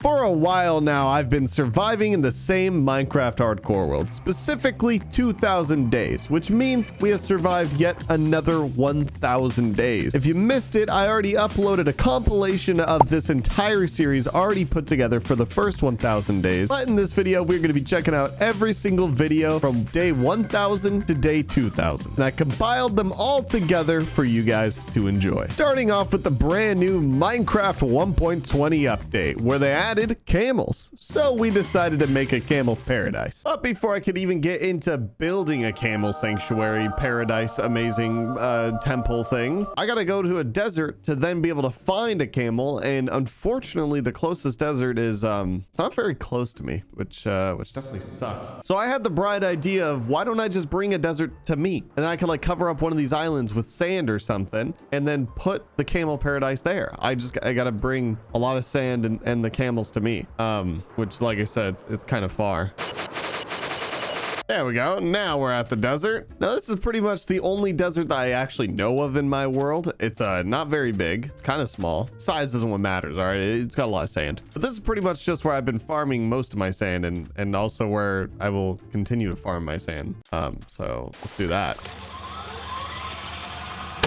For a while now, I've been surviving in the same Minecraft hardcore world, specifically 2,000 days, which means we have survived yet another 1,000 days. If you missed it, I already uploaded a compilation of this entire series already put together for the first 1,000 days. But in this video, we're going to be checking out every single video from day 1,000 to day 2,000. And I compiled them all together for you guys to enjoy. Starting off with the brand new Minecraft 1.20 update, where they added camels. So we decided to make a camel paradise. But before I could even get into building a camel sanctuary paradise amazing temple thing, I gotta go to a desert to then be able to find a camel. And unfortunately, the closest desert is it's not very close to me, which definitely sucks. So I had the bright idea of, why don't I just bring a desert to me, and then I can like cover up one of these islands with sand or something, and then put the camel paradise there. I gotta bring a lot of sand and the camels to me, which, like I said, it's kind of far. There we go. Now we're at the desert. Now this is pretty much the only desert that I actually know of in my world. It's not very big. It's kind of small. Size isn't what matters. All right, it's got a lot of sand, but this is pretty much just where I've been farming most of my sand, and also where I will continue to farm my sand. So let's do that.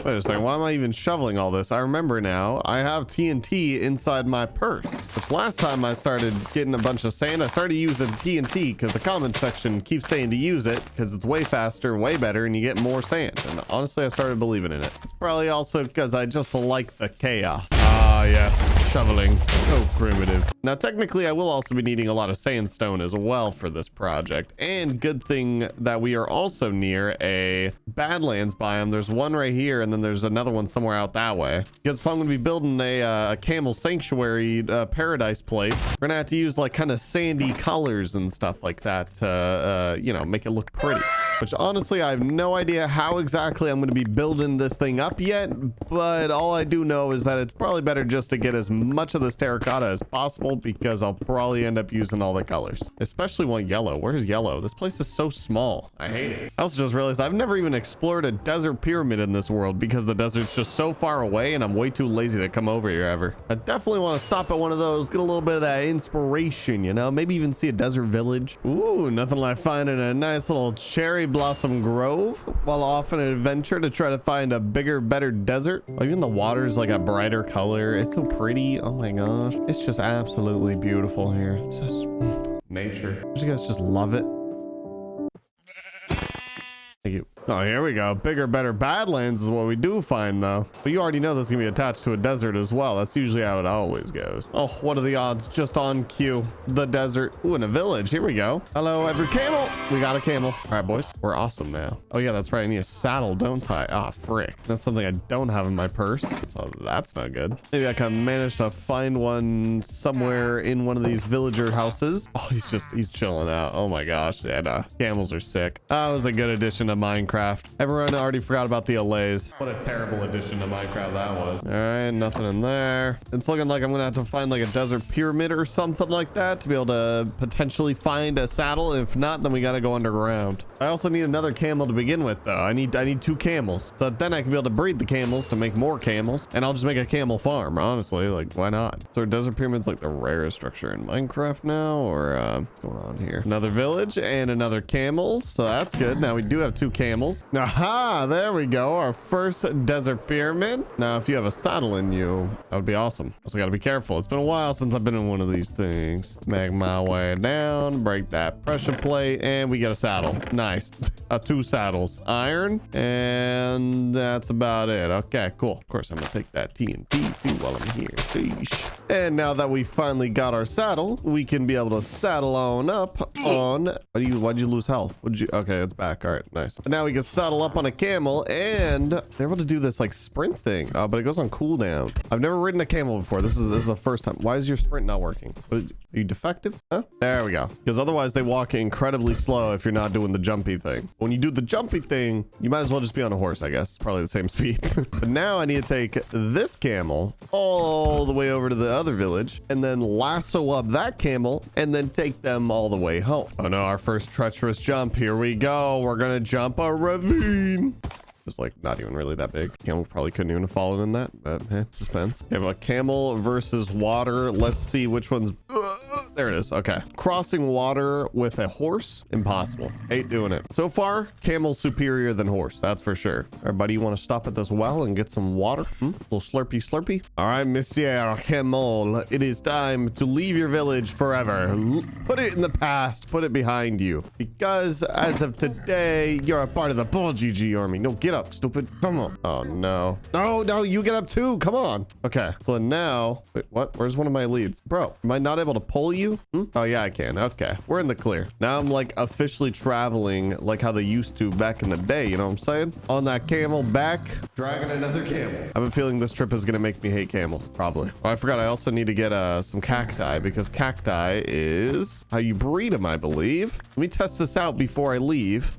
Wait a second, why am I even shoveling all this? I remember now, I have TNT inside my purse, which last time I started getting a bunch of sand, I started using TNT because the comment section keeps saying to use it because it's way faster and way better and you get more sand. And honestly, I started believing in it. It's probably also because I just like the chaos. Ah, yes, shoveling. So primitive. Now, technically, I will also be needing a lot of sandstone as well for this project. And good thing that we are also near a Badlands biome. There's one right here, and then there's another one somewhere out that way. Because if I'm going to be building a camel sanctuary paradise place, we're going to have to use like kind of sandy colors and stuff like that to, you know, make it look pretty. Which honestly, I have no idea how exactly I'm going to be building this thing up yet, but all I do know is that it's probably better just to get as much of this terracotta as possible, because I'll probably end up using all the colors. Especially one yellow. Where's yellow? This place is so small. I hate it. I also just realized I've never even explored a desert pyramid in this world because the desert's just so far away and I'm way too lazy to come over here ever. I definitely want to stop at one of those, get a little bit of that inspiration, you know, maybe even see a desert village. Ooh, nothing like finding a nice little cherry blossom grove while off on an adventure to try to find a bigger, better desert. Oh, even the water's like a brighter color. It's so pretty. Oh my gosh, it's just absolutely beautiful here. It's just nature. Don't you guys just love it? Thank you. Oh, here we go. Bigger, better Badlands is what we do find, though. But you already know this is gonna be attached to a desert as well. That's usually how it always goes. Oh, what are the odds? Just on cue. The desert. Ooh, and a village. Here we go. Hello, every camel. We got a camel. All right, boys. We're awesome now. Oh, yeah, that's right. I need a saddle, don't I? Ah, frick. That's something I don't have in my purse. So that's not good. Maybe I can manage to find one somewhere in one of these villager houses. Oh, he's chilling out. Oh my gosh. Yeah, nah. Camels are sick. That was a good addition to Minecraft. Everyone already forgot about the allays. What a terrible addition to Minecraft that was. All right, nothing in there. It's looking like I'm gonna have to find like a desert pyramid or something like that to be able to potentially find a saddle. If not, then we gotta go underground. I also need another camel to begin with, though. I need 2 camels, so then I can be able to breed the camels to make more camels, and I'll just make a camel farm. Honestly, like, why not? So are desert pyramids like the rarest structure in Minecraft now, or what's going on here? Another village and another camel, so that's good. Now we do have 2 camels. Aha, there we go. Our first desert pyramid. Now, if you have a saddle in you, that would be awesome. Also got to be careful. It's been a while since I've been in one of these things. Make my way down, break that pressure plate, and we get a saddle. Nice. 2 saddles. Iron, and that's about it. Okay, cool. Of course, I'm going to take that TNT too while I'm here. Sheesh. And now that we finally got our saddle, we can be able to saddle on up on... Why'd you lose health? Okay, it's back. All right, nice. But now we can saddle up on a camel, and they're able to do this like sprint thing, but it goes on cooldown. I've never ridden a camel before. This is the first time. Why is your sprint not working? Are you defective? Huh? There we go. Because otherwise they walk incredibly slow if you're not doing the jumpy thing. When you do the jumpy thing, you might as well just be on a horse, I guess. It's probably the same speed. But now I need to take this camel all the way over to the other village and then lasso up that camel and then take them all the way home. Oh no, our first treacherous jump. Here we go. We're gonna jump a ravine. was like not even really that big. Camel probably couldn't even have fallen in that, but suspense. Okay, but camel versus water. Let's see which one's there it is. Okay, crossing water with a horse, impossible. Hate doing it. So far, camel superior than horse, that's for sure. Everybody, you want to stop at this well and get some water? Little slurpy. All right, Monsieur Camel, it is time to leave your village forever. Put it in the past, put it behind you, because as of today, you're a part of the PaulGG army. No, get up, stupid. Come on. Oh no. No, you get up too. Come on. Okay, so now, wait, what? Where's one of my leads? Bro, am I not able to pull you? Oh yeah, I can. Okay, we're in the clear. Now I'm like officially traveling like how they used to back in the day. You know what I'm saying? On that camel back, dragging another camel. I have a feeling this trip is going to make me hate camels. Probably. Oh, I forgot. I also need to get some cacti, because cacti is how you breed them, I believe. Let me test this out before I leave.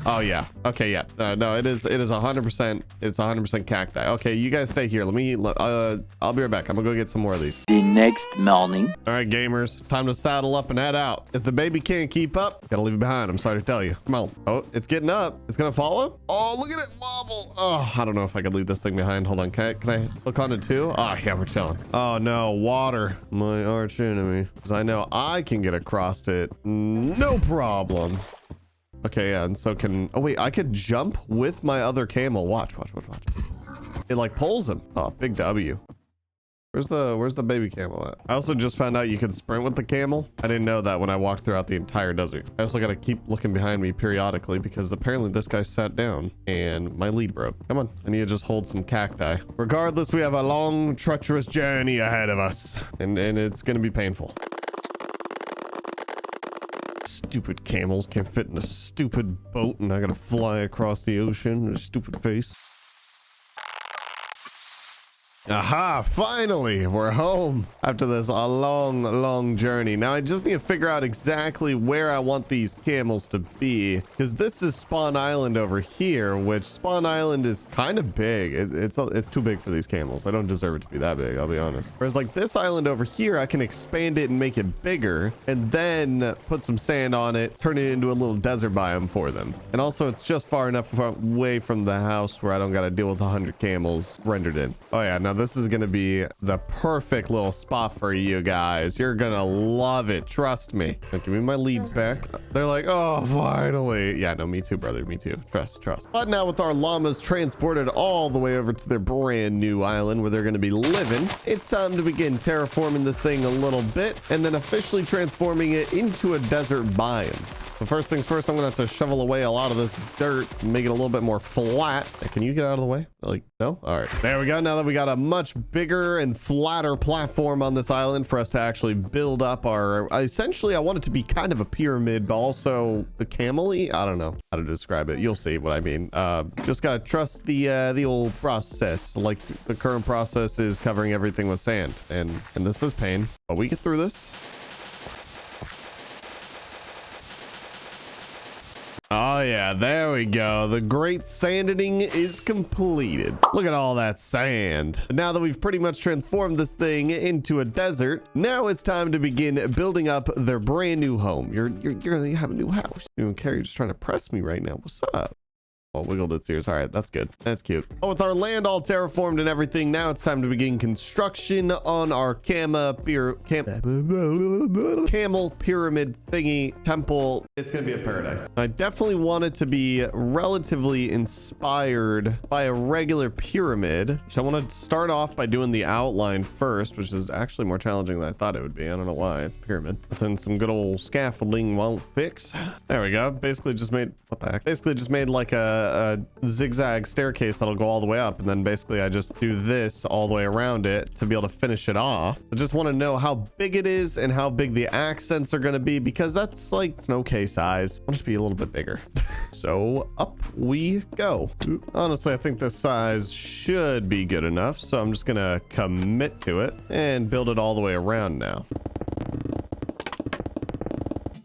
Oh yeah. Okay, yeah. No, it is 100%. It's 100% cacti. Okay, you guys stay here. I'll be right back. I'm gonna go get some more of these. The next morning. All right, gamers, it's time to saddle up and head out. If the baby can't keep up, gotta leave it behind. I'm sorry to tell you. Come on. Oh, it's getting up. It's gonna follow. Oh, look at it wobble. Oh, I don't know if I could leave this thing behind. Hold on. Can I look on it too? Oh yeah, we're chilling. Oh no, water, my arch enemy. Because I know I can get across it, no problem. Okay, yeah, and so oh wait, I could jump with my other camel. Watch. It like pulls him. Oh, big W. Where's the baby camel at? I also just found out you can sprint with the camel. I didn't know that when I walked throughout the entire desert. I also got to keep looking behind me periodically because apparently this guy sat down and my lead broke. Come on, I need to just hold some cacti. Regardless, we have a long, treacherous journey ahead of us, and it's gonna be painful. Stupid camels can't fit in a stupid boat, and I gotta fly across the ocean with a stupid face. Aha, finally, we're home after this long journey. Now I just need to figure out exactly where I want these camels to be, because this is Spawn Island over here, which Spawn Island is kind of big. It's too big for these camels. They don't deserve it to be that big, I'll be honest. Whereas like this island over here, I can expand it and make it bigger, and then put some sand on it, turn it into a little desert biome for them. And also it's just far enough away from the house where I don't got to deal with 100 camels rendered in. Oh yeah, now this is gonna be the perfect little spot for you guys. You're gonna love it, trust me. Now, give me my leads back. They're like, oh, finally. Yeah, no, me too, brother, me too. Trust. But now with our llamas transported all the way over to their brand new island where they're gonna be living, it's time to begin terraforming this thing a little bit and then officially transforming it into a desert biome. So first things first, I'm gonna have to shovel away a lot of this dirt and make it a little bit more flat. Can you get out of the way? Like, no? All right, there we go. Now that we got a much bigger and flatter platform on this island for us to actually build up our, essentially I want it to be kind of a pyramid, but also the camel-y. I don't know how to describe it. You'll see what I mean. Just gotta trust the old process. Like the current process is covering everything with sand, and this is pain, but we get through this. Oh yeah, there we go. The great sanding is completed. Look at all that sand. Now that we've pretty much transformed this thing into a desert, now it's time to begin building up their brand new home. You're gonna have a new house. You don't care, you're just trying to press me right now. What's up? Oh, wiggled its ears. All right, that's good. That's cute. Oh, with our land all terraformed and everything, now it's time to begin construction on our camel pyramid thingy temple. It's gonna be a paradise. I definitely want it to be relatively inspired by a regular pyramid. So I want to start off by doing the outline first, which is actually more challenging than I thought it would be. I don't know why. It's a pyramid. But then some good old scaffolding won't fix. There we go. Basically just made, what the heck? Basically just made like a zigzag staircase that'll go all the way up, and then basically I just do this all the way around it to be able to finish it off. I just want to know how big it is and how big the accents are going to be, because that's like, it's an okay size. I want it to be a little bit bigger. So up we go. Honestly, I think this size should be good enough, so I'm just gonna commit to it and build it all the way around now.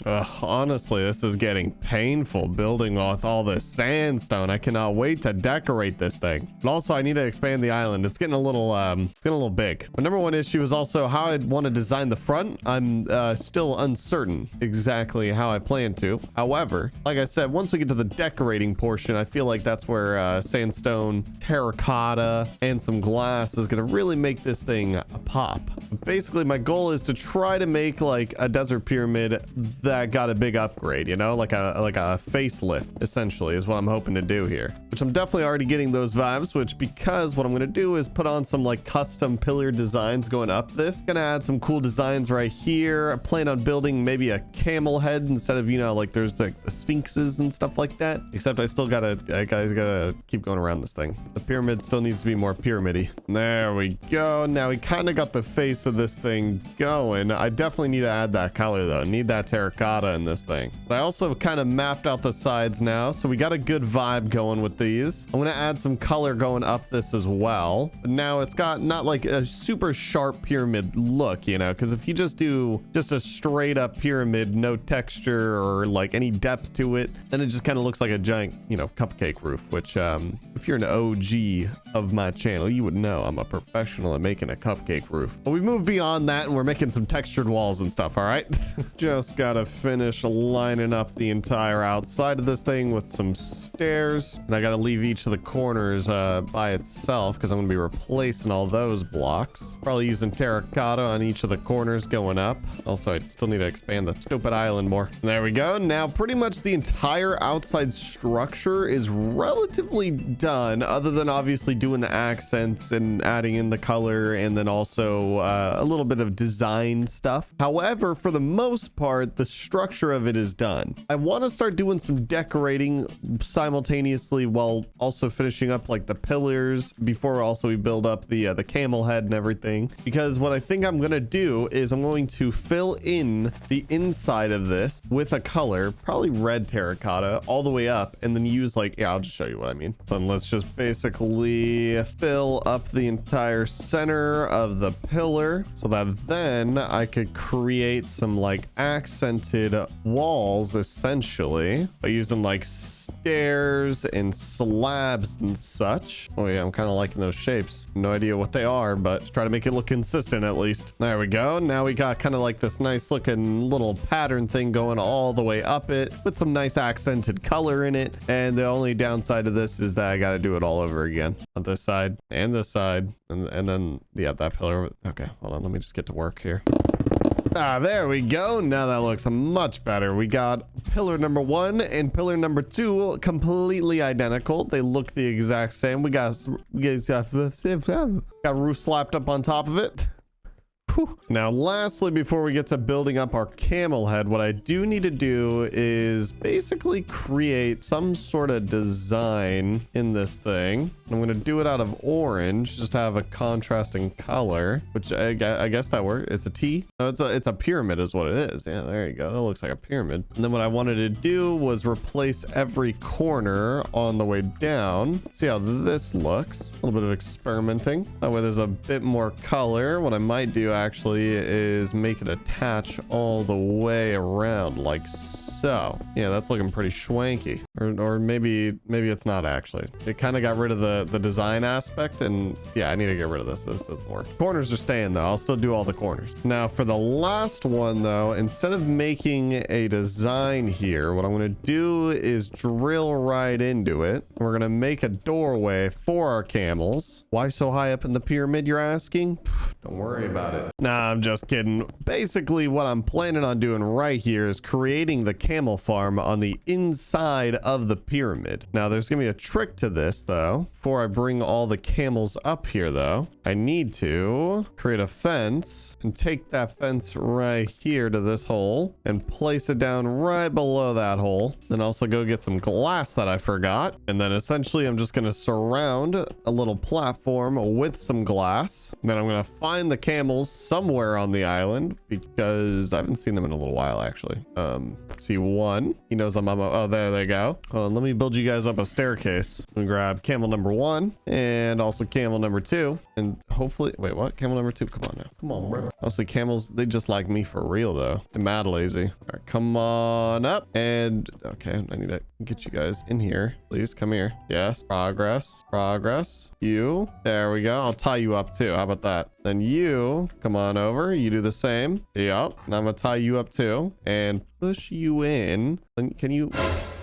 Ugh, honestly, this is getting painful building with all this sandstone. I cannot wait to decorate this thing. But also, I need to expand the island. It's getting a little big. My number one issue is also how I'd want to design the front. I'm still uncertain exactly how I plan to. However, like I said, once we get to the decorating portion, I feel like that's where sandstone, terracotta, and some glass is going to really make this thing a pop. Basically, my goal is to try to make like a desert pyramid that got a big upgrade, you know, like a facelift essentially is what I'm hoping to do here, which I'm definitely already getting those vibes, which because what I'm going to do is put on some like custom pillar designs going up this. Gonna add some cool designs right here. I plan on building maybe a camel head instead of, you know, like there's like the sphinxes and stuff like that, except I still gotta keep going around this thing. The pyramid still needs to be more pyramidy. There we go. Now we kind of got the face of this thing going. I definitely need to add that color though. Need that terracotta in this thing. But I also kind of mapped out the sides now, so we got a good vibe going with these. I'm gonna add some color going up this as well. But now it's got not like a super sharp pyramid look, you know, because if you just do just a straight up pyramid, no texture or like any depth to it, then it just kind of looks like a giant, you know, cupcake roof, which if you're an OG of my channel, you would know I'm a professional at making a cupcake roof. But we moved beyond that and we're making some textured walls and stuff. All right. Just gotta finish lining up the entire outside of this thing with some stairs, and I gotta leave each of the corners by itself because I'm gonna be replacing all those blocks, probably using terracotta on each of the corners going up. Also, I still need to expand the stupid island more. There we go. Now pretty much the entire outside structure is relatively done, other than obviously doing the accents and adding in the color, and then also a little bit of design stuff. However, for the most part, the structure of it is done. I want to start doing some decorating simultaneously while also finishing up like the pillars before also we build up the camel head and everything, because what I think I'm gonna do is I'm going to fill in the inside of this with a color, probably red terracotta all the way up, and then use like, yeah, I'll just show you what I mean. So let's just basically fill up the entire center of the pillar so that then I could create some like accented walls essentially by using like stairs and slabs and such. Oh yeah, I'm kind of liking those shapes. No idea what they are, but try to make it look consistent at least. There we go. Now we got kind of like this nice looking little pattern thing going all the way up it with some nice accented color in it. And the only downside of this is that I got to do it all over again on this side and this side, and then yeah, that pillar. Okay, hold on, let me just get to work here. There we go. Now that looks much better. We got pillar number 1 and pillar number 2 completely identical. They look the exact same. We got roof slapped up on top of it. Now, lastly, before we get to building up our camel head, what I do need to do is basically create some sort of design in this thing. I'm going to do it out of orange, just have a contrasting color, which I guess that works. It's a T. No, it's a pyramid is what it is. Yeah, there you go. That looks like a pyramid. And then what I wanted to do was replace every corner on the way down. See how this looks. A little bit of experimenting. That way there's a bit more color. What I might do actually is make it attach all the way around like so. Yeah, that's looking pretty schwanky. Or maybe it's not actually. It kind of got rid of the design aspect, and yeah, I need to get rid of this. This doesn't work. Corners are staying though. I'll still do all the corners. Now for the last one though, instead of making a design here, what I'm going to do is drill right into it. We're going to make a doorway for our camels. Why so high up in the pyramid, you're asking? Don't worry about it. Nah, I'm just kidding. Basically, what I'm planning on doing right here is creating the camel farm on the inside of the pyramid. Now, there's gonna be a trick to this, though. Before I bring all the camels up here, though, I need to create a fence and take that fence right here to this hole and place it down right below that hole. Then also go get some glass that I forgot. And then essentially, I'm just gonna surround a little platform with some glass. Then I'm gonna find the camels somewhere on the island because I haven't seen them in a little while, actually. See one. He knows I'm on my... Oh, there they go. Hold on, let me build you guys up a staircase. I'm gonna grab camel number 1 and also camel number 2. And hopefully... Wait, what? Camel number 2? Come on now. Come on, bro. Honestly, camels, they just like me for real, though. They're mad lazy. All right, come on up. And... Okay, I need to get you guys in here. Please, come here. Yes. Progress. Progress. You. There we go. I'll tie you up, too. How about that? Then you come on over. You do the same. Yep. And I'm gonna tie you up too and push you in. Can you...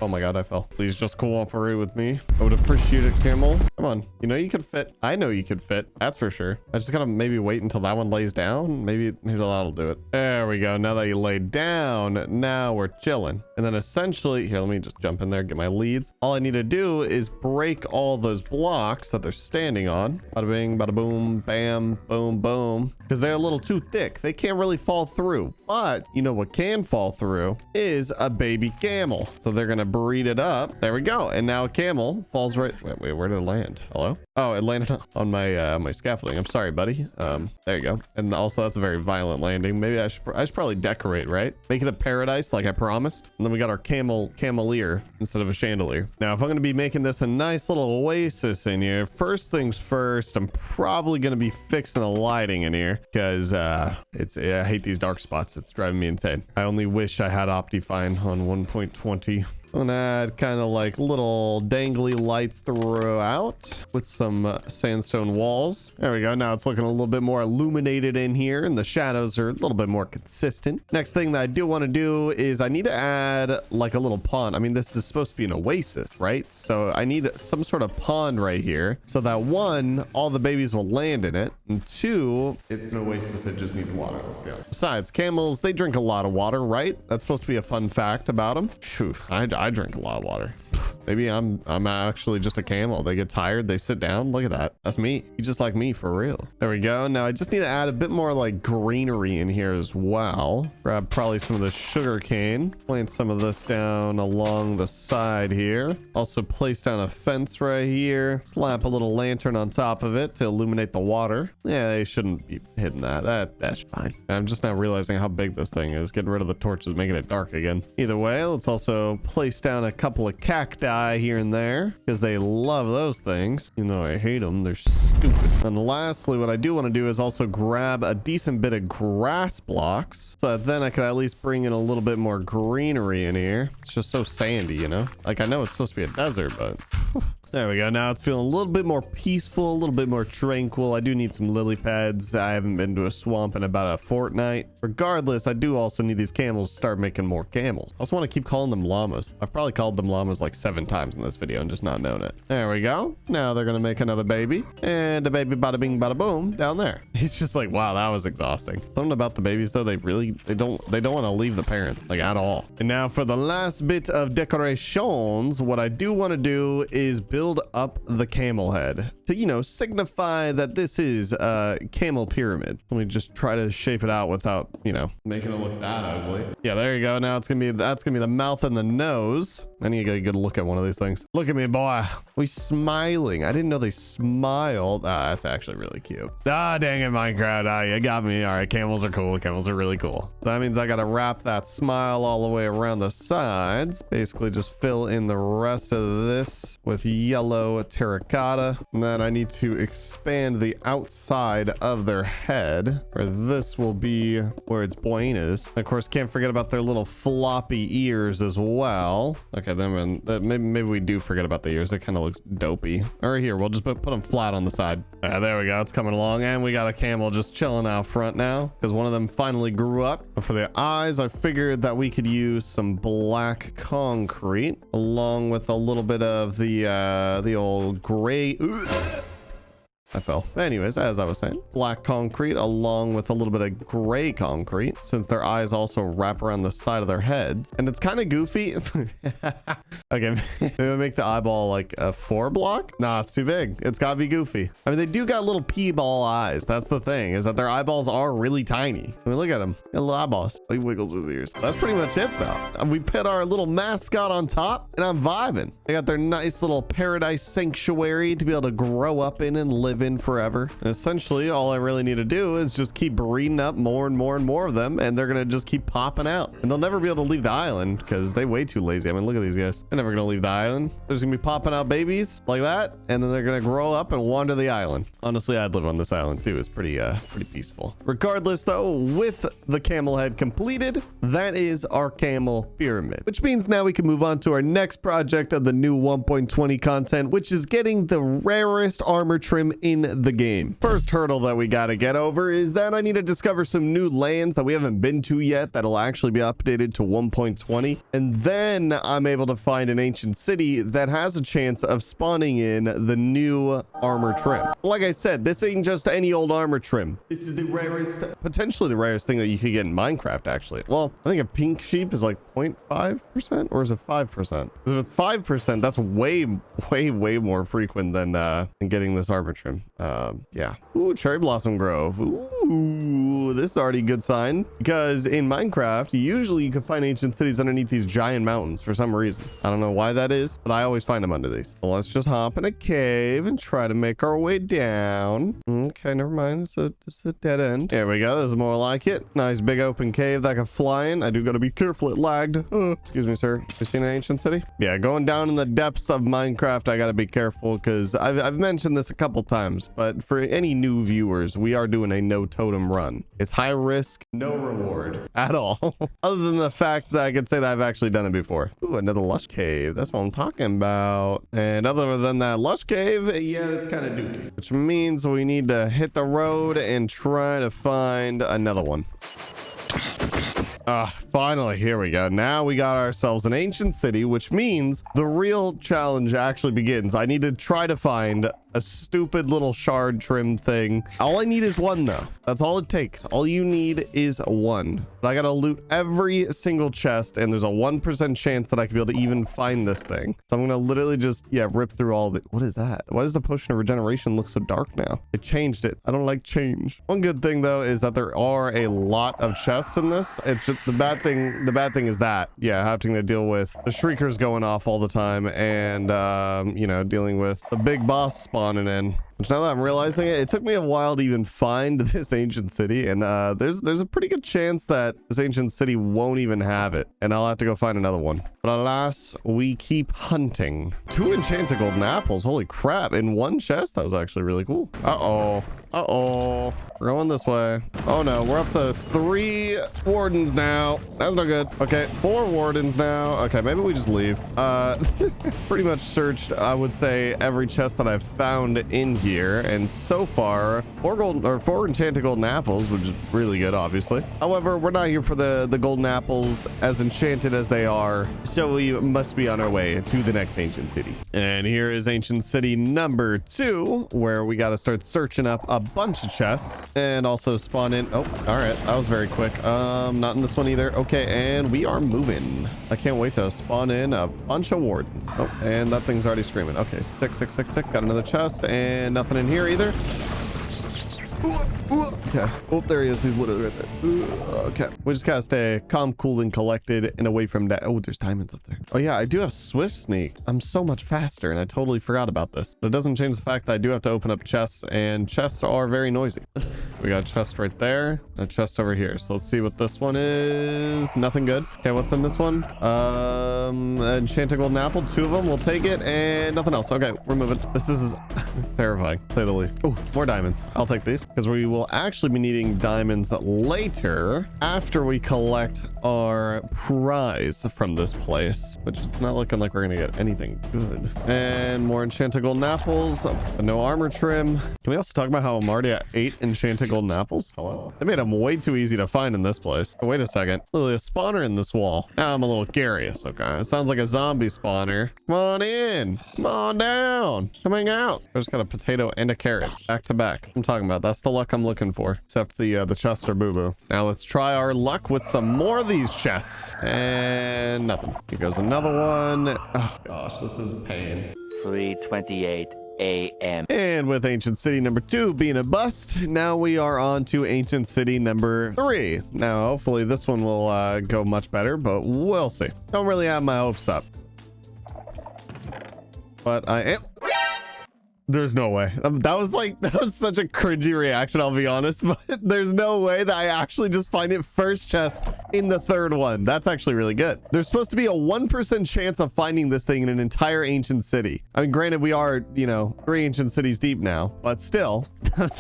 Oh my god, I fell. Please just cooperate with me. I would appreciate it, camel. Come on. You know you could fit. I know you could fit. That's for sure. I just gotta maybe wait until that one lays down. Maybe that'll do it. There we go. Now that you laid down, now we're chilling. And then essentially, here, let me just jump in there, get my leads. All I need to do is break all those blocks that they're standing on. Bada bing, bada boom, bam, boom, boom. Because they're a little too thick. They can't really fall through. But you know what can fall through is a baby camel. So they're gonna breed it up. There we go. And now a camel falls right... Wait, where did it land? Hello? Oh, it landed on my my scaffolding. I'm sorry, buddy. There you go. And also that's a very violent landing. Maybe I should probably decorate, right? Make it a paradise like I promised. And then we got our camelier instead of a chandelier. Now, if I'm going to be making this a nice little oasis in here, first things first, I'm probably going to be fixing the lighting in here because I hate these dark spots. It's driving me insane. I only wish I had Optifine on 1.20. I'm gonna add kind of like little dangly lights throughout with some sandstone walls. There we go. Now it's looking a little bit more illuminated in here and the shadows are a little bit more consistent. Next thing that I do want to do is I need to add like a little pond. I mean, this is supposed to be an oasis, right? So I need some sort of pond right here so that 1, all the babies will land in it, and 2, it's an oasis that just needs water. Let's be honest. Besides, camels, they drink a lot of water, right? That's supposed to be a fun fact about them. Phew, I drink a lot of water. Maybe I'm actually just a camel. They get tired, they sit down. Look at that. That's me. You just like me for real. There we go. Now I just need to add a bit more like greenery in here as well. Grab probably some of the sugar cane. Plant some of this down along the side here. Also place down a fence right here. Slap a little lantern on top of it to illuminate the water. Yeah, they shouldn't be hitting that. That's fine. I'm just now realizing how big this thing is. Getting rid of the torches, making it dark again. Either way, let's also place down a couple of cacti here and there because they love those things. Even though I hate them, they're stupid. And lastly, what I do want to do is also grab a decent bit of grass blocks so that then I could at least bring in a little bit more greenery in here. It's just so sandy, you know? Like I know it's supposed to be a desert, but there we go. Now it's feeling a little bit more peaceful, a little bit more tranquil. I do need some lily pads. I haven't been to a swamp in about a fortnight. Regardless, I do also need these camels to start making more camels. I also want to keep calling them llamas. I've probably called them llamas like 7 times in this video and just not known it. There we go. Now they're gonna make another baby, and a baby bada bing bada boom down there. He's just like, wow, that was exhausting. Something about the babies though, they don't want to leave the parents like at all. And now for the last bit of decorations, what I do want to do is build up the camel head to, you know, signify that this is a camel pyramid. Let me just try to shape it out without, you know, making it look that ugly. Yeah, there you go. Now that's gonna be the mouth and the nose. I need to get a good look at one of these things. Look at me, boy. We smiling. I didn't know they smiled. Ah, that's actually really cute. Ah, dang it, Minecraft. Ah, you got me. All right, camels are cool. Camels are really cool. So that means I gotta wrap that smile all the way around the sides. Basically just fill in the rest of this with yellow terracotta. And then I need to expand the outside of their head, where this will be where its brain is. Of course, can't forget about their little floppy ears as well. Okay, then maybe we do forget about the ears. It kind of looks dopey. All right, here, we'll just put them flat on the side. There we go. It's coming along. And we got a camel just chilling out front now because one of them finally grew up. But for the eyes, I figured that we could use some black concrete along with a little bit of the old gray. I fell. Anyways, as I was saying, black concrete along with a little bit of gray concrete, since their eyes also wrap around the side of their heads. And it's kind of goofy. Okay, maybe I make the eyeball like a 4 block. Nah, it's too big. It's gotta be goofy. I mean, they do got little pea-ball eyes. That's the thing, is that their eyeballs are really tiny. I mean, look at him. Got little eyeballs. He wiggles his ears. That's pretty much it, though. And we put our little mascot on top, and I'm vibing. They got their nice little paradise sanctuary to be able to grow up in and live live in forever. And essentially all I really need to do is just keep breeding up more and more and more of them, and they're gonna just keep popping out, and they'll never be able to leave the island because they're way too lazy. I mean, look at these guys. They're never gonna leave the island. There's gonna be popping out babies like that, and then they're gonna grow up and wander the island. Honestly, I'd live on this island too. It's pretty peaceful. Regardless though, with the camel head completed, that is our camel pyramid, which means now we can move on to our next project of the new 1.20 content, which is getting the rarest armor trim in the game. First hurdle that we gotta get over is that I need to discover some new lands that we haven't been to yet that'll actually be updated to 1.20, and then I'm able to find an ancient city that has a chance of spawning in the new armor trim. Like I said, this ain't just any old armor trim. This is the rarest, potentially the rarest thing that you could get in Minecraft, actually. Well, I think a pink sheep is like 0.5%, or is it 5%? Because if it's 5%, that's way more frequent than getting this armor trim. Yeah. Ooh, cherry blossom grove. Ooh, this is already a good sign, because in Minecraft, usually you can find ancient cities underneath these giant mountains for some reason. I don't know why that is, but I always find them under these. Well, let's just hop in a cave and try to make our way down. Okay, never mind. So this is a dead end. There we go. This is more like it. Nice big open cave that I can fly in. I do got to be careful. It lagged. Excuse me, sir. You seen an ancient city? Yeah, going down in the depths of Minecraft, I got to be careful because I've mentioned this a couple times, but for any new viewers, we are doing a no totem run. It's high risk, no reward at all. Other than the fact that I could say that I've actually done it before. Ooh, another lush cave. That's what I'm talking about. And other than that lush cave, yeah, it's kind of dookie, which means we need to hit the road and try to find another one. Finally, here we go. Now we got ourselves an ancient city, which means the real challenge actually begins. I need to try to find a stupid little shard trim thing. All I need is one though. That's all it takes. All you need is one. But I gotta loot every single chest, and there's a 1% chance that I could be able to even find this thing. So I'm gonna literally just, yeah, rip through all the... What is that? Why does the potion of regeneration look so dark now? It changed it. I don't like change. One good thing though is that there are a lot of chests in this. It's just the bad thing is that, yeah, having to deal with the shriekers going off all the time, and you know, dealing with the big boss spawning in. Which, now that I'm realizing it, it took me a while to even find this ancient city, and there's a pretty good chance that this ancient city won't even have it, and I'll have to go find another one. But alas, we keep hunting. 2 enchanted golden apples. Holy crap, in one chest? That was actually really cool. Uh-oh. We're going this way. Oh no, we're up to 3 wardens now. That's not good. Okay, 4 wardens now. Okay, maybe we just leave. Pretty much searched, I would say, every chest that I've found in here, and so far 4 enchanted golden apples, which is really good, obviously. However, we're not here for the golden apples as enchanted as they are, so we must be on our way to the next ancient city. And here is ancient city number 2, where we got to start searching up a bunch of chests and also spawn in. Oh, all right, that was very quick. Not in this one either. Okay, and we are moving. I can't wait to spawn in a bunch of wardens. Oh, and that thing's already screaming. Okay, 6. Got another chest, and nothing in here either. Okay. Oh, there he is. He's literally right there. Okay. We just gotta stay calm, cool, and collected and away from that. Oh, there's diamonds up there. Oh, yeah. I do have Swift Sneak. I'm so much faster, and I totally forgot about this. But it doesn't change the fact that I do have to open up chests, and chests are very noisy. We got a chest right there, and a chest over here. So let's see what this one is. Nothing good. Okay, what's in this one? Enchanted golden apple. 2 of them. We'll take it, and nothing else. Okay, we're moving. This is terrifying, to say the least. Oh, more diamonds. I'll take these, because we will actually be needing diamonds later after we collect our prize from this place, which it's not looking like we're gonna get anything good. And more enchanted golden apples, no armor trim. Can we also talk about how I'm already at 8 enchanted golden apples? Hello? They made them way too easy to find in this place. Oh, wait a second. Literally a spawner in this wall. Now I'm a little curious. Okay, it sounds like a zombie spawner. Come on in. Come on down. Coming out. I just got a potato and a carrot back to back. I'm talking about, that's the luck I'm looking for, except the chest are boo-boo. Now let's try our luck with some more of these chests, and nothing. Here goes another one. Oh gosh, this is pain. 3:28 a.m. And with ancient city number 2 being a bust, now we are on to ancient city number 3. Now hopefully this one will go much better, but we'll see. Don't really have my hopes up, but I am... There's no way. That was such a cringy reaction, I'll be honest, but there's no way that I actually just find it first chest in the third one. That's actually really good. There's supposed to be a 1% chance of finding this thing in an entire ancient city. I mean, granted, we are, you know, 3 ancient cities deep now, but still. Gosh,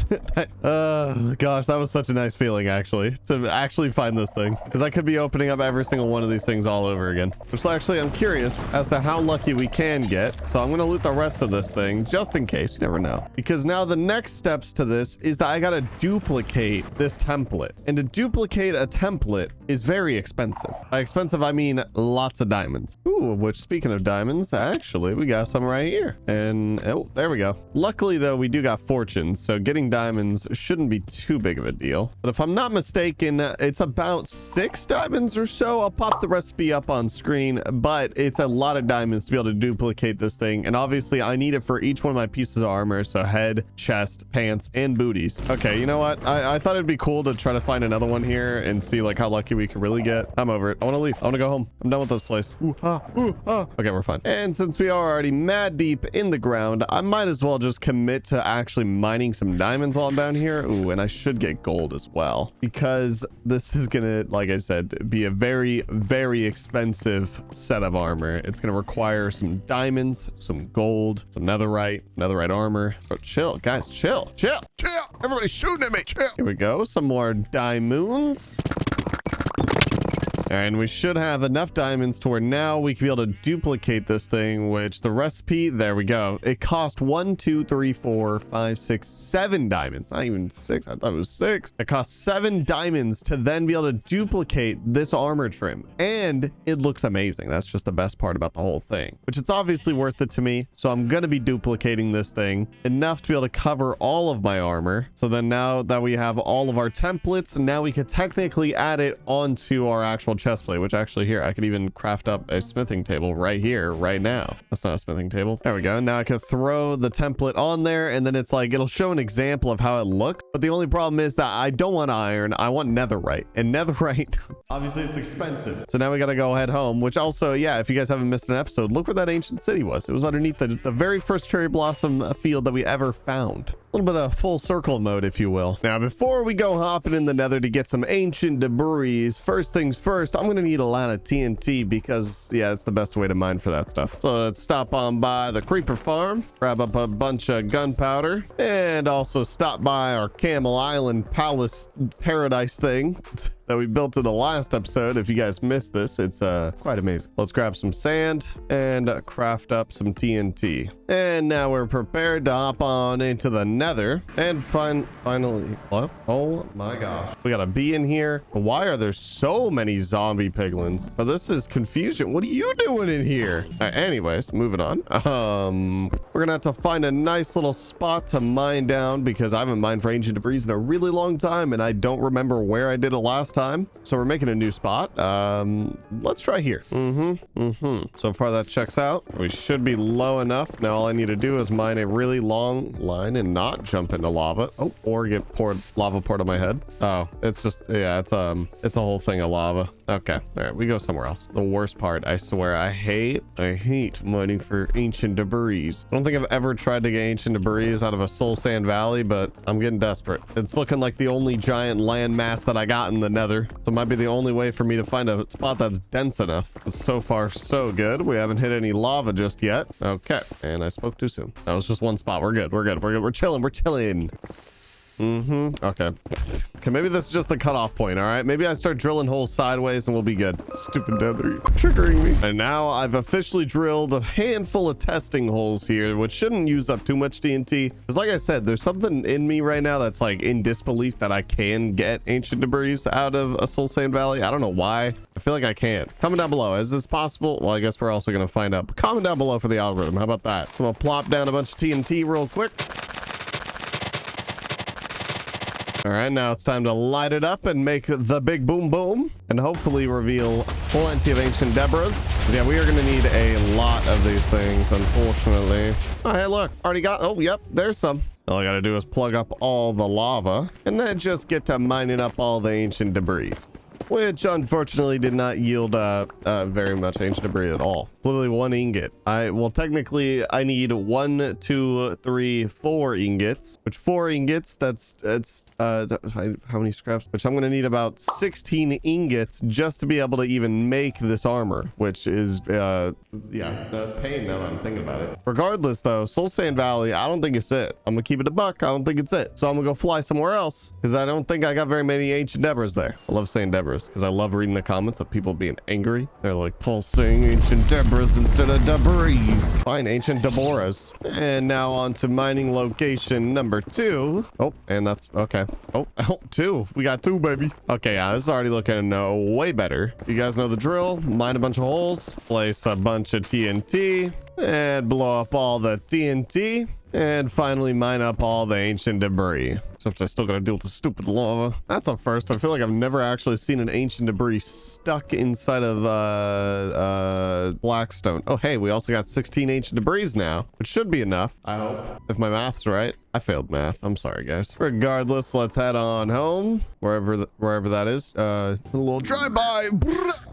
that was such a nice feeling, actually, to actually find this thing, because I could be opening up every single one of these things all over again. Which actually, I'm curious as to how lucky we can get. So I'm going to loot the rest of this thing just in case. You never know, because now the next steps to this is that I got to duplicate this template, and to duplicate a template is very expensive. By expensive, I mean lots of diamonds. Ooh, which, speaking of diamonds, actually we got some right here, and oh, there we go. Luckily though, we do got fortunes, so getting diamonds shouldn't be too big of a deal. But if I'm not mistaken, it's about 6 diamonds or so. I'll pop the recipe up on screen, but it's a lot of diamonds to be able to duplicate this thing, and obviously I need it for each one of my pieces of armor, so head, chest, pants, and booties. Okay, you know what, I thought it'd be cool to try to find another one here and see like how lucky we could really get. I'm over it. I want to leave. I want to go home. I'm done with this place. Ooh, ah, ooh, ah. Okay, we're fine. And since we are already mad deep in the ground, I might as well just commit to actually mining some diamonds while I'm down here. Ooh, and I should get gold as well, because this is gonna, like I said, be a very, very expensive set of armor. It's gonna require some diamonds, some gold, some netherite armor. But chill, guys, chill. Everybody's shooting at me. Chill. Here we go. Some more diamonds. And we should have enough diamonds to where now we can be able to duplicate this thing, which the recipe, there we go. It cost 1, 2, 3, 4, 5, 6, 7 diamonds. Not even 6. I thought it was 6. It costs 7 diamonds to then be able to duplicate this armor trim. And it looks amazing. That's just the best part about the whole thing, which it's obviously worth it to me. So I'm going to be duplicating this thing enough to be able to cover all of my armor. So then now that we have all of our templates, now we could technically add it onto our actual chest plate, which actually here I could even craft up a smithing table right here right now. That's not a smithing table. There we go. Now I could throw the template on there, and then it's like it'll show an example of how it looks. But the only problem is that I don't want iron, I want netherite, and netherite obviously it's expensive. So now we got to go head home, which also, yeah, if you guys haven't missed an episode, look where that ancient city was. It was underneath the very first cherry blossom field that we ever found. A little bit of full circle mode, if you will. Now, before we go hopping in the nether to get some ancient debris, first things first, I'm going to need a lot of TNT because, yeah, it's the best way to mine for that stuff. So let's stop on by the creeper farm, grab up a bunch of gunpowder, and also stop by our Camel Island Palace Paradise thing that we built in the last episode. If you guys missed this, it's quite amazing. Let's grab some sand and craft up some TNT. And now we're prepared to hop on into the nether and finally, what? Oh my gosh, we got a bee in here. Why are there so many zombie piglins? Oh, this is confusion. What are you doing in here? Anyways, moving on. We're gonna have to find a nice little spot to mine down because I haven't mined for ancient debris in a really long time, and I don't remember where I did it last time. So we're making a new spot. Let's try here. So far that checks out. We should be low enough. Now all I need to do is mine a really long line and not jump into lava. Oh, or get lava poured on my head. Oh, it's just, yeah, it's a whole thing of lava. Okay, all right, we go somewhere else. The worst part, I swear, I hate mining for ancient debris. I don't think I've ever tried to get ancient debris out of a soul sand valley, but I'm getting desperate. It's looking like the only giant landmass that I got in the nether, so it might be the only way for me to find a spot that's dense enough. But so far, so good. We haven't hit any lava just yet. Okay, and I spoke too soon. That was just one spot. We're good. We're chilling. Okay, maybe this is just a cutoff point. All right, maybe I start drilling holes sideways and we'll be good. Stupid nether, triggering me. And now I've officially drilled a handful of testing holes here, which shouldn't use up too much TNT, because like I said, there's something in me right now that's like in disbelief that I can get ancient debris out of a soul sand valley. I don't know why. I feel like I can't. Comment down below, is this possible? Well, I guess we're also gonna find out, but comment down below for the algorithm. How about that? So I'm gonna plop down a bunch of TNT real quick. All right, now it's time to light it up and make the big boom boom and hopefully reveal plenty of ancient debris. Yeah, we are going to need a lot of these things, unfortunately. Oh, hey, look, already got, oh, yep, there's some. All I got to do is plug up all the lava and then just get to mining up all the ancient debris. which unfortunately did not yield very much ancient debris at all. Literally 1 ingot. Well, technically I need 1, 2, 3, 4 ingots, which 4 ingots, that's how many scraps? Which I'm gonna need about 16 ingots just to be able to even make this armor, which is yeah, that's pain now that I'm thinking about it. Regardless though, Soul Sand Valley, I don't think it's it. I'm gonna keep it a buck. I don't think it's it. So I'm gonna go fly somewhere else because I don't think I got very many ancient debris there. I love saying debris because I love reading the comments of people being angry. They're like, Paul saying ancient debris instead of debris. Fine, ancient Deborahs. And now on to mining location number 2. Oh, and that's okay. Oh, 2. We got 2, baby. Okay, yeah, this is already looking way better. You guys know the drill. Mine a bunch of holes, place a bunch of TNT, and blow up all the TNT. And finally mine up all the ancient debris. Except I still gotta deal with the stupid lava. That's a first. I feel like I've never actually seen an ancient debris stuck inside of Blackstone. Oh, hey, we also got 16 ancient debris now, which should be enough, I hope, if my math's right. I failed math. I'm sorry, guys. Regardless, let's head on home, wherever that is. A little drive-by.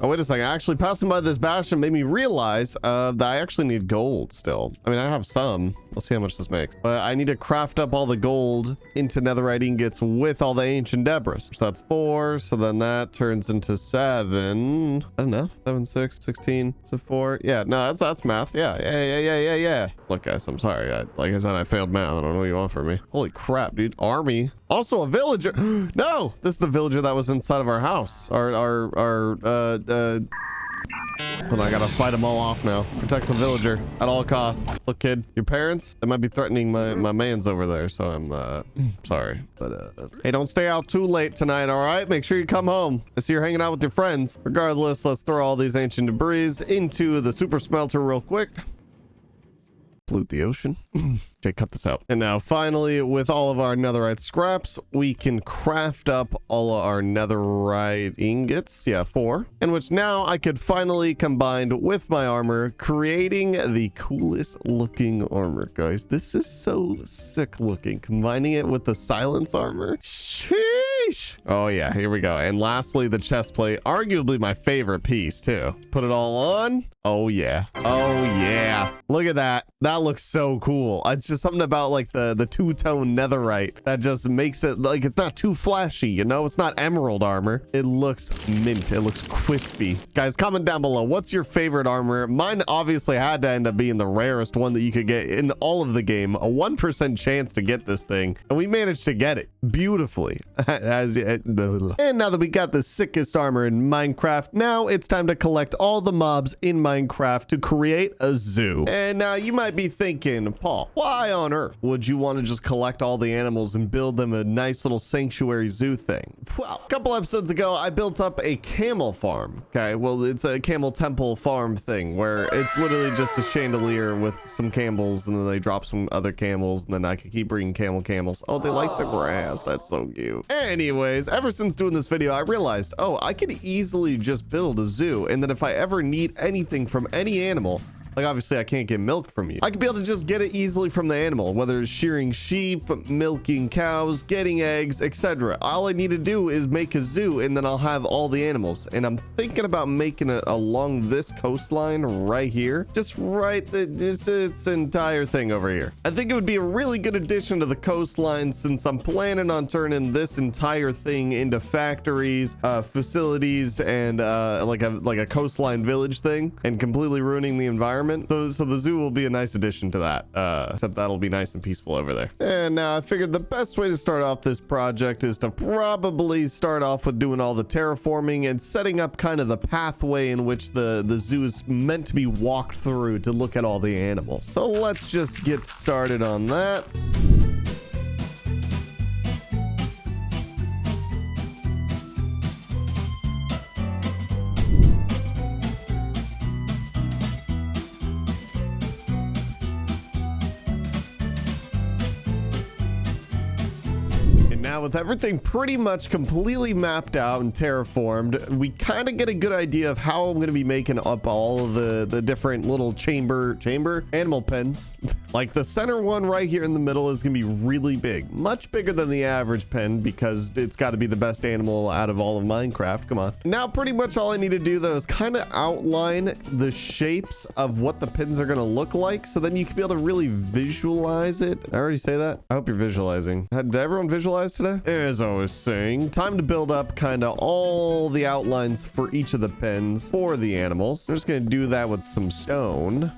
Oh, wait a second. Actually, passing by this bastion made me realize that I actually need gold still. I mean, I have some. Let's see how much this makes. But I need to craft up all the gold into netherite ingots with all the ancient debris. So that's 4. So then that turns into 7. Is that enough? 7, 6, 16. So 4. Yeah, no, that's math. Yeah. Look, guys, I'm sorry. Like I said, I failed math. I don't know what you want from me. Holy crap, dude. Army. Also a villager. No, this is the villager that was inside of our house. But I gotta fight them all off now. Protect the villager at all costs. Look, kid, your parents, they might be threatening my mans over there, so I'm sorry. But hey, don't stay out too late tonight, all right? Make sure you come home. I see you're hanging out with your friends. Regardless, let's throw all these ancient debris into the super smelter real quick. Pollute the ocean. Okay, cut this out. And now finally, with all of our netherite scraps, we can craft up all of our netherite ingots. Yeah, 4. And which now I could finally combine with my armor, creating the coolest looking armor, guys. This is so sick looking. Combining it with the silence armor. Sheesh. Oh yeah, here we go. And lastly, the chest plate, arguably my favorite piece too. Put it all on. Oh yeah. Oh yeah. Look at that. That looks so cool. It's just something about like the two-tone netherite that just makes it like it's not too flashy, you know? It's not emerald armor. It looks mint. It looks crispy. Guys, comment down below. What's your favorite armor? Mine obviously had to end up being the rarest one that you could get in all of the game. A 1% chance to get this thing. And we managed to get it beautifully. And now that we got the sickest armor in Minecraft, now it's time to collect all the mobs in Minecraft to create a zoo. And now you might be thinking, Paul, why on earth would you want to just collect all the animals and build them a nice little sanctuary zoo thing? Well, a couple episodes ago, I built up a camel farm. Okay, well, it's a camel temple farm thing where it's literally just a chandelier with some camels and then they drop some other camels and then I can keep bringing camels. Oh, they like the grass. That's so cute. Anyways, ever since doing this video, I realized, oh, I could easily just build a zoo. And then if I ever need anything from any animal, like obviously I can't get milk from you, I could be able to just get it easily from the animal, whether it's shearing sheep, milking cows, getting eggs, etc. All I need to do is make a zoo and then I'll have all the animals. And I'm thinking about making it along this coastline right here, just right this entire thing over here. I think it would be a really good addition to the coastline since I'm planning on turning this entire thing into factories, facilities, and like a coastline village thing, and completely ruining the environment. So the zoo will be a nice addition to that, except that'll be nice and peaceful over there. And now I figured the best way to start off this project is to probably start off with doing all the terraforming and setting up kind of the pathway in which the zoo is meant to be walked through to look at all the animals. So let's just get started on that. Now with everything pretty much completely mapped out and terraformed, we kind of get a good idea of how I'm going to be making up all of the different little chamber animal pens. Like the center one right here in the middle is going to be really big, much bigger than the average pen because it's got to be the best animal out of all of Minecraft. Come on. Now pretty much all I need to do though is kind of outline the shapes of what the pins are going to look like, so then you can be able to really visualize it. I already say that. I hope you're visualizing. Did everyone visualize today? As I was saying, time to build up kind of all the outlines for each of the pens for the animals. I'm just going to do that with some stone.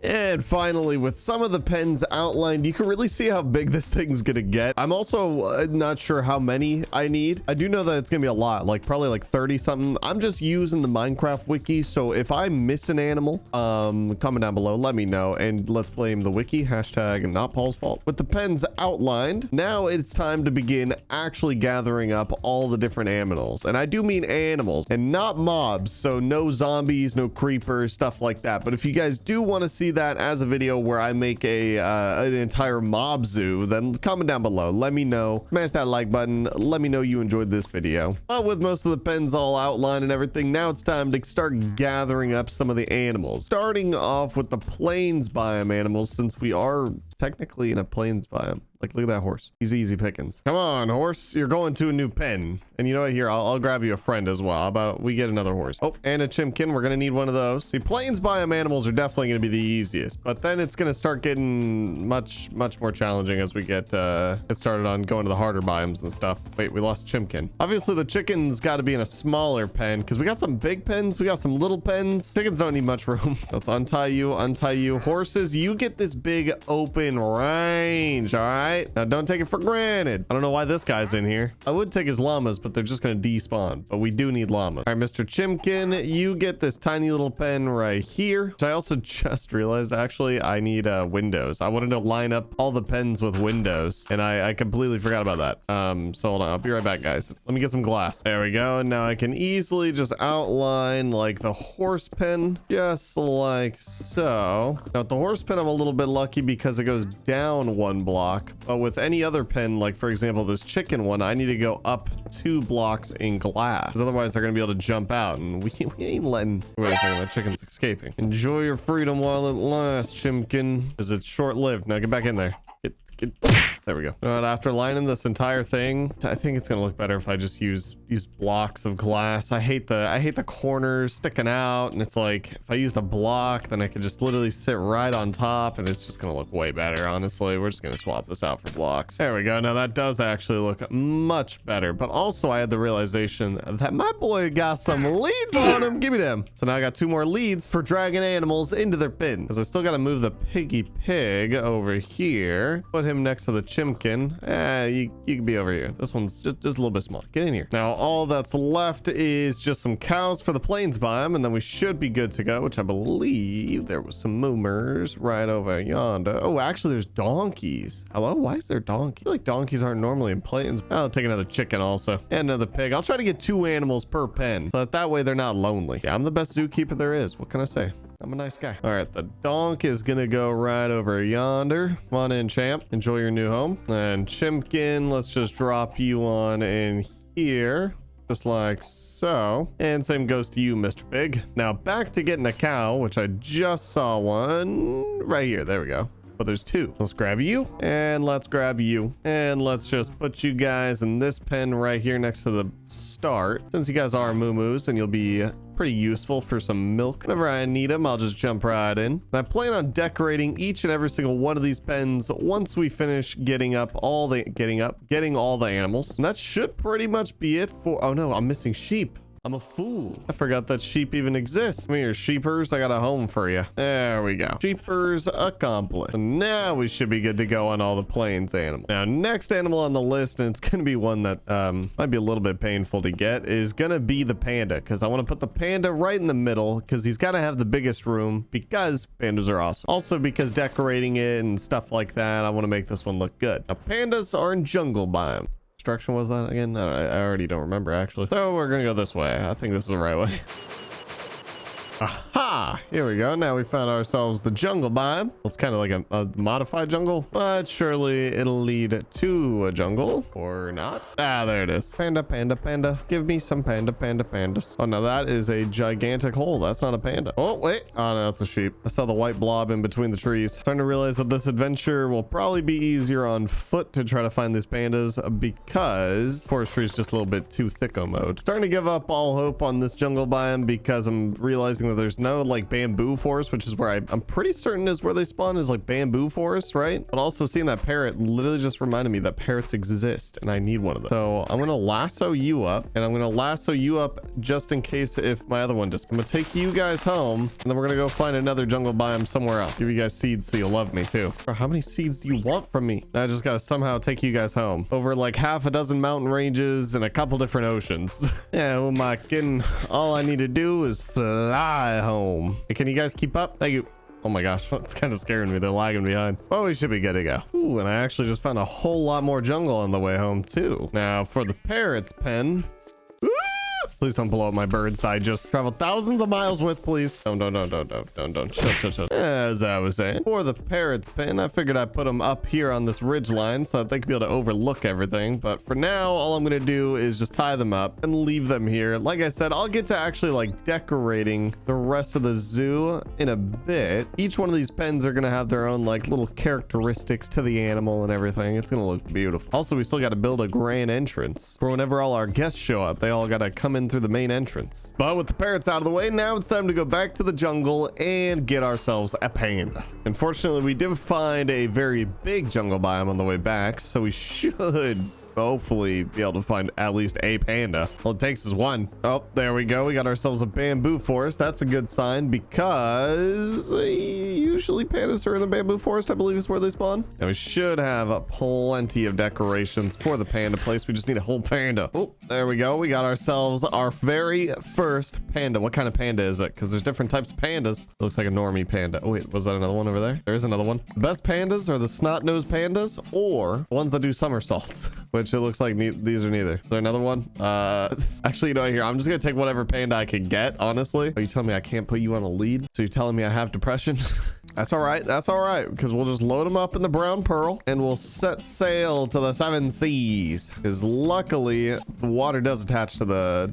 And finally, with some of the pens outlined, you can really see how big this thing's gonna get. I'm also not sure how many I need. I do know that it's gonna be a lot, like probably like 30 something. I'm just using the Minecraft wiki, so if I miss an animal, comment down below, let me know, and let's blame the wiki, hashtag not Paul's fault. With the pens outlined, now it's time to begin actually gathering up all the different animals. And I do mean animals and not mobs, so no zombies, no creepers, stuff like that. But if you guys do want to see that as a video where I make an entire mob zoo, then comment down below, let me know, smash that like button, let me know you enjoyed this video. But with most of the pens all outlined and everything, now it's time to start gathering up some of the animals, starting off with the plains biome animals, since we are technically in a plains biome. Like, look at that horse. He's easy pickings. Come on, horse. You're going to a new pen. And you know what? Here, I'll grab you a friend as well. How about we get another horse? Oh, and a chimkin. We're going to need one of those. See, plains biome animals are definitely going to be the easiest. But then it's going to start getting much more challenging as we get started on going to the harder biomes and stuff. Wait, we lost chimkin. Obviously, the chicken's got to be in a smaller pen because we got some big pens. We got some little pens. Chickens don't need much room. Let's untie you, untie you. Horses, you get this big open range, all right? Now, don't take it for granted. I don't know why this guy's in here. I would take his llamas, but they're just going to despawn. But we do need llamas. All right, Mr. Chimkin, you get this tiny little pen right here. Which I also just realized, actually, I need windows. I wanted to line up all the pens with windows, and I completely forgot about that. So hold on. I'll be right back, guys. Let me get some glass. There we go. And now I can easily just outline like the horse pen, just like so. Now, with the horse pen, I'm a little bit lucky because it goes down one block. But with any other pen, like for example, this chicken one, I need to go up 2 blocks in glass. Because otherwise they're going to be able to jump out. And we ain't letting... Wait a second, that chicken's escaping. Enjoy your freedom while it lasts, Chimkin. Because it's short-lived. Now get back in there. Get... There we go. All right, after lining this entire thing, I think it's gonna look better if I just use blocks of glass. I hate the corners sticking out, and it's like if I used a block, then I could just literally sit right on top, and it's just gonna look way better. Honestly, we're just gonna swap this out for blocks. There we go. Now that does actually look much better. But also, I had the realization that my boy got some leads on him. Give me them. So now I got 2 more leads for dragging animals into their pen. Because I still got to move the piggy pig over here. Put him next to the chimkin. You can be over here. This one's just a little bit small. Get in here. Now all that's left is just some cows for the plains biome, and then we should be good to go, which I believe there was some moomers right over yonder. Oh, actually there's donkeys. Hello, why is there donkeys? I feel like donkeys aren't normally in plains. I'll take another chicken also and another pig. I'll try to get 2 animals per pen so that way they're not lonely. Yeah, I'm the best zookeeper there is. What can I say? I'm a nice guy. All right, the donk is gonna go right over yonder. Come on in, champ. Enjoy your new home. And Chimkin, let's just drop you on in here. Just like so. And same goes to you, Mr. Pig. Now back to getting a cow, which I just saw one right here. There we go. But there's 2. Let's grab you, and let's grab you, and let's just put you guys in this pen right here next to the start. Since you guys are moo-moos, and you'll be pretty useful for some milk. Whenever I need them, I'll just jump right in. And I plan on decorating each and every single one of these pens once we finish getting all the animals. And that should pretty much be it for... Oh no, I'm missing sheep. I'm a fool. I forgot that sheep even exists. Come here, sheepers. I got a home for you. There we go. Sheepers accomplished. So now we should be good to go on all the plains animals. Now, next animal on the list, and it's going to be one that might be a little bit painful to get, is going to be the panda, because I want to put the panda right in the middle because he's got to have the biggest room because pandas are awesome. Also because decorating it and stuff like that, I want to make this one look good. Now, pandas are in jungle biome. Direction was that again? I already don't remember actually. So we're gonna go this way. I think this is the right way. Aha! Here we go. Now we found ourselves the jungle biome. It's kind of like a modified jungle, but surely it'll lead to a jungle or not. Ah, there it is. Panda, panda, panda. Give me some panda, panda, pandas. Oh, no, that is a gigantic hole. That's not a panda. Oh, wait. Oh, no, that's a sheep. I saw the white blob in between the trees. Starting to realize that this adventure will probably be easier on foot to try to find these pandas because forestry is just a little bit too thicko mode. Starting to give up all hope on this jungle biome because I'm realizing that there's no like bamboo forest, which is where I'm pretty certain is where they spawn, is like bamboo forest, right? But also seeing that parrot literally just reminded me that parrots exist and I need one of them. So I'm gonna lasso you up, and I'm gonna lasso you up just in case if my other one does. I'm gonna take you guys home, and then we're gonna go find another jungle biome somewhere else. Give you guys seeds so you'll love me too. Bro, how many seeds do you want from me? I just gotta somehow take you guys home over like half a dozen mountain ranges and a couple different oceans. Yeah, oh my kidding. All I need to do is fly home. Hey, can you guys keep up? Thank you. Oh my gosh, that's kind of scaring me. They're lagging behind. Well, we should be good to go. Ooh, and I actually just found a whole lot more jungle on the way home too. Now for the parrot's pen. Please don't blow up my birds I just traveled thousands of miles with, please. Don't. Chill. As I was saying, for the parrot's pen, I figured I'd put them up here on this ridge line so that they could be able to overlook everything. But for now, all I'm going to do is just tie them up and leave them here. Like I said, I'll get to actually like decorating the rest of the zoo in a bit. Each one of these pens are going to have their own like little characteristics to the animal and everything. It's going to look beautiful. Also, we still got to build a grand entrance for whenever all our guests show up. They all got to come in through the main entrance. But with the parrots out of the way, now it's time to go back to the jungle and get ourselves a panda. Unfortunately, we did find a very big jungle biome on the way back, so we should hopefully be able to find at least a panda. All it takes is one. Oh, there we go. We got ourselves a bamboo forest. That's a good sign because usually pandas are in the bamboo forest, I believe is where they spawn. And we should have plenty of decorations for the panda place. We just need a whole panda. Oh, there we go. We got ourselves our very first panda. What kind of panda is it? Because there's different types of pandas. It looks like a normie panda. Oh wait, was that another one over there? There is another one. The best pandas are the snot-nosed pandas or ones that do somersaults, which it looks like these are neither. Is there another one? Actually, you know, here, I'm just gonna take whatever panda I can get, honestly. Are you telling me I can't put you on a lead? So you're telling me I have depression? That's all right. That's all right, because we'll just load them up in the brown pearl and we'll set sail to the 7 seas. Because luckily the water does attach to the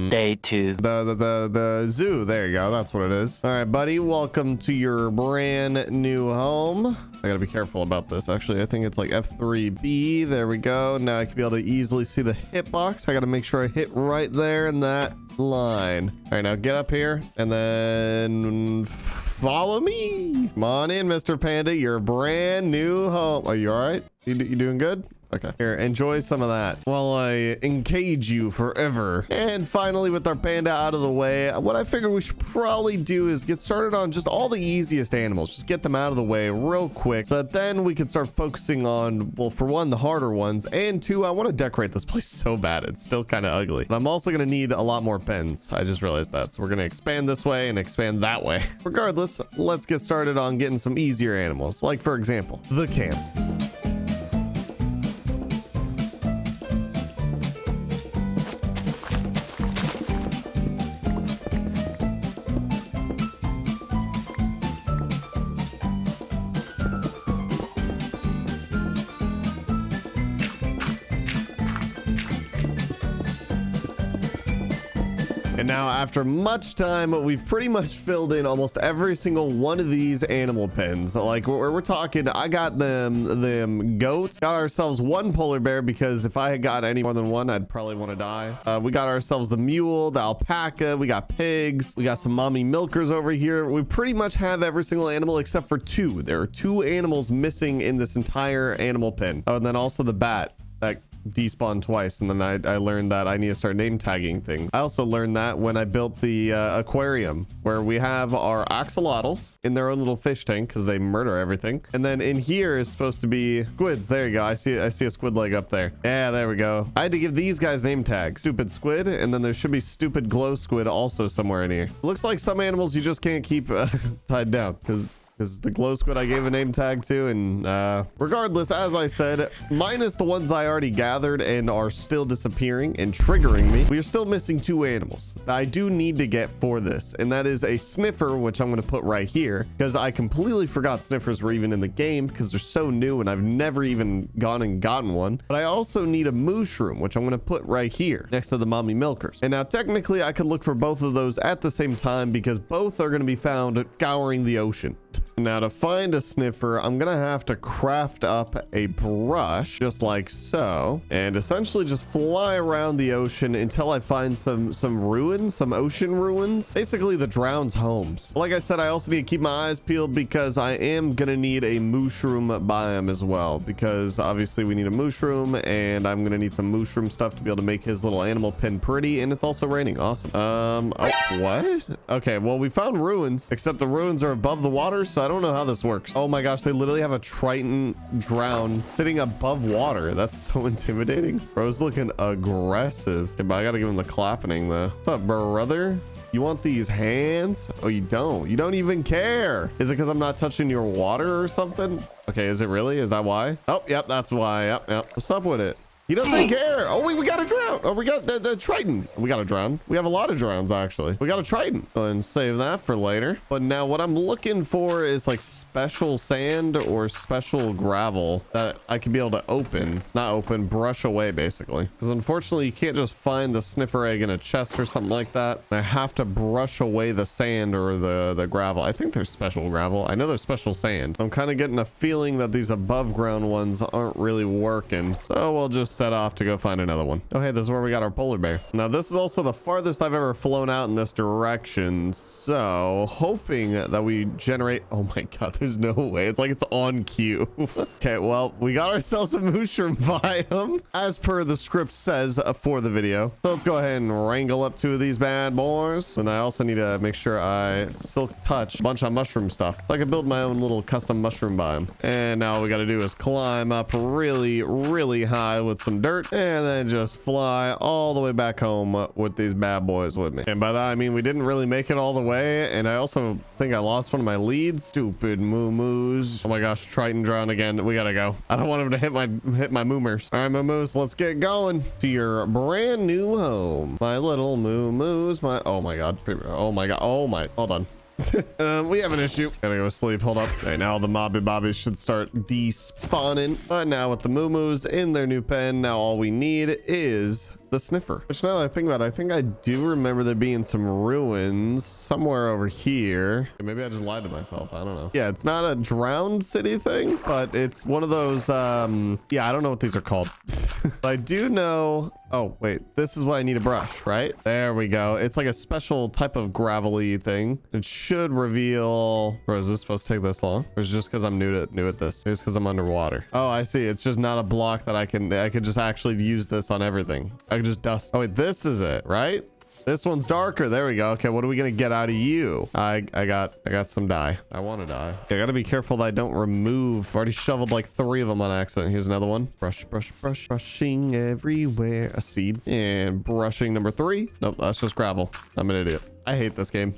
Day 2. The zoo. There you go. That's what it is. All right, buddy. Welcome to your brand new home. I gotta be careful about this. Actually, I think it's like F3B. There we go. Now I can be able to easily see the hitbox. I gotta make sure I hit right there in that line. All right, now get up here and then follow me. Come on in, Mr. Panda. Your brand new home. Are you all right? You doing good? Okay, here, enjoy some of that while I encage you forever. And finally, with our panda out of the way, what I figured we should probably do is get started on just all the easiest animals. Just get them out of the way real quick so that then we can start focusing on, well, for one, the harder ones, and two, I want to decorate this place so bad. It's still kind of ugly. But I'm also going to need a lot more pens. I just realized that. So we're going to expand this way and expand that way. Regardless, let's get started on getting some easier animals. Like, for example, the camels. And now, after much time, we've pretty much filled in almost every single one of these animal pens. Like, we're talking, I got them goats. Got ourselves one polar bear because if I had got any more than one, I'd probably want to die. We got ourselves the mule, the alpaca. We got pigs. We got some mommy milkers over here. We pretty much have every single animal except for two. There are two animals missing in this entire animal pen. Oh, and then also the bat that despawned twice, and then I learned that I need to start name tagging things. I also learned that when I built the aquarium where we have our axolotls in their own little fish tank because they murder everything, and then in here is supposed to be squids. There you go. I see a squid leg up there. Yeah, there we go. I had to give these guys name tags. Stupid squid, and then there should be stupid glow squid also somewhere in here. Looks like some animals you just can't keep tied down because is the glow squid I gave a name tag to. And regardless, as I said, minus the ones I already gathered and are still disappearing and triggering me, we are still missing 2 animals that I do need to get for this. And that is a sniffer, which I'm going to put right here because I completely forgot sniffers were even in the game because they're so new and I've never even gone and gotten one. But I also need a mushroom, which I'm going to put right here next to the mommy milkers. And now technically I could look for both of those at the same time because both are going to be found scouring the ocean. Now to find a sniffer, I'm gonna have to craft up a brush just like so, and essentially just fly around the ocean until I find some ruins, some ocean ruins, basically the drowned's homes. Like I said, I also need to keep my eyes peeled because I am gonna need a mushroom biome as well, because obviously we need a mushroom, and I'm gonna need some mushroom stuff to be able to make his little animal pen pretty. And it's also raining. Awesome. Oh, what? Okay, well, we found ruins, except the ruins are above the water, so I don't know how this works. Oh my gosh, they literally have a Triton drown sitting above water. That's so intimidating. Bro's looking aggressive. Okay, but I gotta give him the clapping though. What's up, brother? You want these hands? Oh, you don't. You don't even care. Is it because I'm not touching your water or something? Okay, is it really? Is that why? Oh, yep, that's why. Yep. What's up with it? He doesn't care. Oh, wait, we got a drown. Oh, we got the Triton. We got a drown. We have a lot of drowns, actually. We got a Triton. Go ahead and save that for later. But now what I'm looking for is like special sand or special gravel that I can be able to brush away, basically. Because unfortunately, you can't just find the sniffer egg in a chest or something like that. I have to brush away the sand or the gravel. I think there's special gravel. I know there's special sand. I'm kind of getting a feeling that these above ground ones aren't really working. So we'll just set off to go find another one. Oh, hey, this is where we got our polar bear. Now, this is also the farthest I've ever flown out in this direction. So hoping that we generate... Oh my God, there's no way. It's like it's on cue. Okay, well, we got ourselves a mushroom biome as per the script says for the video. So let's go ahead and wrangle up 2 of these bad boys. And I also need to make sure I silk touch a bunch of mushroom stuff so I can build my own little custom mushroom biome. And now all we got to do is climb up really, really high with some dirt and then just fly all the way back home with these bad boys with me. And by that I mean we didn't really make it all the way, and I also think I lost one of my leads. Stupid moo-moos. Oh my gosh, Triton drowned again. We gotta go. I don't want him to hit my moo-moos. All right, moo-moos, let's get going to your brand new home. My little moo-moos. Oh my God. Hold on. We have an issue. Gotta go sleep. Hold up. Right now the mobby bobbies should start despawning. But now with the moo-moos in their new pen, now all we need is the sniffer. Which now that I think about it, I think I do remember there being some ruins somewhere over here. Maybe I just lied to myself. I don't know. Yeah, it's not a drowned city thing, but it's one of those yeah, I don't know what these are called. But I do know... Oh, wait, this is what I need to brush, right? There we go. It's like a special type of gravelly thing. It should reveal... Or is this supposed to take this long? Or is it just because I'm new at this? Maybe it's because I'm underwater. Oh, I see. It's just not a block that I could just actually use this on everything. I could just dust. Oh, wait, this is it, right? This one's darker. There we go. Okay, what are we gonna get out of you? I got some dye. I want to dye. Okay, I gotta be careful that I don't remove. I've already shoveled like 3 of them on accident. Here's another one. Brush, brushing everywhere. A seed. And brushing number 3. Nope, that's just gravel. I'm an idiot. I hate this game.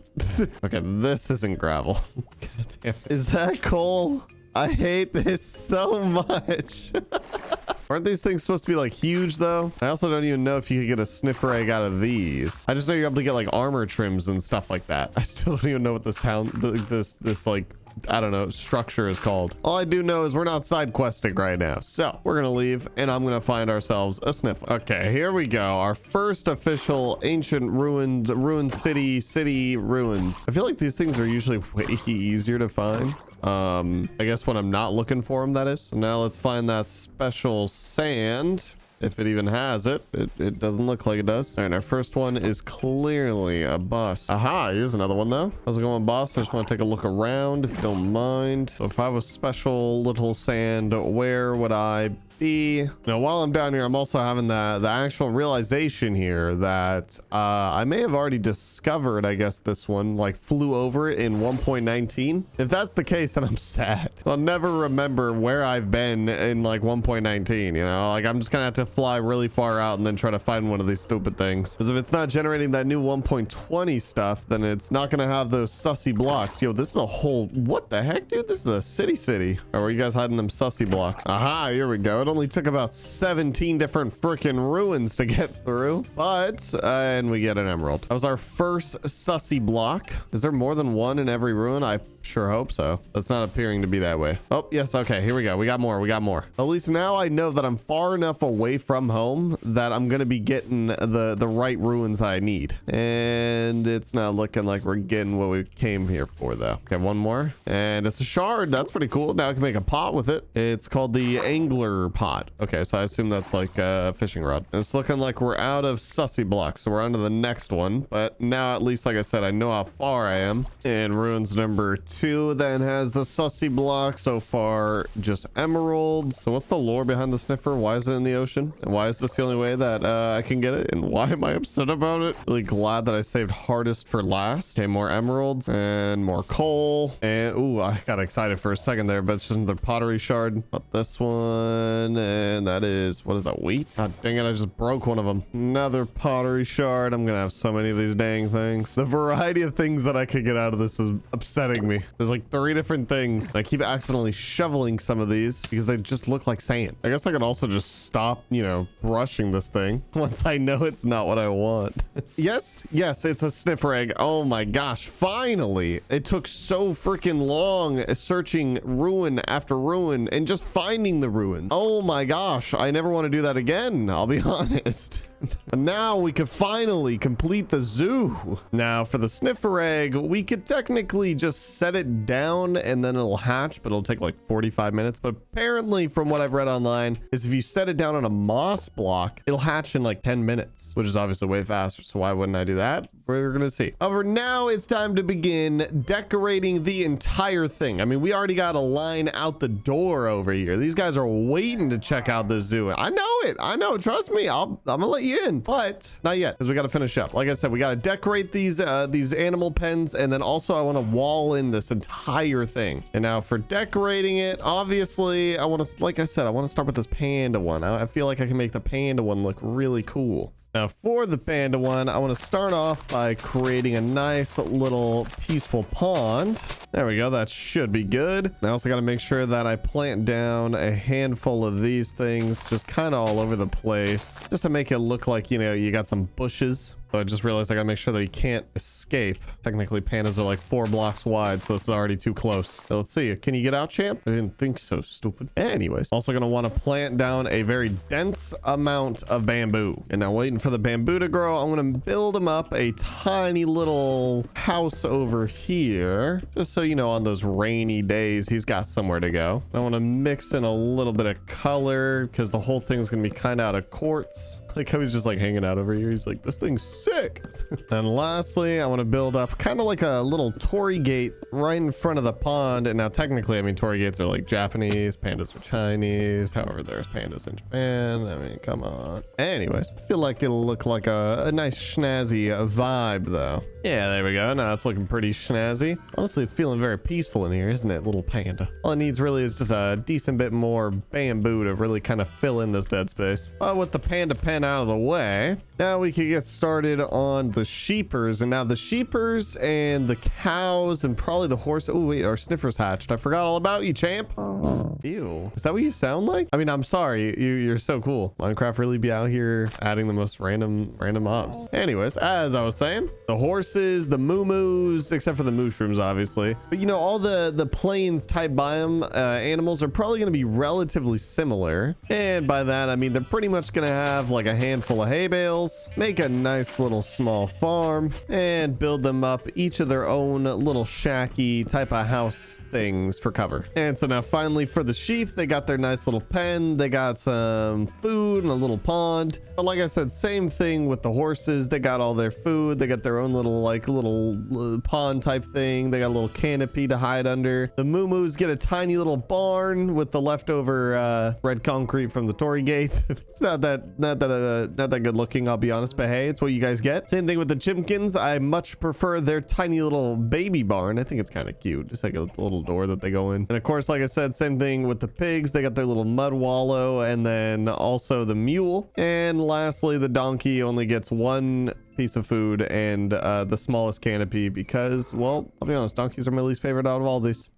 Okay, this isn't gravel. God damn. Is that coal? I hate this so much. Aren't these things supposed to be like huge though? I also don't even know if you could get a sniffer egg out of these. I just know you're able to get like armor trims and stuff like that. I still don't even know what this this like, I don't know, structure is called. All I do know is we're not side questing right now. So we're going to leave and I'm going to find ourselves a sniffer. Okay, here we go. Our first official ancient ruined city ruins. I feel like these things are usually way easier to find. I guess when I'm not looking for them, that is. So now let's find that special sand. If it even has it. It doesn't look like it does. All right, our first one is clearly a bust. Aha, here's another one though. How's it going, boss? I just want to take a look around if you don't mind. So if I was special little sand, where would I be? Now, while I'm down here, I'm also having the actual realization here that I may have already discovered, I guess this one like flew over it in 1.19. If that's the case, then I'm sad. I'll never remember where I've been in like 1.19, you know, like I'm just gonna have to to fly really far out and then try to find one of these stupid things. Because if it's not generating that new 1.20 stuff, then it's not going to have those sussy blocks. Yo, this is a whole... What the heck, dude? This is a city. Or are you guys hiding them sussy blocks? Aha, here we go. It only took about 17 different freaking ruins to get through. But, and we get an emerald. That was our first sussy block. Is there more than one in every ruin? I sure hope so. That's not appearing to be that way. Oh, yes. Okay, here we go. We got more. At least now I know that I'm far enough away from home that I'm going to be getting the right ruins I need. And it's not looking like we're getting what we came here for, though. Okay, one more. And it's a shard. That's pretty cool. Now I can make a pot with it. It's called the angler pot. Okay, so I assume that's like a fishing rod. And it's looking like we're out of sussy blocks, so we're on to the next one. But now, at least, like I said, I know how far I am. And ruins number 2 then has the sussy block. So far, just emeralds. So what's the lore behind the sniffer? Why is it in the ocean? And why is this the only way that I can get it? And why am I upset about it? Really glad that I saved hardest for last. Okay, more emeralds and more coal. And ooh, I got excited for a second there, but it's just another pottery shard. But this one, and that is, what is that, wheat? God dang it, I just broke one of them. Another pottery shard. I'm gonna have so many of these dang things. The variety of things that I could get out of this is upsetting me. There's like 3 different things. I keep accidentally shoveling some of these because they just look like sand. I guess I could also just stop, you know, brushing this thing once I know it's not what I want. yes, it's a sniffer egg. Oh my gosh, finally. It took so freaking long searching ruin after ruin and just finding the ruins. Oh my gosh, I never want to do that again, I'll be honest. But now we could finally complete the zoo. Now for the sniffer egg, we could technically just set it down and then it'll hatch, but it'll take like 45 minutes. But apparently from what I've read online is if you set it down on a moss block, it'll hatch in like 10 minutes, which is obviously way faster. So why wouldn't I do that? We're gonna see. However, now it's time to begin decorating the entire thing. I mean, we already got a line out the door over here. These guys are waiting to check out the zoo. I know it. I know. Trust me. I'm gonna let you in, but not yet, because we got to finish up. Like I said, we got to decorate these animal pens, and then also I want to wall in this entire thing. And now for decorating it, obviously I want to, like I said, I want to start with this panda one. I feel like I can make the panda one look really cool. Now for the panda one, I want to start off by creating a nice little peaceful pond. There we go. That should be good. I also got to make sure that I plant down a handful of these things just kind of all over the place, just to make it look like, you know, you got some bushes. So I just realized I gotta make sure that he can't escape. Technically, pandas are like 4 blocks wide, so this is already too close. So let's see. Can you get out, champ? I didn't think so, stupid. Anyways, also gonna want to plant down a very dense amount of bamboo. And now waiting for the bamboo to grow, I'm gonna build him up a tiny little house over here. Just so you know, on those rainy days, he's got somewhere to go. I want to mix in a little bit of color because the whole thing's gonna be kind of out of quartz. Like how he's just like hanging out over here. He's like, this thing's sick. And lastly, I want to build up kind of like a little torii gate right in front of the pond. And now technically, I mean, torii gates are like Japanese, pandas are Chinese. However, there's pandas in Japan. I mean, come on. Anyways, I feel like it'll look like a nice schnazzy vibe though. Yeah, there we go. Now it's looking pretty schnazzy. Honestly, it's feeling very peaceful in here, isn't it, little panda? All it needs really is just a decent bit more bamboo to really kind of fill in this dead space. But with the panda pen out of the way, now we can get started on the sheepers. And now the sheepers and the cows and probably the horse. Oh wait, our sniffer's hatched. I forgot all about you, champ. Ew. Is that what you sound like? I mean, I'm sorry. You're so cool. Minecraft really be out here adding the most random mobs. Anyways, as I was saying, the horses, the moo-moos, except for the mushrooms, obviously. But you know, all the plains type biome animals are probably going to be relatively similar. And by that, I mean, they're pretty much going to have like a handful of hay bales, make a nice little small farm, and build them up each of their own little shacky type of house things for cover. And so now finally for the sheep, they got their nice little pen, they got some food and a little pond. But like I said, same thing with the horses. They got all their food, they got their own little like little pond type thing. They got a little canopy to hide under. The moo-moos get a tiny little barn with the leftover red concrete from the Tory gate. It's not that good looking, I'll be honest, but hey, it's what you guys get. Same thing with the chimkins. I much prefer their tiny little baby barn. I think it's kind of cute, just like a little door that they go in. And of course, like I said, same thing with the pigs. They got their little mud wallow, and then also the mule. And lastly, the donkey only gets one piece of food and the smallest canopy because, well, I'll be honest, donkeys are my least favorite out of all these.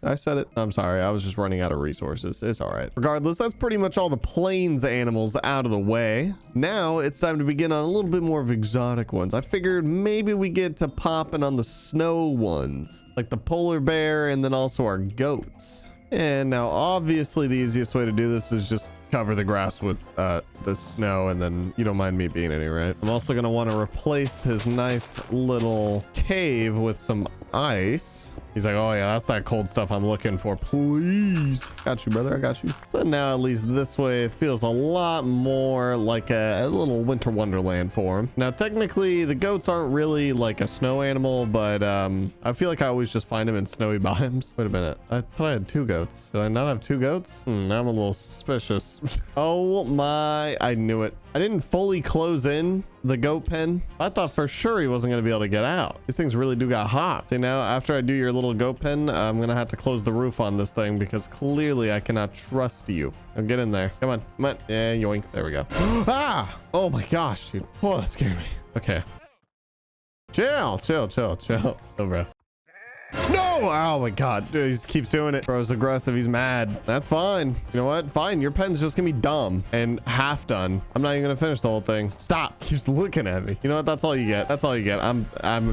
I said it. I'm sorry. I was just running out of resources. It's all right. Regardless, that's pretty much all the plains animals out of the way. Now it's time to begin on a little bit more of exotic ones. I figured maybe we get to popping on the snow ones, like the polar bear and then also our goats. And now obviously the easiest way to do this is just cover the grass with the snow, and then you don't mind me being in it, right? I'm also going to want to replace his nice little cave with some ice. He's like, oh yeah, that's that cold stuff I'm looking for. Please. Got you, brother. I got you. So now at least this way it feels a lot more like a little winter wonderland for him. Now technically the goats aren't really like a snow animal, but I feel like I always just find them in snowy biomes. Wait a minute. I thought I had 2 goats. Did I not have 2 goats? Now I'm a little suspicious. Oh my, I knew it. I didn't fully close in the goat pen. I thought for sure he wasn't going to be able to get out. These things really do got hot. See, now after I do your little goat pen, I'm going to have to close the roof on this thing because clearly I cannot trust you. Now get in there. Come on. Come on. Yeah, yoink. There we go. Ah! Oh my gosh, dude. Oh, that scared me. Okay. Chill. Oh, bro. No! Oh my god, dude, he just keeps doing it. Bro's aggressive. He's mad. That's fine. You know what? Fine. Your pen's just gonna be dumb and half done. I'm not even gonna finish the whole thing. Stop. Keeps looking at me. You know what? That's all you get. That's all you get. I'm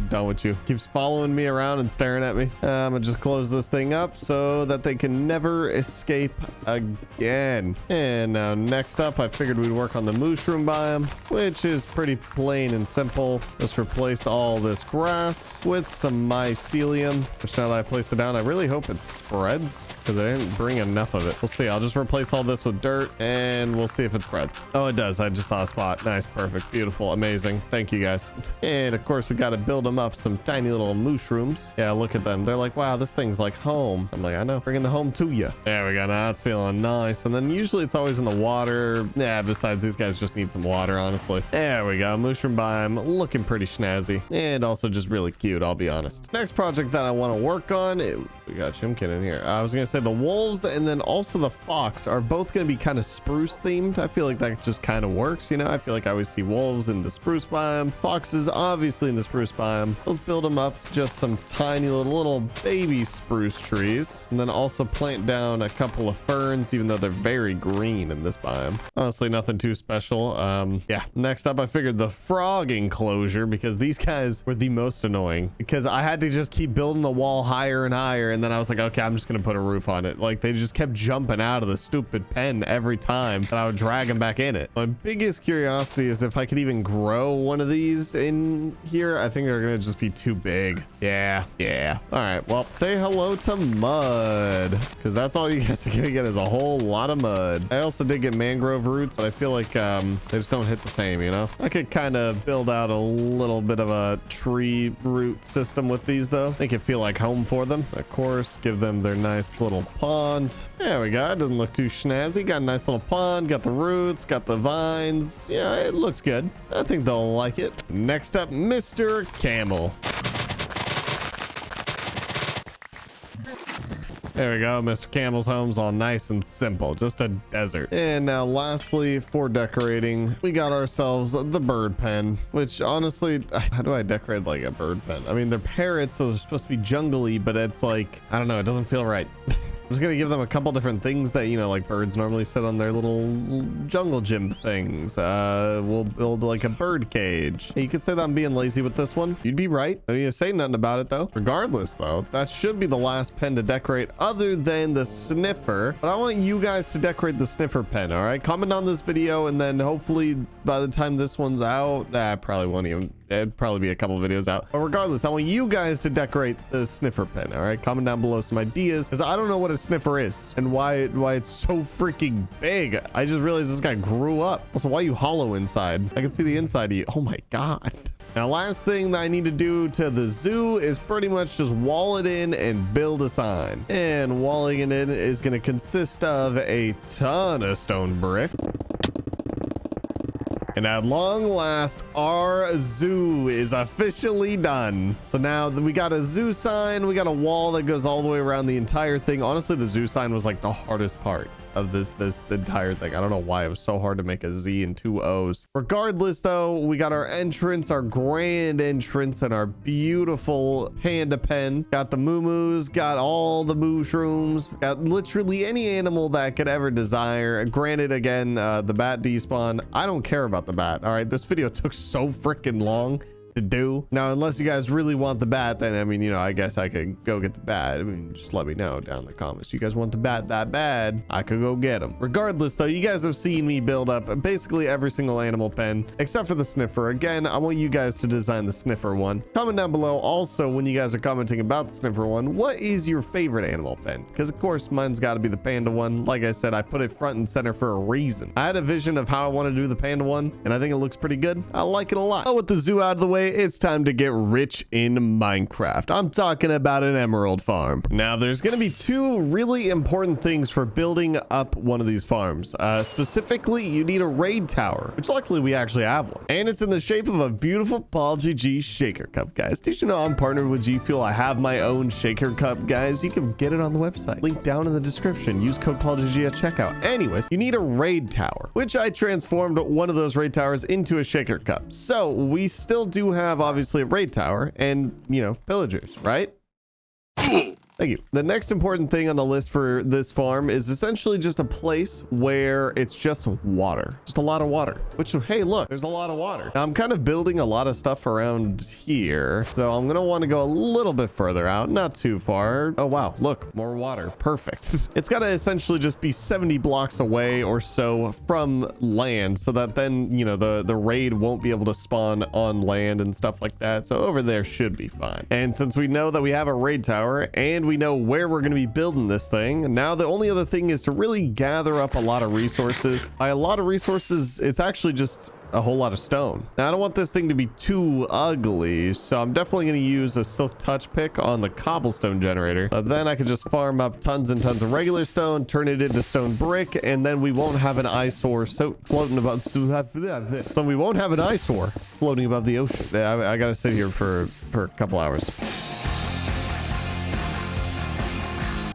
done with you. Keeps following me around and staring at me. I'm gonna just close this thing up so that they can never escape again. And now next up, I figured we'd work on the mushroom biome, which is pretty plain and simple. Let's replace all this grass with some mycelium. Which now that I place it down, I really hope it spreads because I didn't bring enough of it. We'll see. I'll just replace all this with dirt and we'll see if it spreads. Oh, it does. I just saw a spot. Nice. Perfect. Beautiful. Amazing. Thank you guys. And of course we got to build them up some tiny little mushrooms. Yeah, look at them. They're like, wow, this thing's like home. I'm like, I know. Bringing the home to you. There we go. Now that's feeling nice. And then usually it's always in the water. Yeah, besides these guys just need some water, honestly. There we go. Mushroom biome looking pretty snazzy and also just really cute, I'll be honest. Next project that I want to work on, we got Chimkin in here. I was gonna say the wolves and then also the fox are both gonna be kind of spruce themed. I feel like that just kind of works, you know. I feel like I always see wolves in the spruce biome, foxes obviously in the spruce biome. Let's build them up just some tiny little baby spruce trees, and then also plant down a couple of ferns, even though they're very green in this biome. Honestly, nothing too special. Yeah, next up I figured the frog enclosure, because these guys were the most annoying because I had to just keep building the wall higher and higher, and then I was like, okay, I'm just gonna put a roof on it. Like, they just kept jumping out of the stupid pen every time that I would drag them back in it. My biggest curiosity is if I could even grow one of these in here. I think they're gonna just be too big. Yeah. All right, well, say hello to mud, because that's all you guys are gonna get is a whole lot of mud. I also did get mangrove roots, but I feel like they just don't hit the same, you know. I could kind of build out a little bit of a tree root system with these though. Make it feel like home for them. Of course, give them their nice little pond. There we go. It doesn't look too snazzy. Got a nice little pond, got the roots, got the vines. Yeah, it looks good. I think they'll like it. Next up, Mr. Camel. There we go. Mr. Camel's home's all nice and simple, just a desert. And now lastly, for decorating, we got ourselves the bird pen, which honestly, how do I decorate like a bird pen? I mean, they're parrots, so they're supposed to be jungly, but it's like, I don't know, it doesn't feel right. I'm just gonna give them a couple different things that, you know, like birds normally sit on their little jungle gym things. We'll build like a bird cage. You could say that I'm being lazy with this one. You'd be right. I didn't say nothing about it though. Regardless though, that should be the last pen to decorate other than the sniffer. But I want you guys to decorate the sniffer pen, all right? Comment on this video, and then hopefully by the time this one's out, probably won't even, it'd probably be a couple videos out. But regardless, I want you guys to decorate the sniffer pen, all right? Comment down below some ideas, because I don't know what a sniffer is and why it's so freaking big. I just realized this guy grew up. Also, why are you hollow inside? I can see the inside of you. Oh my god. Now, last thing that I need to do to the zoo is pretty much just wall it in and build a sign. And walling it in is going to consist of a ton of stone brick. And at long last, our zoo is officially done. So now we got a zoo sign. We got a wall that goes all the way around the entire thing. Honestly, the zoo sign was like the hardest part of this entire thing. I don't know why it was so hard to make a Z and 2 O's. Regardless, though, we got our entrance, our grand entrance, and our beautiful panda pen. Got the moo-moos, got all the mushrooms, got literally any animal that could ever desire. Granted, again, the bat despawn. I don't care about the bat. All right, this video took so freaking long to do. Now, unless you guys really want the bat, then I mean, you know, I guess I could go get the bat. I mean, just let me know down in the comments. You guys want the bat that bad, I could go get them. Regardless, though, you guys have seen me build up basically every single animal pen except for the sniffer. Again, I want you guys to design the sniffer one. Comment down below also when you guys are commenting about the sniffer one, what is your favorite animal pen? Because of course mine's got to be the panda one. Like I said, I put it front and center for a reason. I had a vision of how I want to do the panda one, and I think it looks pretty good. I like it a lot. Oh, with the zoo out of the way, it's time to get rich in Minecraft. I'm talking about an emerald farm. Now, there's going to be 2 really important things for building up one of these farms. Specifically, you need a raid tower, which luckily we actually have one. And it's in the shape of a beautiful PaulGG shaker cup, guys. Did you know I'm partnered with G Fuel? I have my own shaker cup, guys. You can get it on the website. Link down in the description. Use code PaulGG at checkout. Anyways, you need a raid tower, which I transformed one of those raid towers into a shaker cup. So we still do have obviously a raid tower and, you know, pillagers, right? Thank you. The next important thing on the list for this farm is essentially just a place where it's just water. Just a lot of water. Which, hey, look, there's a lot of water. Now, I'm kind of building a lot of stuff around here. So I'm going to want to go a little bit further out. Not too far. Oh, wow. Look, more water. Perfect. It's got to essentially just be 70 blocks away or so from land so that then, you know, the raid won't be able to spawn on land and stuff like that. So over there should be fine. And since we know that we have a raid tower and we know where we're going to be building this thing, now the only other thing is to really gather up a lot of resources. By a lot of resources, it's actually just a whole lot of stone. Now, I don't want this thing to be too ugly, so I'm definitely going to use a silk touch pick on the cobblestone generator. Then I can just farm up tons and tons of regular stone, turn it into stone brick, and then we won't have an eyesore floating above. So we won't have an eyesore floating above the ocean. I gotta sit here for a couple hours.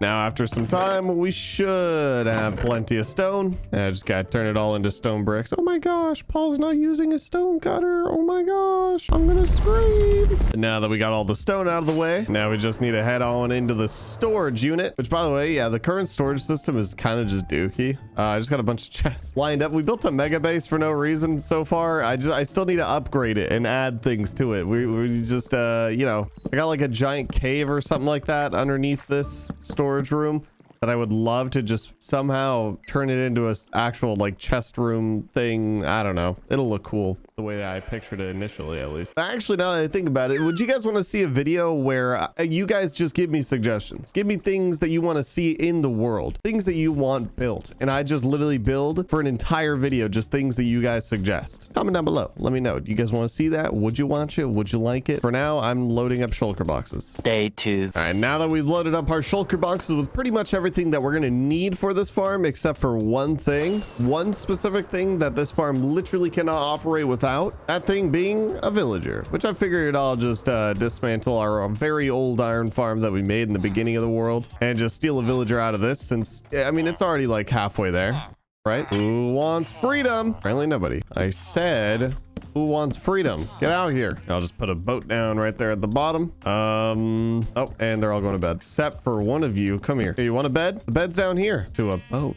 Now, after some time, we should have plenty of stone. I just gotta turn it all into stone bricks. Oh my gosh, Paul's not using a stone cutter. Oh my gosh, I'm gonna scream. Now that we got all the stone out of the way, now we just need to head on into the storage unit, which, by the way, yeah, the current storage system is kind of just dookie. I just got a bunch of chests lined up. We built a mega base for no reason so far. I still need to upgrade it and add things to it. We just, you know, I got like a giant cave or something like that underneath this storage room that I would love to just somehow turn it into a actual like chest room thing. I don't know. It'll look cool the way that I pictured it initially, at least. Actually, now that I think about it, would you guys want to see a video where you guys just give me suggestions? Give me things that you want to see in the world, things that you want built, and I just literally build for an entire video, just things that you guys suggest. Comment down below. Let me know. Do you guys want to see that? Would you watch it? Would you like it? For now, I'm loading up shulker boxes. Day 2. All right, now that we've loaded up our shulker boxes with pretty much everything that we're going to need for this farm, except for one thing, one specific thing that this farm literally cannot operate without, that thing being a villager, which I figured I'll just dismantle our very old iron farm that we made in the beginning of the world and just steal a villager out of this, since, I mean, it's already like halfway there, right? Who wants freedom? Apparently nobody. I said, who wants freedom? Get out here. I'll just put a boat down right there at the bottom. Oh, and they're all going to bed except for one of you. Come here. Hey, you want a bed? The bed's down here to a boat.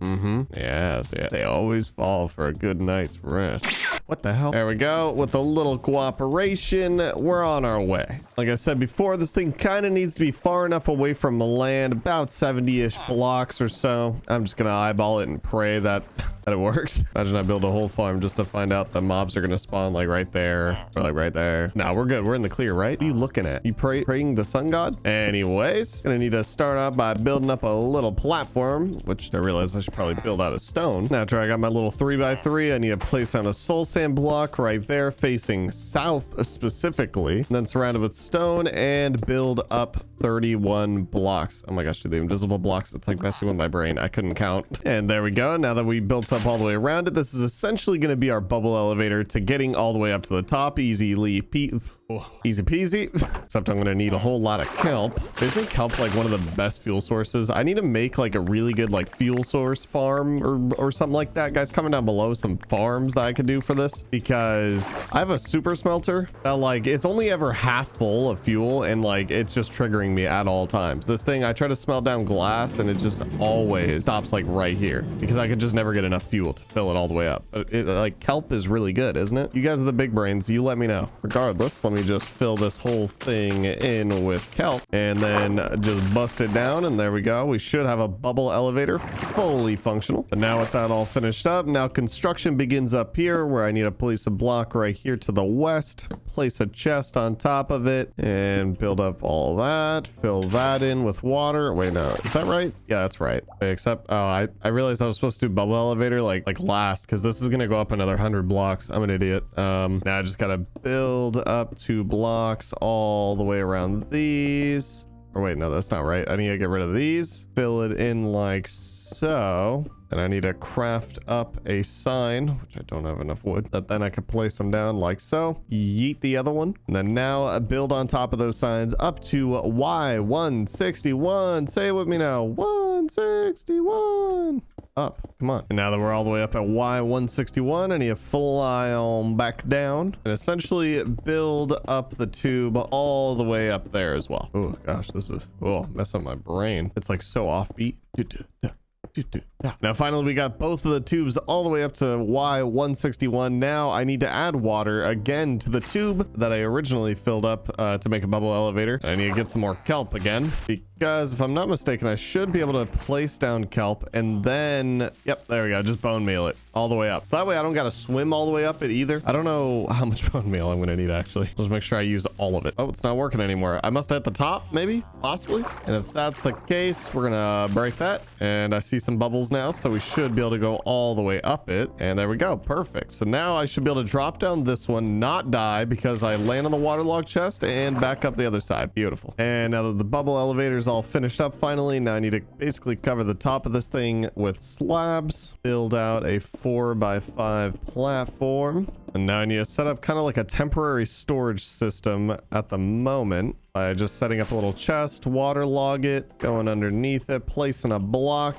Yes, yeah. They always fall for a good night's rest. What the hell? There we go. With a little cooperation, we're on our way. Like I said before, this thing kind of needs to be far enough away from the land, about 70-ish blocks or so. I'm just going to eyeball it and pray that that it works. Imagine I build a whole farm just to find out the mobs are going to spawn like right there or like right there. Nah, we're good. We're in the clear, right? What are you looking at? You praying the sun god? Anyways, gonna need to start out by building up a little platform, which I realized I should probably build out of stone. Now after I got my little 3x3, I need to place down a soul sand block right there facing south specifically, and then surrounded with stone and build up 31 blocks. Oh my gosh, dude, the invisible blocks, it's like messing with my brain. I couldn't count. And there we go. Now that we built up all the way around it, this is essentially going to be our bubble elevator to getting all the way up to the top. Easy peasy. Except I'm going to need a whole lot of kelp. Isn't kelp like one of the best fuel sources? I need to make like a really good like fuel source farm or something like that. Guys, comment down below some farms that I could do for this, because I have a super smelter that like it's only ever half full of fuel, and like it's just triggering me at all times. This thing, I try to smelt down glass and it just always stops like right here because I could just never get enough fuel to fill it all the way up. But like kelp is really good, isn't it? You guys are the big brains, you let me know. Regardless, let me just fill this whole thing in with kelp and then just bust it down, and there we go. We should have a bubble elevator fully functional. But now with that all finished up, now construction begins up here where I need to place a block right here to the west, place a chest on top of it, and build up all that. Fill that in with water. Wait, no, is that right? Yeah, that's right. Wait, except I realized I was supposed to do bubble elevator like last, because this is gonna go up another 100 blocks. I'm an idiot. Now I just gotta build up 2 blocks all the way around these. Or wait, no, that's not right. I need to get rid of these, fill it in like so. And I need to craft up a sign, which I don't have enough wood, but then I can place them down like so. Yeet the other one. And then now build on top of those signs up to Y161. Say it with me now. 161. Up. Come on. And now that we're all the way up at Y161, I need to fly on back down and essentially build up the tube all the way up there as well. Oh gosh, this is mess up my brain. It's like so offbeat. Now finally we got both of the tubes all the way up to Y161. Now I need to add water again to the tube that I originally filled up to make a bubble elevator. I need to get some more kelp again, because if I'm not mistaken, I should be able to place down kelp and then, yep, there we go, just bone meal it all the way up. That way I don't got to swim all the way up it either. I don't know how much bone meal I'm going to need actually. Just make sure I use all of it. Oh, it's not working anymore. I must have hit the top, maybe, possibly. And if that's the case, we're going to break that. And I see some bubbles now, so we should be able to go all the way up it. And there we go. Perfect. So now I should be able to drop down this one, not die, because I land on the waterlogged chest and back up the other side. Beautiful. And now that the bubble elevator is all finished up finally, now I need to basically cover the top of this thing with slabs, build out a 4x5 platform. And now I need to set up kind of like a temporary storage system at the moment by just setting up a little chest, waterlog it, going underneath it, placing a block,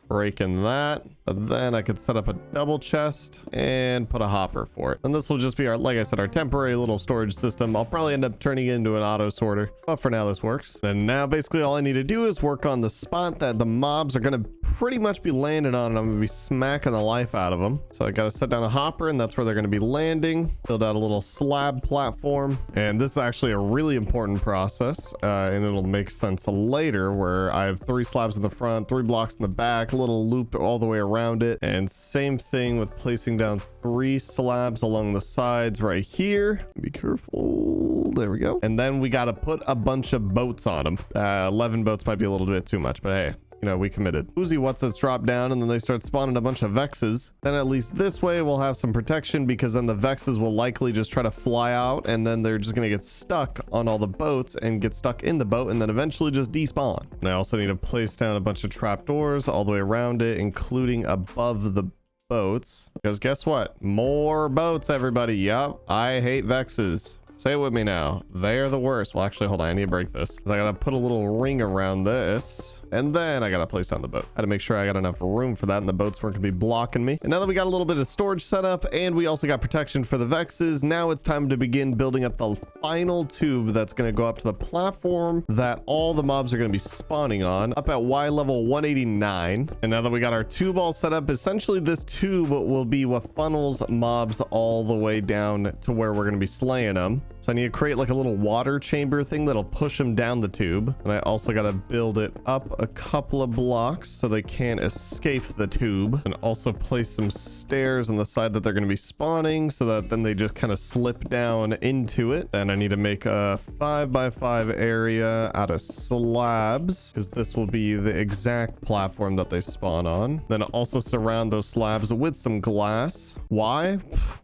breaking that. But then I could set up a double chest and put a hopper for it. And this will just be our, like I said, our temporary little storage system. I'll probably end up turning it into an auto sorter, but for now this works. And now basically all I need to do is work on the spot that the mobs are going to pretty much be landing on, and I'm going to be smacking the life out of them. So I got to set down a hopper, and that's where they're going to be landing. Build out a little slab platform. And this is actually a really important process, and it'll make sense later, where I have 3 slabs in the front, 3 blocks in the back, a little loop all the way around it. And same thing with placing down 3 slabs along the sides right here. Be careful. There we go. And then we got to put a bunch of boats on them. 11 boats might be a little bit too much, but hey, you know, we committed. Uzi what's it's drop down, and then they start spawning a bunch of vexes. Then at least this way we'll have some protection, because then the vexes will likely just try to fly out, and then they're just gonna get stuck on all the boats and get stuck in the boat, and then eventually just despawn. And I also need to place down a bunch of trapdoors all the way around it, including above the boats, because guess what? More boats, everybody. Yep, I hate vexes. Say it with me now. They are the worst. Well, actually, hold on. I need to break this, because I gotta put a little ring around this, and then I gotta place down the boat. I had to make sure I got enough room for that, and the boats weren't gonna be blocking me. And now that we got a little bit of storage set up, and we also got protection for the vexes, now it's time to begin building up the final tube that's gonna go up to the platform that all the mobs are gonna be spawning on, up at Y level 189. And now that we got our tube all set up, essentially this tube will be what funnels mobs all the way down to where we're gonna be slaying them. So So I need to create like a little water chamber thing that'll push them down the tube. And I also got to build it up a couple of blocks so they can't escape the tube. And also place some stairs on the side that they're going to be spawning so that then they just kind of slip down into it. And I need to make a 5x5 area out of slabs because this will be the exact platform that they spawn on. Then also surround those slabs with some glass. Why?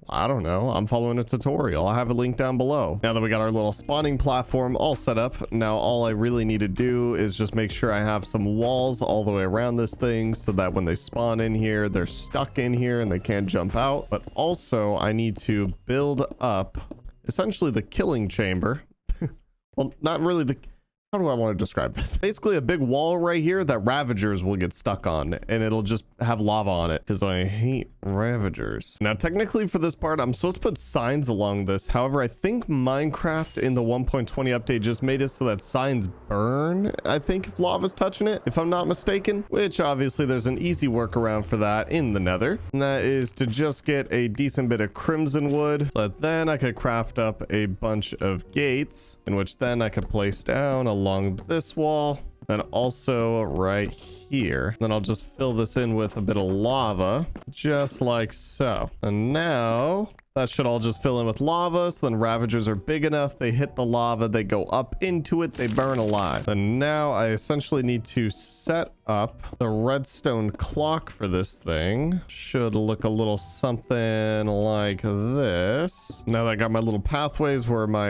I don't know. I'm following a tutorial. I have a link down below. Now that we got our little spawning platform all set up, now all I really need to do is just make sure I have some walls all the way around this thing so that when they spawn in here, they're stuck in here and they can't jump out. But also I need to build up essentially the killing chamber. Well, not really the... How do I want to describe this? Basically a big wall right here that Ravagers will get stuck on, and it'll just have lava on it because I hate Ravagers. Now, technically for this part, I'm supposed to put signs along this. However, I think Minecraft in the 1.20 update just made it so that signs burn, I think, if lava's touching it, if I'm not mistaken, which obviously there's an easy workaround for that in the nether. And that is to just get a decent bit of crimson wood so that then I could craft up a bunch of gates in which then I could place down along this wall and also right here. Then I'll just fill this in with a bit of lava just like so. And now that should all just fill in with lava. So then Ravagers are big enough. They hit the lava. They go up into it. They burn alive. And now I essentially need to set up the redstone clock for this thing. Should look a little something like this. Now that I got my little pathways where my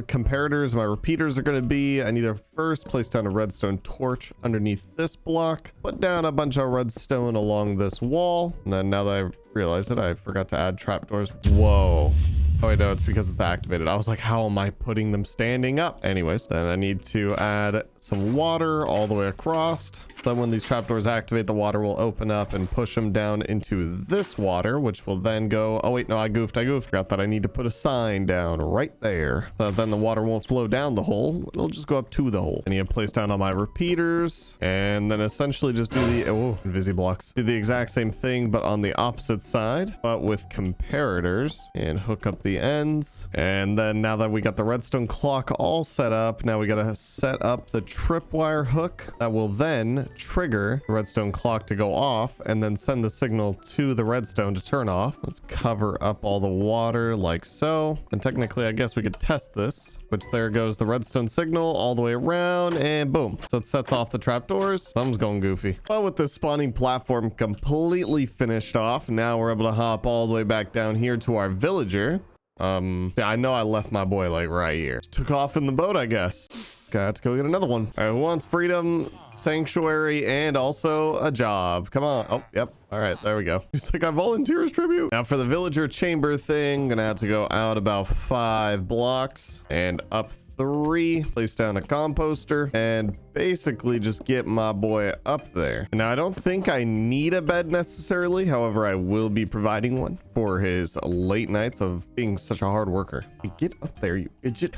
comparators, my repeaters are going to be, I need to first place down a redstone torch underneath this block. Put down a bunch of redstone along this wall. And then now that I realized it, I forgot to add trapdoors. Whoa. Oh, wait, no, it's because it's activated. I was like, how am I putting them standing up? Anyways, then I need to add some water all the way across. So when these trapdoors activate, the water will open up and push them down into this water, which will then go... Oh, wait, no, I goofed. Forgot that I need to put a sign down right there. So then the water won't flow down the hole. It'll just go up to the hole. I need to place down all my repeaters and then essentially just do the... Oh, invisi blocks. Do the exact same thing, but on the opposite side, but with comparators, and hook up the ends. And then now that we got the redstone clock all set up, now we got to set up the tripwire hook that will then trigger the redstone clock to go off and then send the signal to the redstone to turn off. Let's cover up all the water like so. And technically, I guess we could test this, which there goes the redstone signal all the way around and boom. So it sets off the trapdoors. Something's going goofy. But with this spawning platform completely finished off, now we're able to hop all the way back down here to our villager. Yeah, I know I left my boy like right here. Took off in the boat, I guess. Got to go get another one. All right, who wants freedom, sanctuary, and also a job? Come on. Oh, yep. All right, there we go. He's like, I volunteer as tribute. Now for the villager chamber thing, gonna have to go out about 5 blocks and up 3, place down a composter, and basically just get my boy up there. Now I don't think I need a bed necessarily, however I will be providing one for his late nights of being such a hard worker. Get up there, you idiot.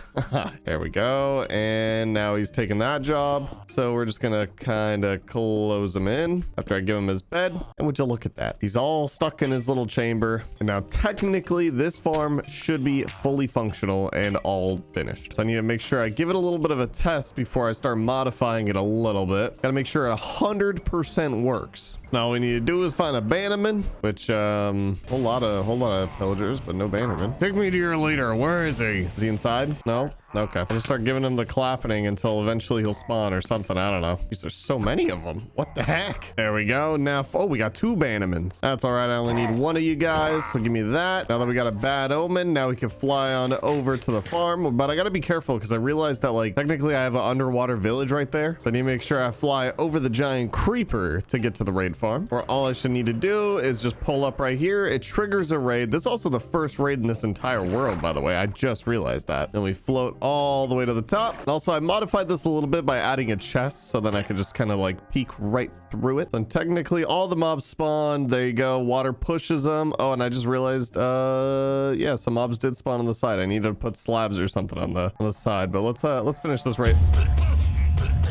There we go. And now he's taking that job, so we're just gonna kind of close him in after I give him his bed. And would you look at that, he's all stuck in his little chamber. And now technically this farm should be fully functional and all finished, so I need to make sure I give it a little bit of a test before I start modifying it a little bit. Gotta make sure 100% works. Now all we need to do is find a bannerman, which whole lot of pillagers, but no bannerman. Take me to your leader. Where is he? Is he inside? No. Okay, I'll just start giving him the clapping until eventually he'll spawn or something. I don't know. Jeez, there's so many of them. What the heck? There we go. Now, oh, we got 2 bannermans. That's all right. I only need 1 of you guys, so give me that. Now that we got a bad omen, now we can fly on over to the farm. But I gotta be careful because I realized that, like, technically I have an underwater village right there, so I need to make sure I fly over the giant creeper to get to the raid farm. Where all I should need to do is just pull up right here. It triggers a raid. This is also the first raid in this entire world, by the way. I just realized that. Then we float all the way to the top. And also I modified this a little bit by adding a chest so then I could just kind of like peek right through it. And technically all the mobs spawn. There you go. Water pushes them. Oh, and I just realized yeah, some mobs did spawn on the side. I need to put slabs or something on the side, but let's finish this right.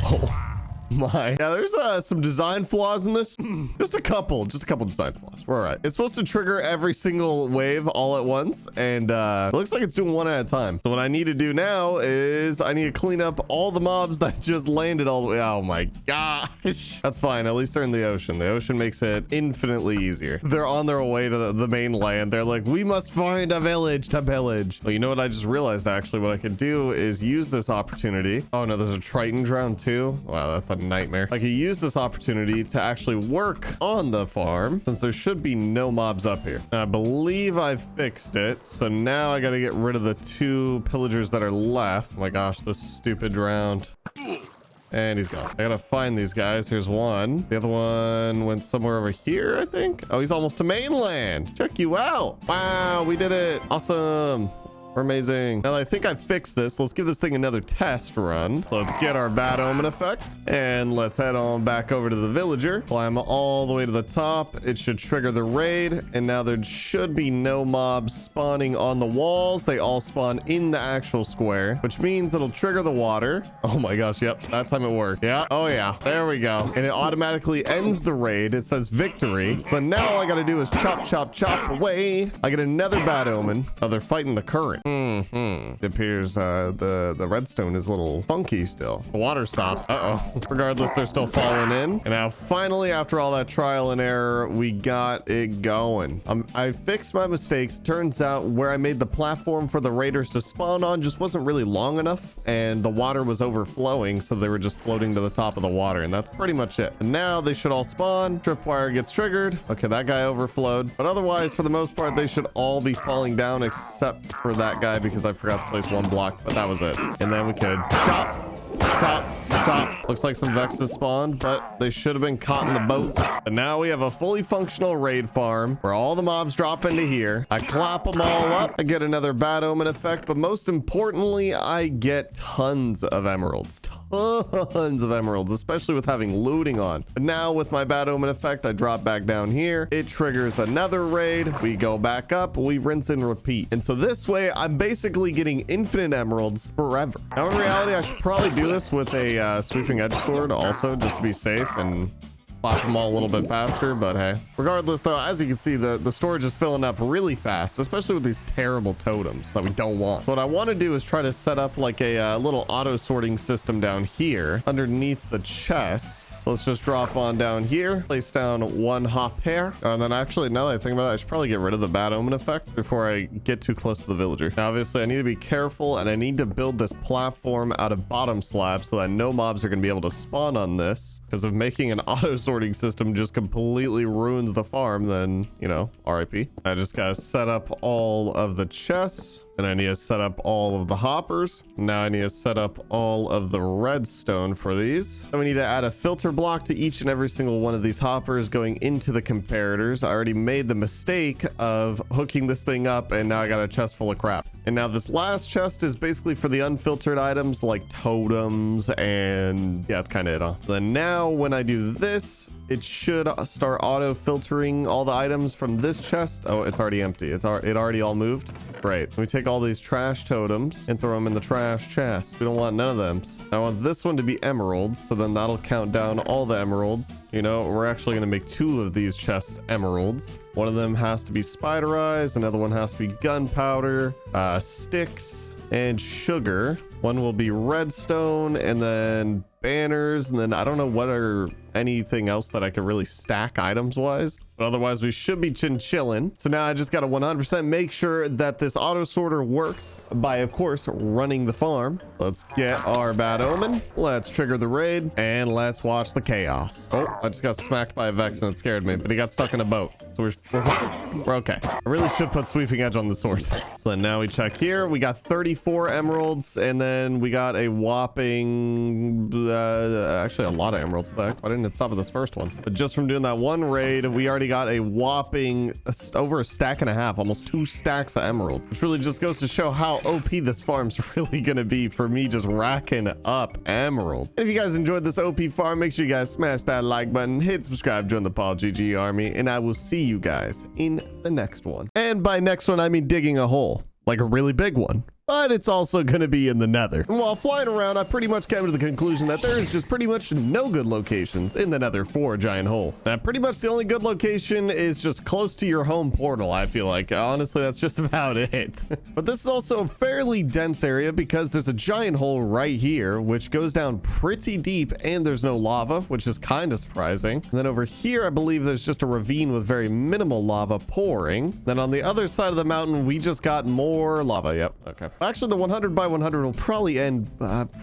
Oh my. Yeah, there's some design flaws in this. Just a couple design flaws. We're all right. It's supposed to trigger every single wave all at once, and it looks like it's doing one at a time. So what I need to do now is I need to clean up all the mobs that just landed all the way. Oh my gosh. That's fine. At least they're in the ocean. The ocean makes it infinitely easier. They're on their way to the mainland. They're like, we must find a village to pillage. Well, you know what I just realized? Actually, what I could do is use this opportunity. Oh no, there's a Triton drowned too. Wow, that's a nightmare. I could use this opportunity to actually work on the farm, since there should be no mobs up here. I believe I've fixed it. So now I got to get rid of the 2 pillagers that are left. Oh my gosh, this stupid drowned. And he's gone. I gotta find these guys. Here's one. The other one went somewhere over here, I think. Oh, he's almost to mainland. Check you out. Wow, we did it. Awesome. We're amazing. Now I think I fixed this. Let's give this thing another test run. Let's get our bad omen effect, and let's head on back over to the villager. Climb all the way to the top. It should trigger the raid, and now there should be no mobs spawning on the walls. They all spawn in the actual square, which means it'll trigger the water. Oh my gosh, yep, that time it worked. Yeah, oh yeah, there we go. And it automatically ends the raid. It says victory. So now all I gotta do is chop, chop, chop away. I get another bad omen. Oh, they're fighting the current. It appears the redstone is a little funky still. The water stopped. Uh-oh. Regardless, they're still falling in. And now finally, after all that trial and error, we got it going. I fixed my mistakes. Turns out where I made the platform for the raiders to spawn on just wasn't really long enough, and the water was overflowing, so they were just floating to the top of the water, and that's pretty much it. And now they should all spawn. Tripwire gets triggered. Okay, that guy overflowed. But otherwise, for the most part, they should all be falling down except for that guy, because I forgot to place 1 block, but that was it. And then we could chop, chop, chop. Looks like some Vexes spawned, but they should have been caught in the boats. And now we have a fully functional raid farm where all the mobs drop into here. I clap them all up. I get another bad omen effect, but most importantly, I get tons of emeralds. Tons of emeralds, especially with having looting on. But now with my bad omen effect, I drop back down here. It triggers another raid. We go back up. We rinse and repeat. And so this way, I'm basically getting infinite emeralds forever. Now in reality, I should probably do this with a sweeping edge sword also, just to be safe and pop them all a little bit faster. But hey, regardless though, as you can see, the storage is filling up really fast, especially with these terrible totems that we don't want. So what I want to do is try to set up like a little auto sorting system down here underneath the chests. So let's just drop on down here, place down 1 hop pair, and then actually, now that I think about it, I should probably get rid of the bad omen effect before I get too close to the villager. Now obviously I need to be careful, and I need to build this platform out of bottom slabs so that no mobs are going to be able to spawn on this, because of making an auto sorting system just completely ruins the farm, then, you know, RIP. I just gotta set up all of the chests, and I need to set up all of the hoppers. Now I need to set up all of the redstone for these. And we need to add a filter block to each and every single one of these hoppers going into the comparators. I already made the mistake of hooking this thing up, and now I got a chest full of crap. And now this last chest is basically for the unfiltered items like totems, and yeah, it's kind of it, huh? Then now when I do this, it should start auto filtering all the items from this chest. Oh, it's already empty. It already all moved. Great. We take all these trash totems and throw them in the trash chest. We don't want none of them. I want this one to be emeralds, so then that'll count down all the emeralds. You know, we're actually going to make 2 of these chests emeralds. One of them has to be spider eyes. Another one has to be gunpowder, sticks, and sugar. One will be redstone, and then banners, and then I don't know what are anything else that I could really stack items wise, but otherwise we should be chillin'. So now I just got to 100% make sure that this auto sorter works by, of course, running the farm. Let's get our bad omen. Let's trigger the raid, and let's watch the chaos. Oh, I just got smacked by a Vex and it scared me, but he got stuck in a boat. So we're okay. I really should put sweeping edge on the sword. So then now we check here. We got 34 emeralds, and then we got a whopping actually a lot of emeralds. Why didn't it stop at this first one? But just from doing that one raid, we already got a whopping over a stack and a half, almost 2 stacks of emeralds, which really just goes to show how OP this farm's really gonna be for me just racking up emerald. And if you guys enjoyed this OP farm, make sure you guys smash that like button, hit subscribe, join the PaulGG army, and I will see you guys in the next one. And by next one, I mean digging a hole, like a really big one. but it's also going to be in the nether. And while flying around, I pretty much came to the conclusion that there is just pretty much no good locations in the nether for a giant hole. Now, pretty much the only good location is just close to your home portal, I feel like. Honestly, that's just about it. But this is also a fairly dense area because there's a giant hole right here, which goes down pretty deep, and there's no lava, which is kind of surprising. And then over here, I believe there's just a ravine with very minimal lava pouring. Then on the other side of the mountain, we just got more lava. Yep. Okay. Actually, the 100 by 100 will probably end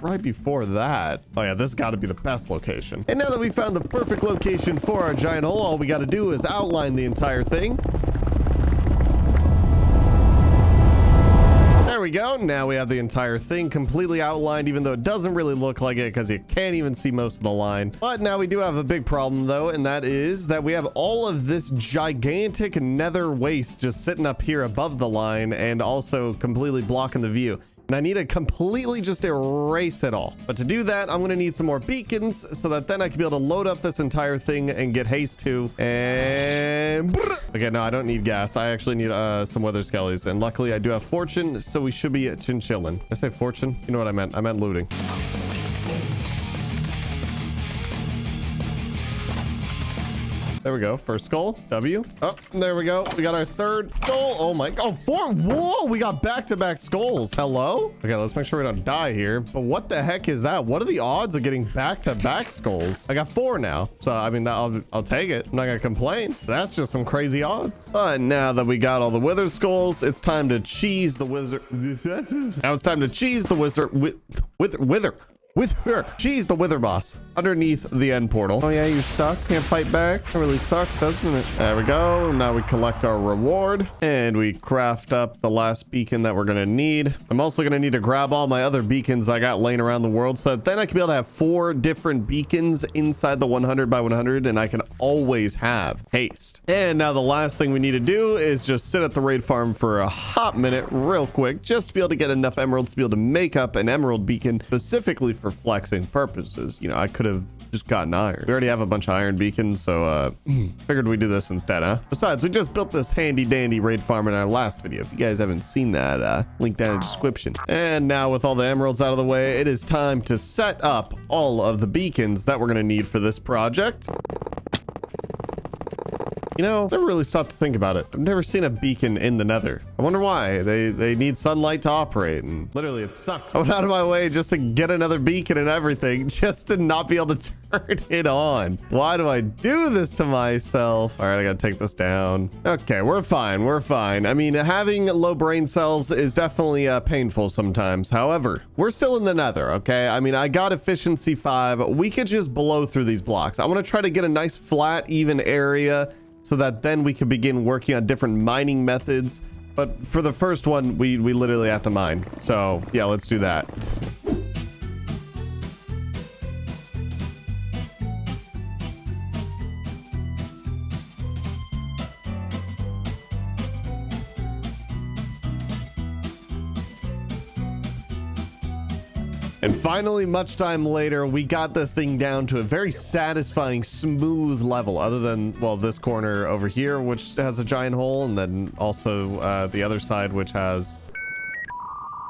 right before that. Oh yeah, this got to be the best location. And now that we found the perfect location for our giant hole, all we got to do is outline the entire thing. There we go. Now we have the entire thing completely outlined, even though it doesn't really look like it because you can't even see most of the line. But now we do have a big problem though, and that is that we have all of this gigantic nether waste just sitting up here above the line and also completely blocking the view. And I need to completely just erase it all. But to do that, I'm going to need some more beacons so that then I can be able to load up this entire thing and get haste to. And okay, no, I don't need gas. I actually need some wither skellies. And luckily I do have fortune, so we should be chinchillin'. Did I say fortune? You know what I meant? I meant looting. There we go. First skull. W. Oh, there we go. We got our third skull. Oh my. Oh, four. Whoa. We got back-to-back skulls. Hello? Okay, let's make sure we don't die here. But what the heck is that? What are the odds of getting back-to-back skulls? I got 4 now. So, I mean, I'll take it. I'm not going to complain. That's just some crazy odds. But now that we got all the wither skulls, it's time to cheese the wizard. Now it's time to cheese the wizard. She's the wither boss underneath the end portal. Oh yeah, you're stuck. Can't fight back. That really sucks, doesn't it? There we go. Now we collect our reward and we craft up the last beacon that we're gonna need. I'm also gonna need to grab all my other beacons I got laying around the world so that then I can be able to have 4 different beacons inside the 100 by 100, and I can always have haste. And now the last thing we need to do is just sit at the raid farm for a hot minute real quick, just to be able to get enough emeralds to be able to make up an emerald beacon specifically for flexing purposes. You know, I could have just gotten iron. We already have a bunch of iron beacons, so figured we'd do this instead, huh? Besides, we just built this handy dandy raid farm in our last video. If you guys haven't seen that, link down in the description. And now with all the emeralds out of the way, it is time to set up all of the beacons that we're going to need for this project. You know, never really stopped to think about it. I've never seen a beacon in the nether. I wonder why. They need sunlight to operate, and literally it sucks. I went out of my way just to get another beacon and everything, just to not be able to turn it on. Why do I do this to myself? All right, I gotta take this down. Okay, we're fine. We're fine. I mean, having low brain cells is definitely painful sometimes. However, we're still in the nether, okay? I mean, I got efficiency 5. We could just blow through these blocks. I want to try to get a nice flat, even area so that then we can begin working on different mining methods. But for the first one, we literally have to mine. So yeah, let's do that. And finally, much time later, we got this thing down to a very satisfying, smooth level, other than, well, this corner over here, which has a giant hole, and then also the other side, which has,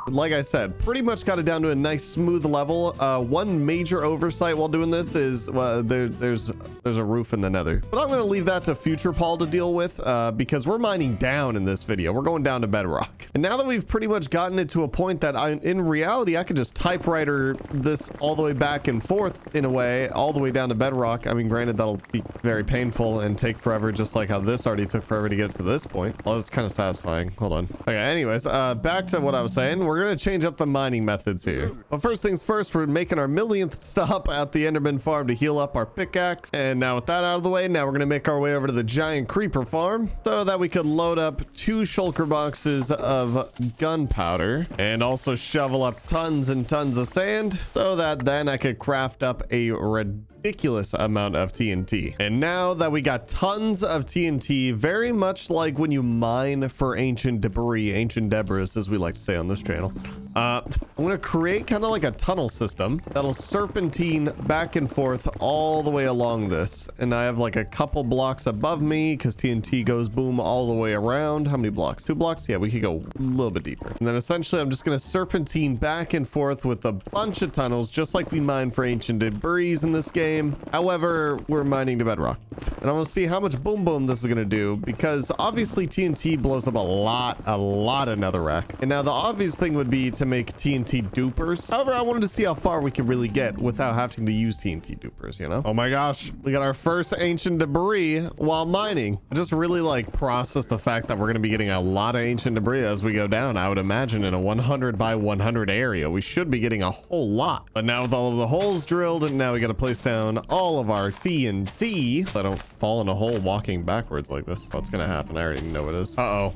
like I said, pretty much got it down to a nice smooth level. One major oversight while doing this is there's a roof in the nether, but I'm going to leave that to future Paul to deal with because we're mining down in this video. We're going down to bedrock. And now that we've pretty much gotten it to a point that in reality, I could just typewriter this all the way back and forth in a way, all the way down to bedrock. I mean, granted, that'll be very painful and take forever, just like how this already took forever to get to this point. Well, it's kind of satisfying. Hold on. Okay, anyways, back to what I was saying. We're going to change up the mining methods here. But first things first, we're making our millionth stop at the Enderman farm to heal up our pickaxe. And now with that out of the way, now we're going to make our way over to the giant creeper farm so that we could load up 2 shulker boxes of gunpowder and also shovel up tons and tons of sand so that then I could craft up a ridiculous amount of TNT. And now that we got tons of TNT, very much like when you mine for ancient debris, as we like to say on this channel, I'm gonna create kind of like a tunnel system that'll serpentine back and forth all the way along this. And I have like a couple blocks above me because TNT goes boom all the way around. How many blocks? 2 blocks? Yeah, we could go a little bit deeper. And then essentially I'm just gonna serpentine back and forth with a bunch of tunnels, just like we mine for ancient debris in this game. However, we're mining to bedrock. And I'm gonna see how much boom boom this is gonna do, because obviously TNT blows up a lot of netherrack. And now the obvious thing would be to make TNT dupers. However, I wanted to see how far we could really get without having to use TNT dupers, you know? Oh my gosh, we got our first ancient debris while mining. I just really like process the fact that we're gonna be getting a lot of ancient debris as we go down. I would imagine in a 100 by 100 area, we should be getting a whole lot. But now with all of the holes drilled, and now we got to place down all of our TNT. So I don't fall in a hole walking backwards like this. What's gonna happen? I already know what it is. Uh-oh.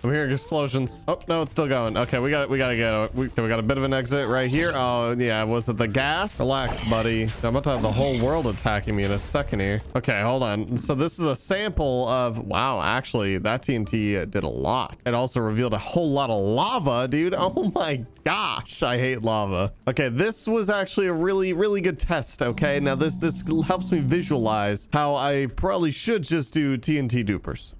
I'm hearing explosions. Oh, no, it's still going. Okay, we gotta get we got a bit of an exit right here. Oh, yeah, was it the gas? Relax, buddy. I'm about to have the whole world attacking me in a second here. Okay, hold on. So this is a sample of, wow, actually, that TNT did a lot. It also revealed a whole lot of lava, dude. Oh my gosh, I hate lava. Okay, this was actually a really good test, okay? Now, this helps me visualize how I probably should just do TNT dupers.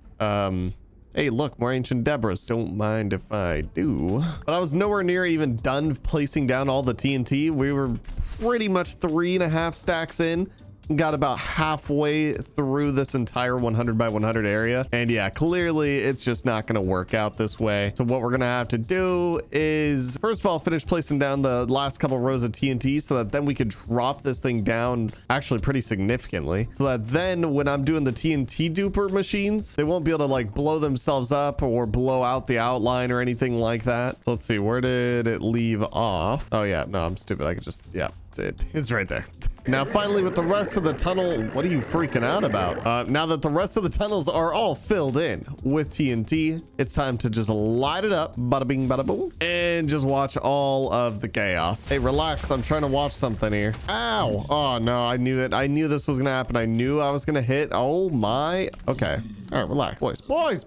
Hey, look, more ancient debris. Don't mind if I do. But I was nowhere near even done placing down all the TNT. We were pretty much 3.5 stacks in. Got about halfway through this entire 100 by 100 area. And yeah, clearly it's just not going to work out this way. So what we're going to have to do is, first of all, finish placing down the last couple rows of TNT so that then we could drop this thing down actually pretty significantly. So that then when I'm doing the TNT duper machines, they won't be able to like blow themselves up or blow out the outline or anything like that. So let's see, where did it leave off? Oh yeah, no, I'm stupid. I could just, yeah, it's right there. Now, finally, with the rest of the tunnel, what are you freaking out about? Now that the rest of the tunnels are all filled in with TNT, it's time to just light it up, bada bing, bada boom, and just watch all of the chaos. Hey, relax. I'm trying to watch something here. Ow. Oh, no, I knew it. I knew this was going to happen. I knew I was going to hit. Oh, my. Okay. All right, relax. Boys.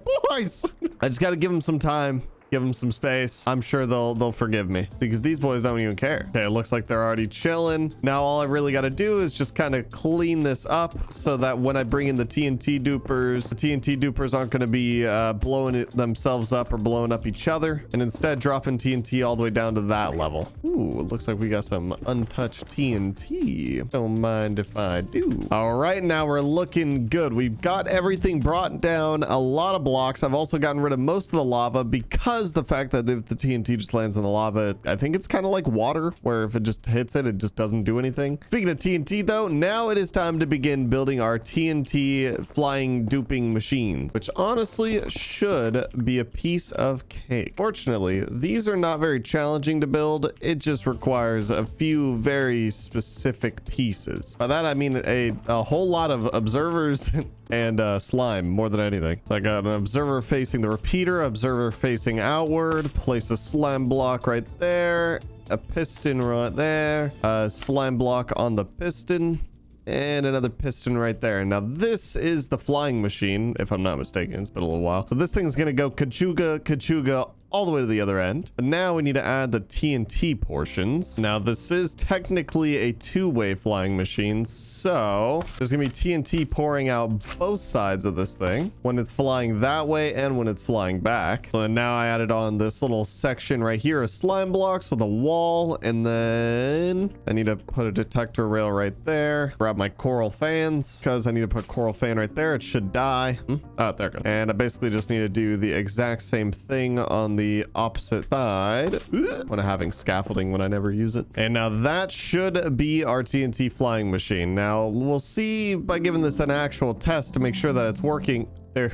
I just got to give them some time. Give them some space. I'm sure they'll forgive me because these boys don't even care. Okay, it looks like they're already chilling. Now all I really got to do is just kind of clean this up so that when I bring in the TNT dupers, the TNT dupers aren't going to be blowing it themselves up or blowing up each other, and instead dropping TNT all the way down to that level. Ooh, it looks like we got some untouched TNT. Don't mind if I do. All right, now we're looking good. We've got everything brought down, a lot of blocks. I've also gotten rid of most of the lava because the fact that if the TNT just lands in the lava, I think it's kind of like water, where if it just hits it, it just doesn't do anything. Speaking of TNT though, now it is time to begin building our TNT flying duping machines, which honestly should be a piece of cake. Fortunately, these are not very challenging to build. It just requires a few very specific pieces. By that I mean a whole lot of observers and slime more than anything. So I got an observer facing the repeater, observer facing outward, place a slime block right there, a piston right there, a slime block on the piston, and another piston right there. Now this is the flying machine, if I'm not mistaken. It's been a little while. So this thing's gonna go kachuga all the way to the other end. But now we need to add the TNT portions. Now this is technically a two-way flying machine, so there's gonna be TNT pouring out both sides of this thing when it's flying that way and when it's flying back. So then now I added on this little section right here of slime blocks with a wall, and then I need to put a detector rail right there. Grab my coral fans because I need to put coral fan right there. It should die. Oh, there it goes. And I basically just need to do the exact same thing on the opposite side when I'm having scaffolding when I never use it. And now that should be our TNT flying machine. Now we'll see by giving this an actual test to make sure that it's working. There.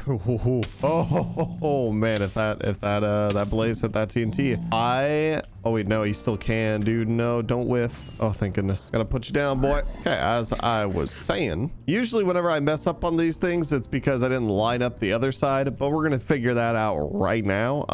Oh man, if that blaze hit that TNT. Oh wait, no, you still can, dude. No, don't whiff. Oh, thank goodness. Gotta put you down, boy. Okay, as I was saying, usually whenever I mess up on these things, it's because I didn't line up the other side, but we're gonna figure that out right now.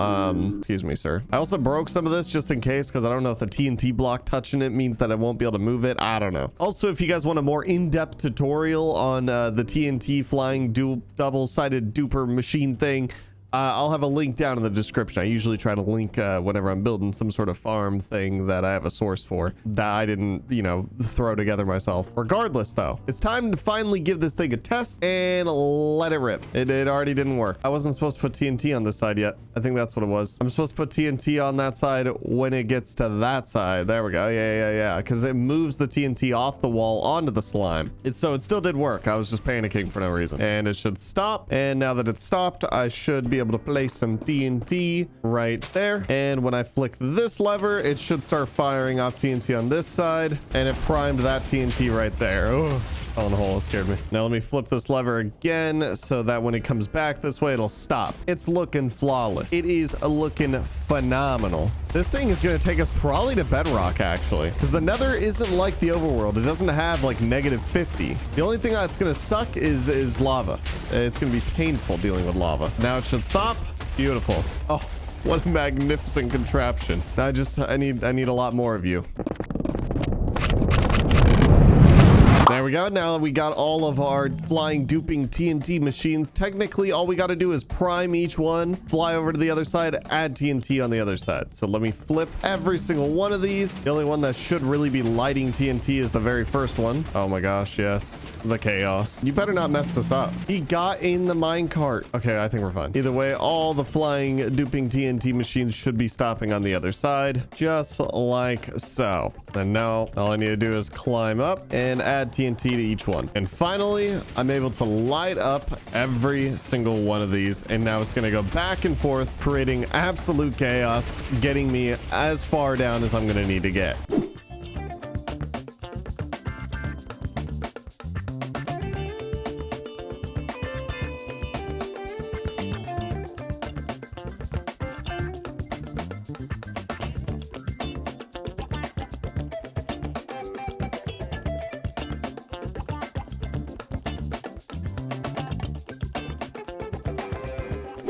Excuse me, sir. I also broke some of this just in case, because I don't know if the TNT block touching it means that I won't be able to move it. I don't know. Also, if you guys want a more in-depth tutorial on the TNT flying double-sided duper machine thing, I'll have a link down in the description. I usually try to link whenever I'm building some sort of farm thing that I have a source for that I didn't, you know, throw together myself. Regardless, though, it's time to finally give this thing a test and let it rip. It already didn't work. I wasn't supposed to put TNT on this side yet. I think that's what it was. I'm supposed to put TNT on that side when it gets to that side. There we go. Yeah. Because it moves the TNT off the wall onto the slime. So it still did work. I was just panicking for no reason. And it should stop. And now that it's stopped, I should be able to place some TNT right there. And when I flick this lever, it should start firing off TNT on this side. And it primed that TNT right there. Oh, fell in the hole. It scared me. Now let me flip this lever again so that when it comes back this way, it'll stop. It's looking flawless. It is looking phenomenal. This thing is going to take us probably to bedrock, actually, because the nether isn't like the overworld. It doesn't have like -50. The only thing that's going to suck is lava. It's going to be painful dealing with lava. Now it should stop. Beautiful. Oh, what a magnificent contraption. I need a lot more of you. There we go. Now that we got all of our flying duping TNT machines, technically all we got to do is prime each one, fly over to the other side, add TNT on the other side. So let me flip every single one of these. The only one that should really be lighting TNT is the very first one. Oh my gosh, yes. The chaos. You better not mess this up. He got in the minecart. Okay, I think we're fine. Either way, all the flying duping TNT machines should be stopping on the other side, just like so. And now all I need to do is climb up and add TNT to each one. And finally, I'm able to light up every single one of these. And now it's going to go back and forth, creating absolute chaos, getting me as far down as I'm going to need to get.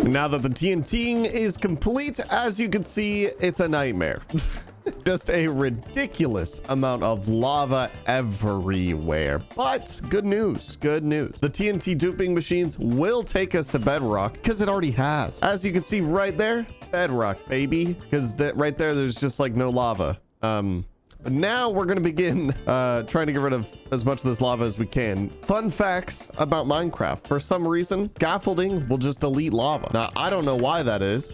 Now that the TNTing is complete, as you can see, it's a nightmare. Just a ridiculous amount of lava everywhere. But good news, good news. The TNT duping machines will take us to bedrock because it already has. As you can see right there, bedrock, baby. Because right there, there's just like no lava. But now we're going to begin trying to get rid of as much of this lava as we can. Fun facts about Minecraft. For some reason, scaffolding will just delete lava. Now, I don't know why that is,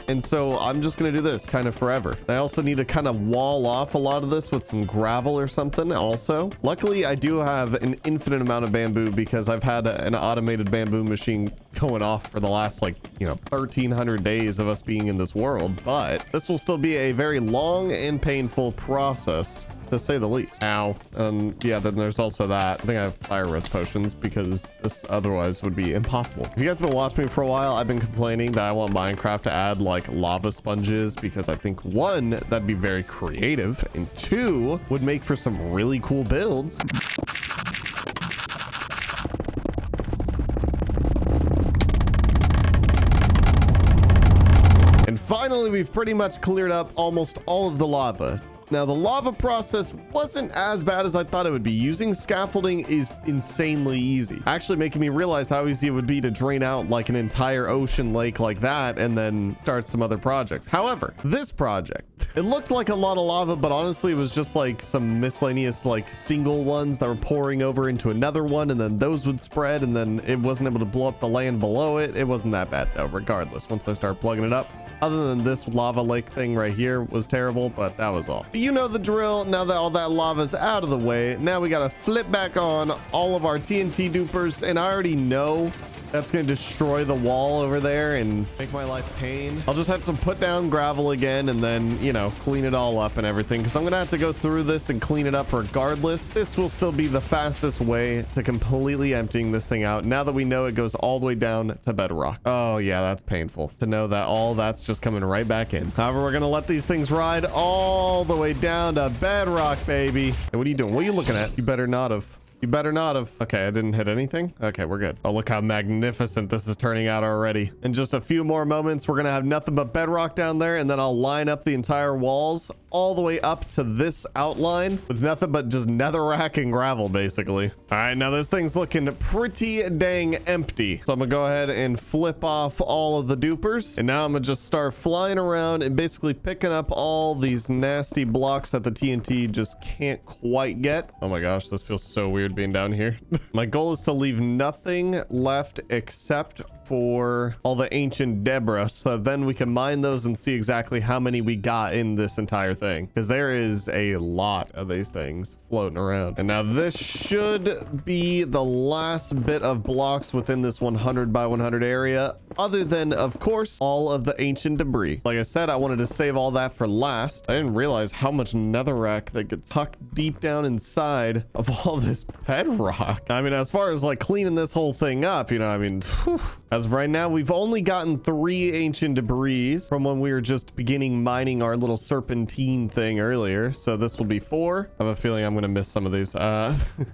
and so I'm just going to do this kind of forever. I also need to kind of wall off a lot of this with some gravel or something also. Luckily, I do have an infinite amount of bamboo because I've had an automated bamboo machine going off for the last 1,300 days of us being in this world. But this will still be a very long and painful process, to say the least. Ow. Yeah, then there's also that. I think I have fire rest potions because this otherwise would be impossible. If you guys have been watching me for a while, I've been complaining that I want Minecraft to add like lava sponges because I think one, that'd be very creative, and two, would make for some really cool builds. And finally, we've pretty much cleared up almost all of the lava. Now, the lava process wasn't as bad as I thought it would be. Using scaffolding is insanely easy, actually making me realize how easy it would be to drain out like an entire ocean lake like that and then start some other projects. However, this project, it looked like a lot of lava, but honestly, it was just like some miscellaneous like single ones that were pouring over into another one, and then those would spread, and then it wasn't able to blow up the land below it. It wasn't that bad though, regardless, once I start plugging it up. Other than this lava lake thing right here was terrible, but that was all. But you know the drill. Now that all that lava's out of the way, now we got to flip back on all of our TNT dupers, and I already know that's going to destroy the wall over there and make my life pain. I'll just have to put down gravel again and then, you know, clean it all up and everything, because I'm going to have to go through this and clean it up regardless. This will still be the fastest way to completely emptying this thing out now that we know it goes all the way down to bedrock. Oh yeah, that's painful to know that all that's just coming right back in. However, we're going to let these things ride all the way down to bedrock, baby. Hey, what are you doing? What are you looking at? You better not have. You better not have. Okay, I didn't hit anything. Okay, we're good. Oh, look how magnificent this is turning out already. In just a few more moments, we're gonna have nothing but bedrock down there, and then I'll line up the entire walls all the way up to this outline with nothing but just netherrack and gravel, basically. All right, now this thing's looking pretty dang empty. So I'm gonna go ahead and flip off all of the dupers, and now I'm gonna just start flying around and basically picking up all these nasty blocks that the TNT just can't quite get. Oh my gosh, this feels so weird being down here. My goal is to leave nothing left except for all the ancient debris, so then we can mine those and see exactly how many we got in this entire thing, because there is a lot of these things floating around. And now this should be the last bit of blocks within this 100 by 100 area, other than of course all of the ancient debris. Like I said, I wanted to save all that for last. I didn't realize how much netherrack that gets tucked deep down inside of all this bedrock. I mean, as far as like cleaning this whole thing up, you know, I mean, whew. As of right now, we've only gotten 3 ancient debris from when we were just beginning mining our little serpentine thing earlier. So this will be 4. I have a feeling I'm going to miss some of these.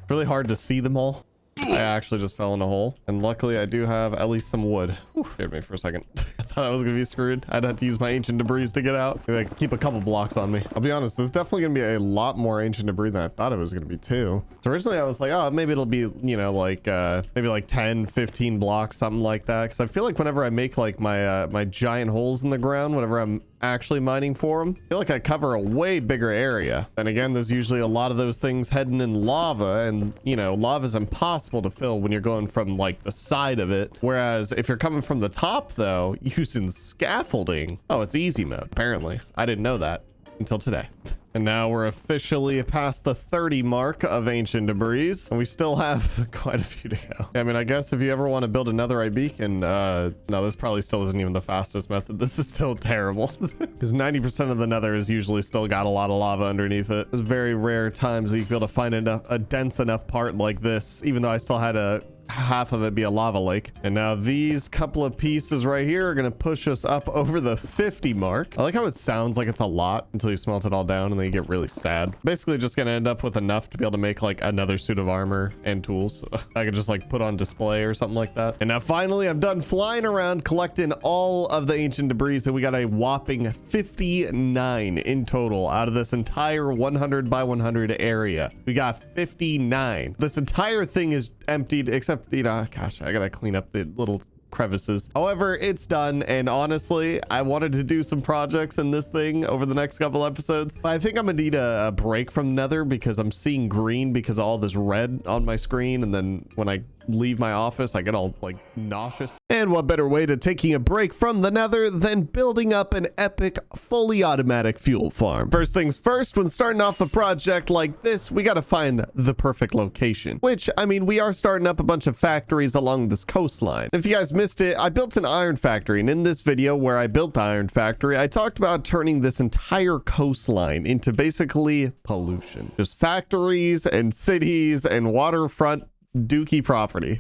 Really hard to see them all. I actually just fell in a hole, and luckily I do have at least some wood. Whew, scared me for a second. I thought I was gonna be screwed. I'd have to use my ancient debris to get out. Maybe I can keep a couple blocks on me. I'll be honest, there's definitely gonna be a lot more ancient debris than I thought it was gonna be too. So originally I was like, oh, maybe it'll be, you know, like maybe like 10 15 blocks, something like that, because I feel like whenever I make like my my giant holes in the ground, whenever I'm actually mining for them, I feel like I cover a way bigger area. And again, there's usually a lot of those things heading in lava, and you know, lava is impossible to fill when you're going from like the side of it, whereas if you're coming from the top though, using scaffolding, oh, it's easy mode. Apparently I didn't know that until today. And now we're officially past the 30 mark of ancient debris, and we still have quite a few to go. I mean, I guess if you ever want to build another netherite beacon, no, this probably still isn't even the fastest method. This is still terrible because 90% of the nether is usually still got a lot of lava underneath it. There's very rare times that you can be able to find a dense enough part like this, even though I still had half of it be a lava lake. And now these couple of pieces right here are going to push us up over the 50 mark. I like how it sounds like it's a lot until you smelt it all down, and then you get really sad. Basically just going to end up with enough to be able to make like another suit of armor and tools I could just like put on display or something like that. And now finally I'm done flying around collecting all of the ancient debris, and we got a whopping 59 in total out of this entire 100 by 100 area. We got 59. This entire thing is emptied except, you know, gosh, I gotta clean up the little crevices. However, it's done, and honestly, I wanted to do some projects in this thing over the next couple episodes, but I think I'm gonna need a break from nether because I'm seeing green because of all this red on my screen, and then when I leave my office I get all like nauseous. And what better way to taking a break from the nether than building up an epic fully automatic fuel farm. First things first, when starting off a project like this, we got to find the perfect location, which I mean, we are starting up a bunch of factories along this coastline. If you guys missed it, I built an iron factory, and in this video where I built the iron factory, I talked about turning this entire coastline into basically pollution, just factories and cities and waterfront dookie property.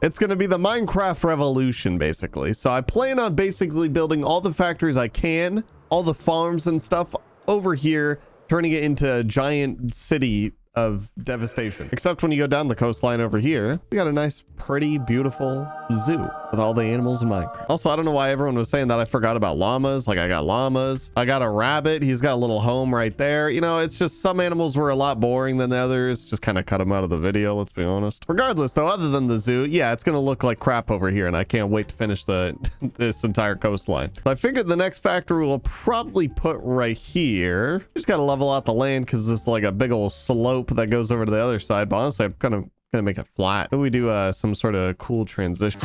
It's going to be the Minecraft revolution basically. So I plan on basically building all the factories I can, all the farms and stuff over here, turning it into a giant city of devastation. Except when you go down the coastline over here, we got a nice, pretty, beautiful zoo with all the animals in Minecraft. Also, I don't know why everyone was saying that I forgot about llamas. Like, I got llamas. I got a rabbit. He's got a little home right there. You know, it's just some animals were a lot boring than the others. Just kind of cut them out of the video, let's be honest. Regardless, though, other than the zoo, yeah, it's going to look like crap over here, and I can't wait to finish this entire coastline. So I figured the next factory we'll probably put right here. Just got to level out the land because this is like a big old slope that goes over to the other side, but honestly I'm kind of gonna make it flat. Then we do some sort of cool transition.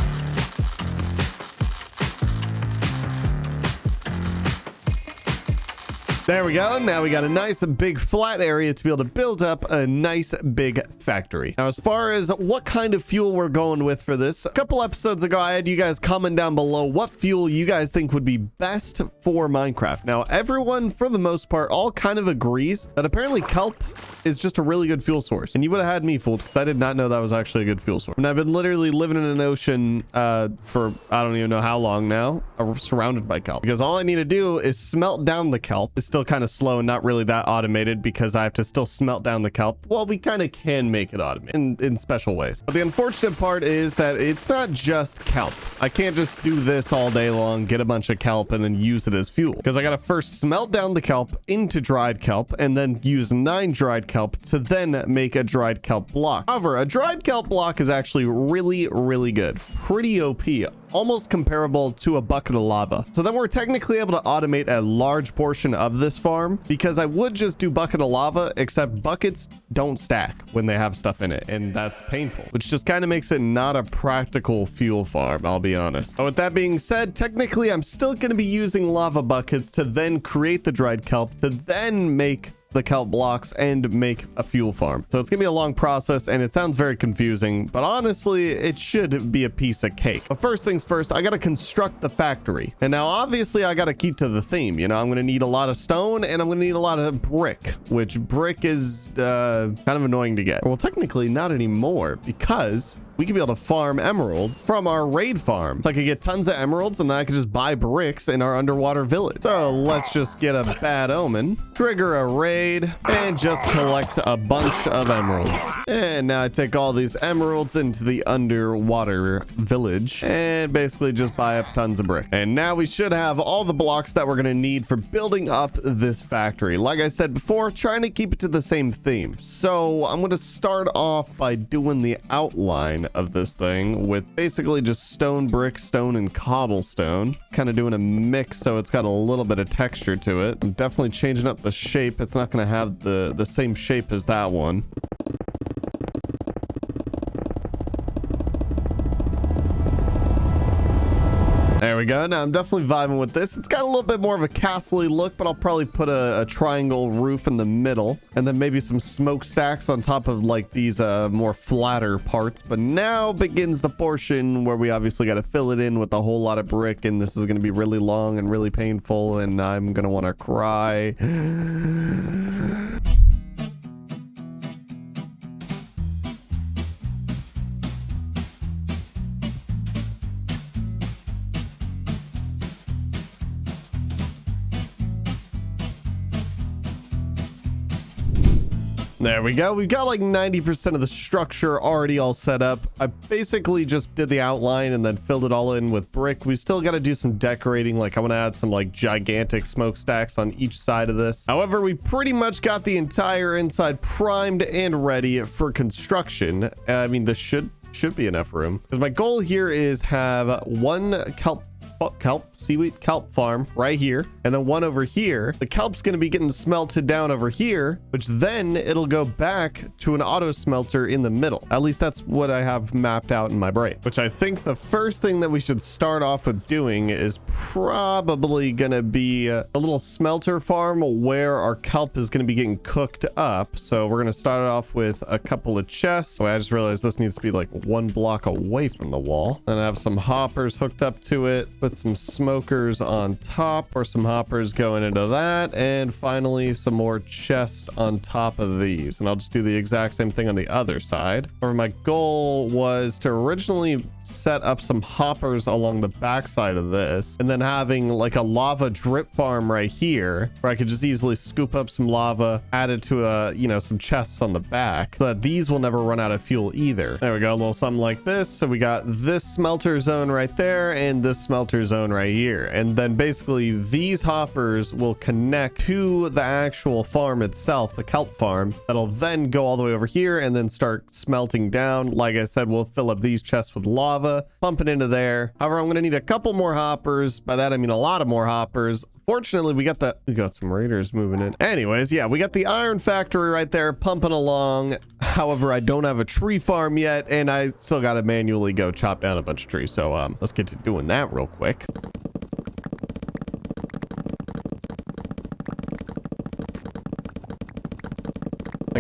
There we go. Now we got a nice big flat area to be able to build up a nice big factory. Now, as far as what kind of fuel we're going with for this, a couple episodes ago, I had you guys comment down below what fuel you guys think would be best for Minecraft. Now, everyone, for the most part, all kind of agrees that apparently kelp is just a really good fuel source. And you would have had me fooled because I did not know that was actually a good fuel source. And I've been literally living in an ocean for I don't even know how long now, surrounded by kelp. Because all I need to do is smelt down the kelp. It's still kind of slow and not really that automated because I have to still smelt down the kelp. Well, we kind of can make it automated in special ways. But the unfortunate part is that it's not just kelp. I can't just do this all day long, get a bunch of kelp and then use it as fuel, because I got to first smelt down the kelp into dried kelp and then use 9 dried kelp to then make a dried kelp block. However, a dried kelp block is actually really, really good. Pretty OP. Almost comparable to a bucket of lava. So then we're technically able to automate a large portion of this farm, because I would just do bucket of lava, except buckets don't stack when they have stuff in it, and that's painful, which just kind of makes it not a practical fuel farm, I'll be honest. But with that being said, technically I'm still going to be using lava buckets to then create the dried kelp to then make the kelp blocks and make a fuel farm. So it's gonna be a long process and it sounds very confusing, but honestly it should be a piece of cake. But first things first, I gotta construct the factory. And now obviously I gotta keep to the theme. You know, I'm gonna need a lot of stone and I'm gonna need a lot of brick, which brick is kind of annoying to get. Well, technically not anymore, because we could be able to farm emeralds from our raid farm. So I could get tons of emeralds and then I could just buy bricks in our underwater village. So let's just get a bad omen, trigger a raid, and just collect a bunch of emeralds. And now I take all these emeralds into the underwater village and basically just buy up tons of brick. And now we should have all the blocks that we're gonna need for building up this factory. Like I said before, trying to keep it to the same theme. So I'm gonna start off by doing the outline of this thing with basically just stone, brick, stone, and cobblestone. Kind of doing a mix so it's got a little bit of texture to it. I'm definitely changing up the shape. It's not going to have the same shape as that one. There we go. Now I'm definitely vibing with this. It's got a little bit more of a castle-y look, but I'll probably put a triangle roof in the middle and then maybe some smokestacks on top of like these more flatter parts. But now begins the portion where we obviously got to fill it in with a whole lot of brick, and this is going to be really long and really painful, and I'm going to want to cry. There we go. We've got like 90% of the structure already all set up. I basically just did the outline and then filled it all in with brick. We still got to do some decorating. Like I want to add some like gigantic smokestacks on each side of this. However, we pretty much got the entire inside primed and ready for construction. I mean, this should be enough room, because my goal here is have one seaweed kelp farm right here, and then one over here. The kelp's going to be getting smelted down over here, which then it'll go back to an auto smelter in the middle. At least that's what I have mapped out in my brain, which I think the first thing that we should start off with doing is probably going to be a little smelter farm where our kelp is going to be getting cooked up. So we're going to start off with a couple of chests. Oh, I just realized this needs to be like 1 block away from the wall. And I have some hoppers hooked up to it. Put some smokers on top, or some hoppers going into that, and finally some more chests on top of these. And I'll just do the exact same thing on the other side. Or my goal was to originally set up some hoppers along the back side of this, and then having like a lava drip farm right here where I could just easily scoop up some lava, add it to some chests on the back, so that these will never run out of fuel either. There we go, a little something like this. So we got this smelter zone right there and this smelter zone right here, and then basically these hoppers will connect to the actual farm itself, the kelp farm, that'll then go all the way over here and then start smelting down. Like I said, we'll fill up these chests with lava, pump it into there. However, I'm going to need a couple more hoppers. By that I mean a lot of more hoppers. Fortunately, we got some raiders moving in. Anyways, yeah, we got the iron factory right there pumping along. However, I don't have a tree farm yet, and I still got to manually go chop down a bunch of trees. So let's get to doing that real quick.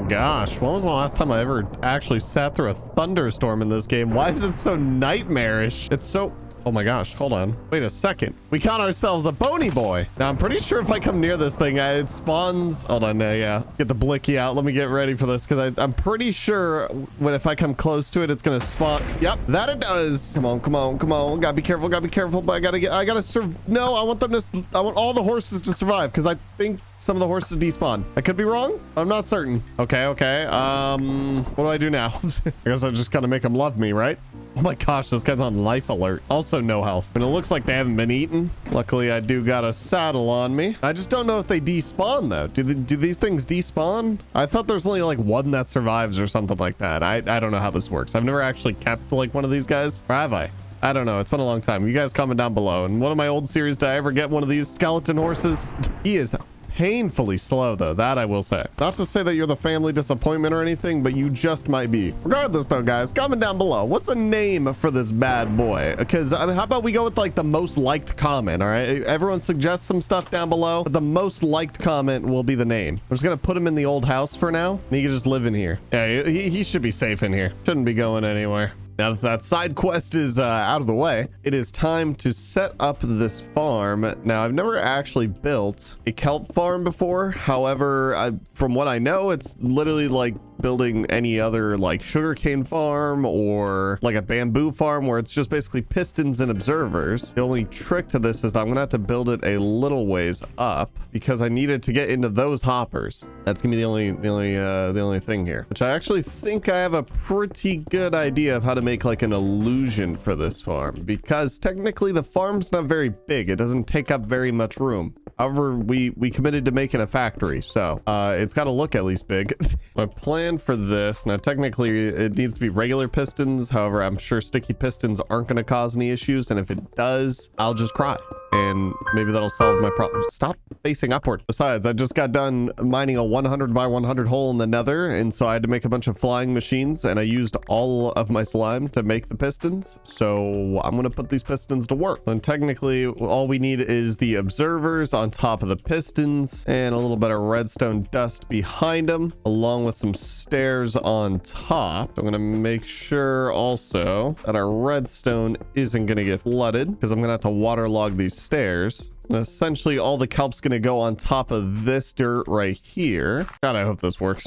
Gosh, when was the last time I ever actually sat through a thunderstorm in this game? Why is it so nightmarish? It's so Oh my gosh, hold on. Wait a second. We caught ourselves a bony boy. Now, I'm pretty sure if I come near this thing, it spawns. Hold on, yeah. Get the blicky out. Let me get ready for this because I'm pretty sure if I come close to it, it's going to spawn. Yep, that it does. Come on, come on, come on. Gotta be careful, gotta be careful. But I gotta serve. No, I want all the horses to survive because I think some of the horses despawn. I could be wrong. I'm not certain. Okay. What do I do now? I guess I just gotta make them love me, right? Oh my gosh, this guy's on life alert. Also no health. And it looks like they haven't been eaten. Luckily, I do got a saddle on me. I just don't know if they despawn though. Do these things despawn? I thought there's only like one that survives or something like that. I don't know how this works. I've never actually kept like one of these guys. Or have I? I don't know. It's been a long time. You guys comment down below. In one of my old series, did I ever get one of these skeleton horses? He is painfully slow though, that I will say. Not to say that you're the family disappointment or anything, but you just might be. Regardless though, guys, comment down below. What's a name for this bad boy? Because how about we go with like the most liked comment, all right? Everyone suggests some stuff down below, but the most liked comment will be the name. I'm just gonna put him in the old house for now, and he can just live in here. Yeah, he should be safe in here. Shouldn't be going anywhere. Now that that side quest is out of the way, it is time to set up this farm. Now, I've never actually built a kelp farm before. However, from what I know, it's literally like building any other like sugarcane farm or like a bamboo farm where it's just basically pistons and observers. The only trick to this is that I'm gonna have to build it a little ways up because I needed to get into those hoppers. That's gonna be the only thing here, which I actually think I have a pretty good idea of how to make like an illusion for this farm, because technically the farm's not very big. It doesn't take up very much room. However, we committed to making a factory, so it's got to look at least big. My plan for this, now technically it needs to be regular pistons. However, I'm sure sticky pistons aren't going to cause any issues, and if it does, I'll just cry. And maybe that'll solve my problem. Stop facing upward. Besides, I just got done mining a 100 by 100 hole in the nether, and so I had to make a bunch of flying machines, and I used all of my slime to make the pistons. So I'm gonna put these pistons to work. And technically, all we need is the observers on top of the pistons and a little bit of redstone dust behind them, along with some stairs on top. I'm gonna make sure also that our redstone isn't gonna get flooded, because I'm gonna have to waterlog these stairs. And essentially all the kelp's gonna go on top of this dirt right here. God, I hope this works.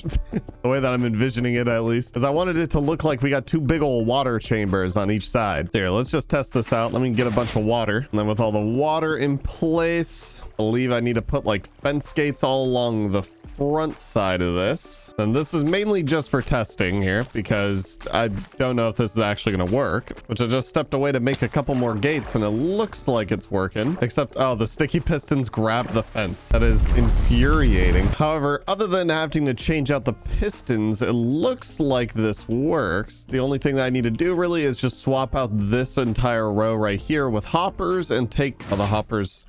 The way that I'm envisioning it, at least, because I wanted it to look like we got two big old water chambers on each side. Here, let's just test this out. Let me get a bunch of water, and then with all the water in place, I believe I need to put like fence gates all along the front side of this. And this is mainly just for testing here, because I don't know if this is actually going to work, which I just stepped away to make a couple more gates, and it looks like it's working, except, oh, the sticky pistons grab the fence. That is infuriating. However, other than having to change out the pistons, it looks like this works. The only thing that I need to do really is just swap out this entire row right here with hoppers and take the hoppers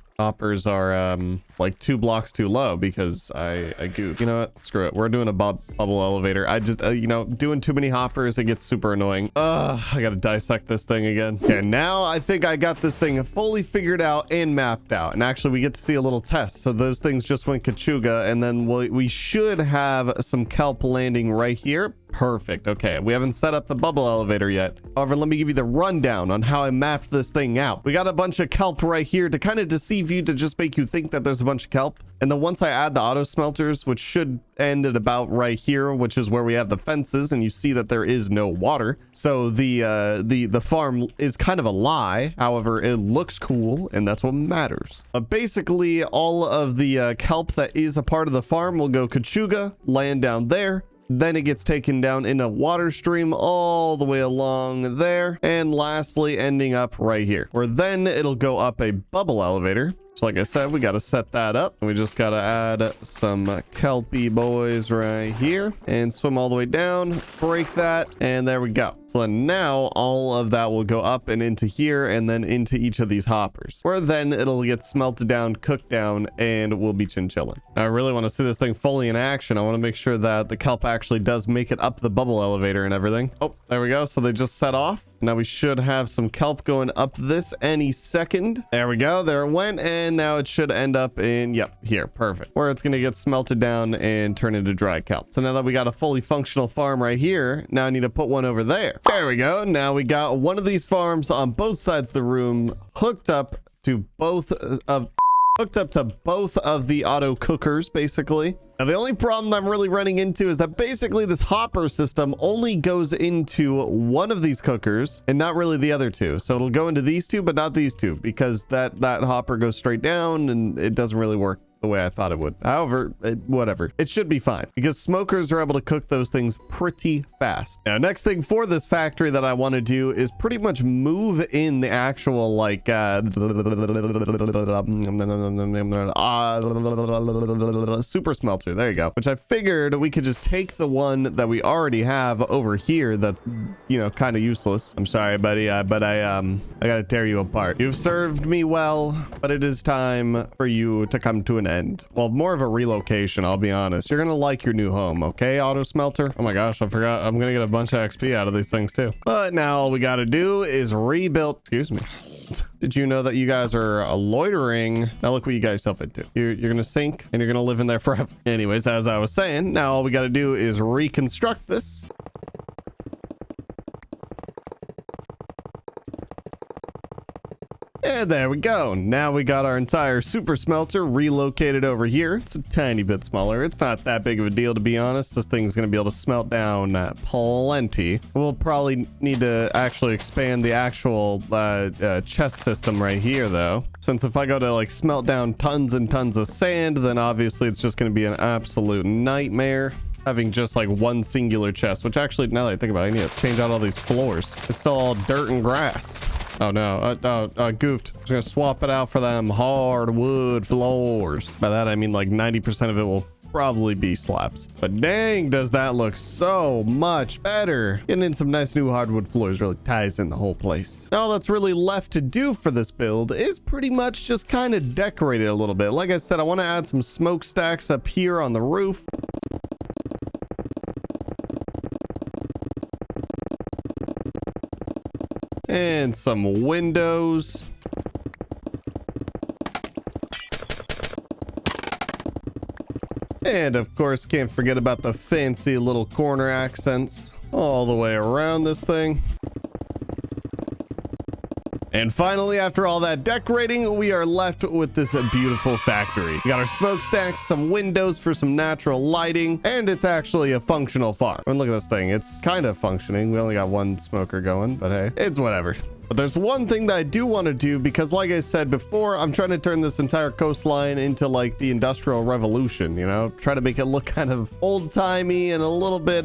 are like 2 blocks too low because I goofed. You know what? Screw it. We're doing a bubble elevator. I just, you know, doing too many hoppers, it gets super annoying. I gotta dissect this thing again. Okay, now I think I got this thing fully figured out and mapped out. And actually, we get to see a little test. So those things just went kachuga, and then we should have some kelp landing right here. Perfect. Okay, we haven't set up the bubble elevator yet. However, let me give you the rundown on how I mapped this thing out. We got a bunch of kelp right here to kind of deceive you, to just make you think that there's a bunch of kelp. And then once I add the auto smelters, which should end at about right here, which is where we have the fences, and you see that there is no water. So the farm is kind of a lie. However, it looks cool, and that's what matters. Basically, all of the kelp that is a part of the farm will go kachuga, land down there. Then it gets taken down in a water stream all the way along there. And lastly, ending up right here, where then it'll go up a bubble elevator. So like I said, we got to set that up. We just got to add some kelpie boys right here and swim all the way down, break that, and there we go. So then now all of that will go up and into here and then into each of these hoppers, where then it'll get smelted down, cooked down, and we'll be chin-chilling. I really want to see this thing fully in action. I want to make sure that the kelp actually does make it up the bubble elevator and everything. Oh, there we go. So they just set off. Now we should have some kelp going up this any second. There we go. There it went. And and now it should end up in, yep, here, perfect, where it's going to get smelted down and turn into dry kelp. So now that we got a fully functional farm right here, now I need to put one over there. There we go. Now we got one of these farms on both sides of the room hooked up to both of the auto cookers, basically. Now, the only problem I'm really running into is that basically this hopper system only goes into one of these cookers and not really the other two. So it'll go into these two, but not these two, because that hopper goes straight down and it doesn't really work the way I thought it would. However, whatever. It should be fine because smokers are able to cook those things pretty fast. Now, next thing for this factory that I want to do is pretty much move in the actual like super smelter. There you go. Which I figured we could just take the one that we already have over here that's, you know, kind of useless. I'm sorry, buddy, but I gotta tear you apart. You've served me well, but it is time for you to come to an end. Well, more of a relocation, I'll be honest. You're gonna like your new home, okay, auto smelter? Oh my gosh, I forgot. I'm gonna get a bunch of XP out of these things too. But now all we gotta do is rebuild. Excuse me. Did you know that you guys are loitering? Now look what you guys self into. You're gonna sink and you're gonna live in there forever. Anyways, as I was saying, now all we gotta do is reconstruct this. And there we go. Now we got our entire super smelter relocated over here. It's a tiny bit smaller. It's not that big of a deal, to be honest. This thing's going to be able to smelt down plenty. We'll probably need to actually expand the actual chest system right here, though. Since if I go to like smelt down tons and tons of sand, then obviously it's just going to be an absolute nightmare having just like one singular chest, which actually, now that I think about it, I need to change out all these floors. It's still all dirt and grass. Oh no, goofed. I'm just gonna swap it out for them hardwood floors. By that I mean like 90% of it will probably be slabs. But dang, does that look so much better. Getting in some nice new hardwood floors really ties in the whole place. All that's really left to do for this build is pretty much just kind of decorate it a little bit. Like I said, I want to add some smokestacks up here on the roof. And some windows. And of course, can't forget about the fancy little corner accents all the way around this thing. And finally, after all that decorating, we are left with this beautiful factory. We got our smokestacks, some windows for some natural lighting, and it's actually a functional farm. I mean, look at this thing. It's kind of functioning. We only got one smoker going, but hey, it's whatever. But there's one thing that I do want to do, because like I said before, I'm trying to turn this entire coastline into like the Industrial Revolution, you know, try to make it look kind of old-timey and a little bit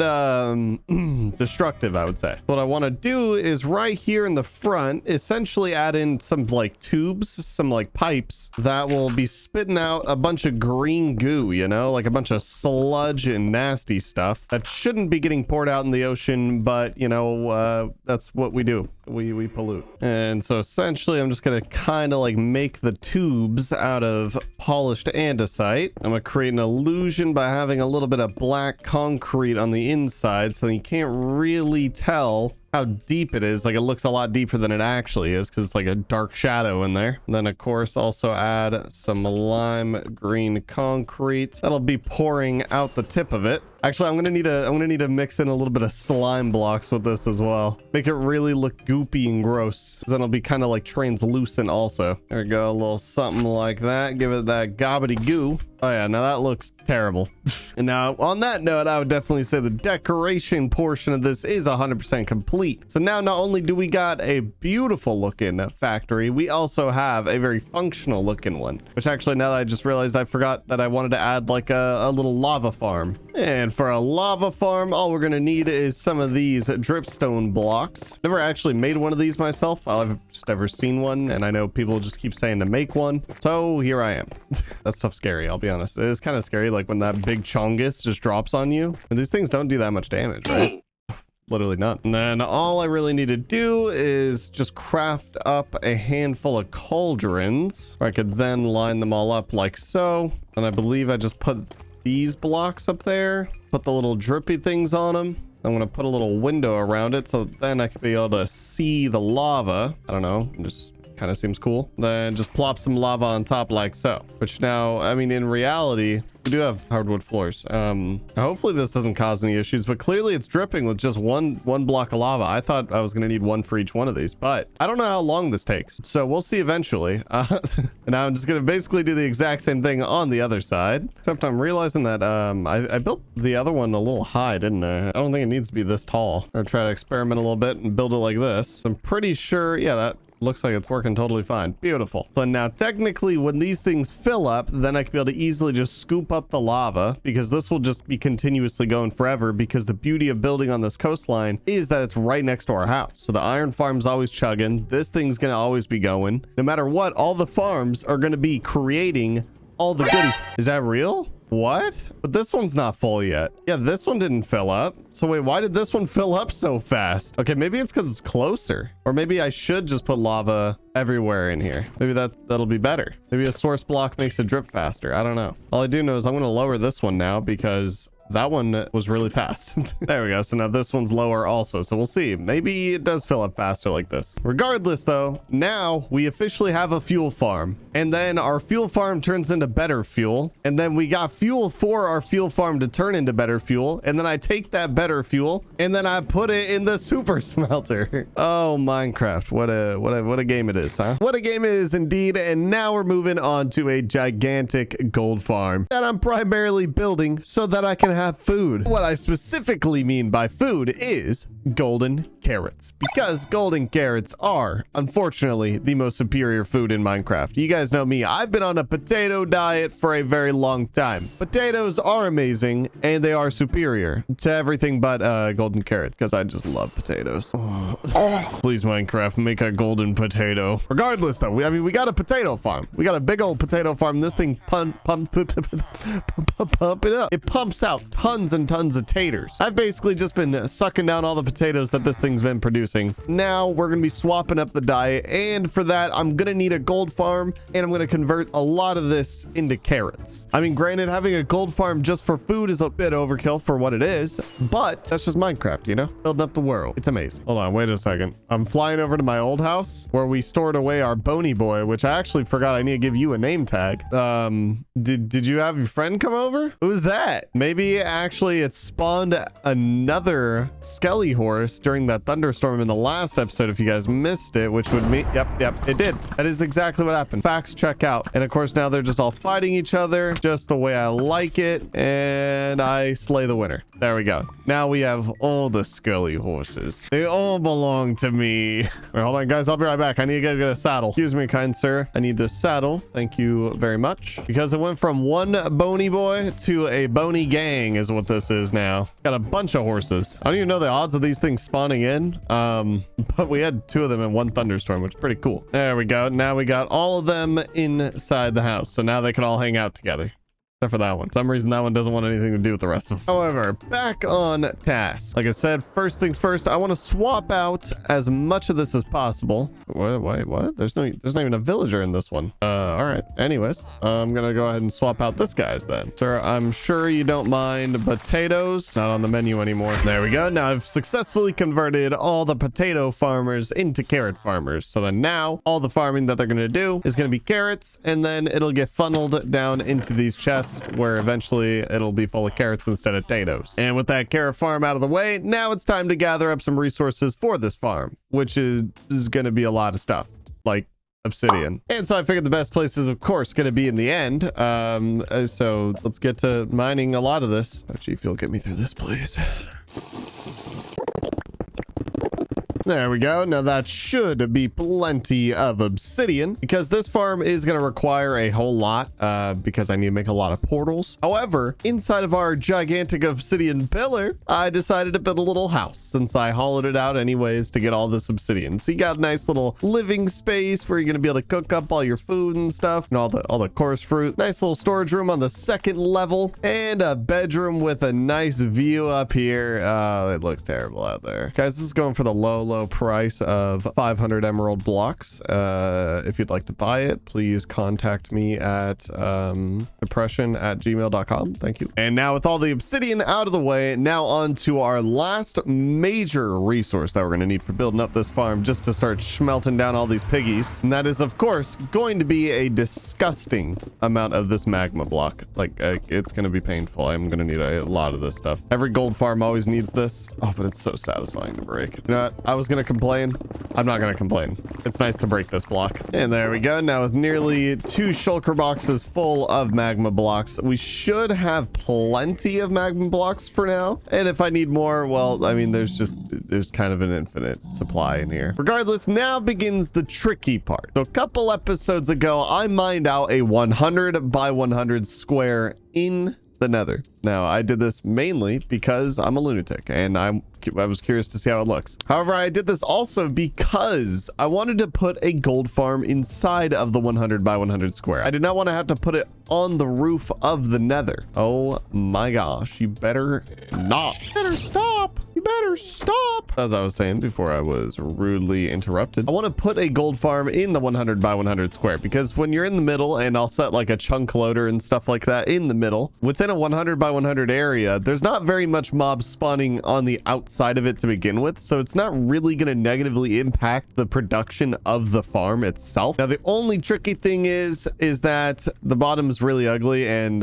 destructive, I would say. What I want to do is right here in the front, essentially add in some like tubes, some like pipes that will be spitting out a bunch of green goo, you know, like a bunch of sludge and nasty stuff that shouldn't be getting poured out in the ocean, but you know, that's what we do. We pollute. And so essentially I'm just gonna kind of like make the tubes out of polished andesite. I'm gonna create an illusion by having a little bit of black concrete on the inside so you can't really tell how deep it is. Like it looks a lot deeper than it actually is because it's like a dark shadow in there. And then of course also add some lime green concrete that'll be pouring out the tip of it. Actually, I'm gonna need to mix in a little bit of slime blocks with this as well. Make it really look goopy and gross. Then it'll be kind of like translucent also. There we go, a little something like that. Give it that gobbity goo. Oh yeah, now that looks terrible. And now on that note, I would definitely say the decoration portion of this is 100% complete. So now not only do we got a beautiful looking factory, we also have a very functional looking one. Which actually, now that I just realized, I forgot that I wanted to add like a little lava farm. And for a lava farm, all we're gonna need is some of these dripstone blocks. Never actually made one of these myself. I've just never seen one, and I know people just keep saying to make one. So here I am. That stuff's scary, I'll be honest. It is kind of scary, like when that big chongus just drops on you. And these things don't do that much damage, right? Literally not. And then all I really need to do is just craft up a handful of cauldrons. I could then line them all up like so. And I believe I just put these blocks up there, put the little drippy things on them. I'm gonna put a little window around it so then I could be able to see the lava. I don't know, just Kind of seems cool. Then just plop some lava on top like so. Which now, I mean, in reality, we do have hardwood floors. Hopefully this doesn't cause any issues, but clearly it's dripping with just one block of lava. I thought I was going to need one for each one of these, but I don't know how long this takes. So we'll see eventually. And now I'm just going to basically do the exact same thing on the other side, except I'm realizing that I built the other one a little high, didn't I? I don't think it needs to be this tall. I'm going to try to experiment a little bit and build it like this. I'm pretty sure, yeah, that looks like it's working totally fine. Beautiful. So now technically when these things fill up, then I can be able to easily just scoop up the lava, because this will just be continuously going forever, because the beauty of building on this coastline is that it's right next to our house. So the iron farm's always chugging. This thing's going to always be going. No matter what, all the farms are going to be creating all the goodies. Is that real? What? But this one's not full yet. Yeah, this one didn't fill up. So wait, why did this one fill up so fast? Okay, maybe it's because it's closer. Or maybe I should just put lava everywhere in here. Maybe that'll be better. Maybe a source block makes it drip faster. I don't know. All I do know is I'm going to lower this one now, because that one was really fast. There we go. So now this one's lower also. So we'll see. Maybe it does fill up faster like this. Regardless though, now we officially have a fuel farm. And then our fuel farm turns into better fuel. And then we got fuel for our fuel farm to turn into better fuel. And then I take that better fuel and then I put it in the super smelter. Oh, Minecraft. What a game it is, huh? What a game it is indeed. And now we're moving on to a gigantic gold farm that I'm primarily building so that I can have food. What I specifically mean by food is golden carrots, because golden carrots are unfortunately the most superior food in Minecraft. You guys know me. I've been on a potato diet for a very long time. Potatoes are amazing and they are superior to everything but golden carrots, because I just love potatoes. Please, Minecraft, make a golden potato. Regardless though, we got a potato farm. We got a big old potato farm. This thing pump it up. It pumps out tons and tons of taters. I've basically just been sucking down all the potatoes that this thing's been producing. Now we're going to be swapping up the diet, and for that I'm going to need a gold farm, and I'm going to convert a lot of this into carrots. I mean, granted, having a gold farm just for food is a bit overkill for what it is, but that's just Minecraft, you know? Building up the world. It's amazing. Hold on, wait a second. I'm flying over to my old house where we stored away our bony boy, which I actually forgot I need to give you a name tag. Did you have your friend come over? Who's that? Maybe actually it spawned another skelly horse during that thunderstorm in the last episode, if you guys missed it, which would mean yep, it did. That is exactly what happened. Facts check out. And of course now they're just all fighting each other just the way I like it, and I slay the winner. There we go. Now we have all the skelly horses. They all belong to me. Wait, hold on guys, I'll be right back. I need to get a saddle. Excuse me, kind sir, I need this saddle. Thank you very much, because it went from one bony boy to a bony gang is what this is now. Got a bunch of horses. I don't even know the odds of these things spawning in, but we had two of them in one thunderstorm, which is pretty cool. There we go. Now we got all of them inside the house, so now they can all hang out together. Except for that one. For some reason, that one doesn't want anything to do with the rest of them. However, back on task. Like I said, first things first, I want to swap out as much of this as possible. Wait, what? There's not even a villager in this one. All right. Anyways, I'm going to go ahead and swap out this guy's then. Sir, I'm sure you don't mind potatoes. Not on the menu anymore. There we go. Now I've successfully converted all the potato farmers into carrot farmers. So then now all the farming that they're going to do is going to be carrots, and then it'll get funneled down into these chests, where eventually it'll be full of carrots instead of potatoes. And with that carrot farm out of the way, now it's time to gather up some resources for this farm, which is going to be a lot of stuff, like obsidian. And so I figured the best place is of course going to be in the end. So let's get to mining a lot of this. Oh, Chief, you'll get me through this, please. There we go. Now that should be plenty of obsidian, because this farm is going to require a whole lot because I need to make a lot of portals. However, inside of our gigantic obsidian pillar, I decided to build a little house since I hollowed it out anyways to get all this obsidian. So you got a nice little living space where you're going to be able to cook up all your food and stuff, and all the coarse fruit. Nice little storage room on the second level, and a bedroom with a nice view up here. It looks terrible out there. Guys, this is going for the low low price of 500 emerald blocks. If you'd like to buy it, please contact me at depression@gmail.com. Thank you. And now with all the obsidian out of the way, now on to our last major resource that we're going to need for building up this farm just to start smelting down all these piggies. And that is, of course, going to be a disgusting amount of this magma block. Like, it's going to be painful. I'm going to need a lot of this stuff. Every gold farm always needs this. Oh, but it's so satisfying to break. You know what? I was going to complain. I'm not going to complain. It's nice to break this block. And there we go. Now with nearly 2 shulker boxes full of magma blocks, we should have plenty of magma blocks for now. And if I need more, well, I mean, there's kind of an infinite supply in here. Regardless, now begins the tricky part. So a couple episodes ago, I mined out a 100 by 100 square in the nether. Now, I did this mainly because I'm a lunatic and I was curious to see how it looks. However, I did this also because I wanted to put a gold farm inside of the 100 by 100 square. I did not want to have to put it on the roof of the nether. Oh my gosh, you better not. You better stop. You better stop. As I was saying before I was rudely interrupted, I want to put a gold farm in the 100 by 100 square because when you're in the middle, and I'll set like a chunk loader and stuff like that in the middle, within a 100 by 100 area, there's not very much mobs spawning on the outside of it to begin with, so it's not really going to negatively impact the production of the farm itself. Now, the only tricky thing is that the bottom is really ugly and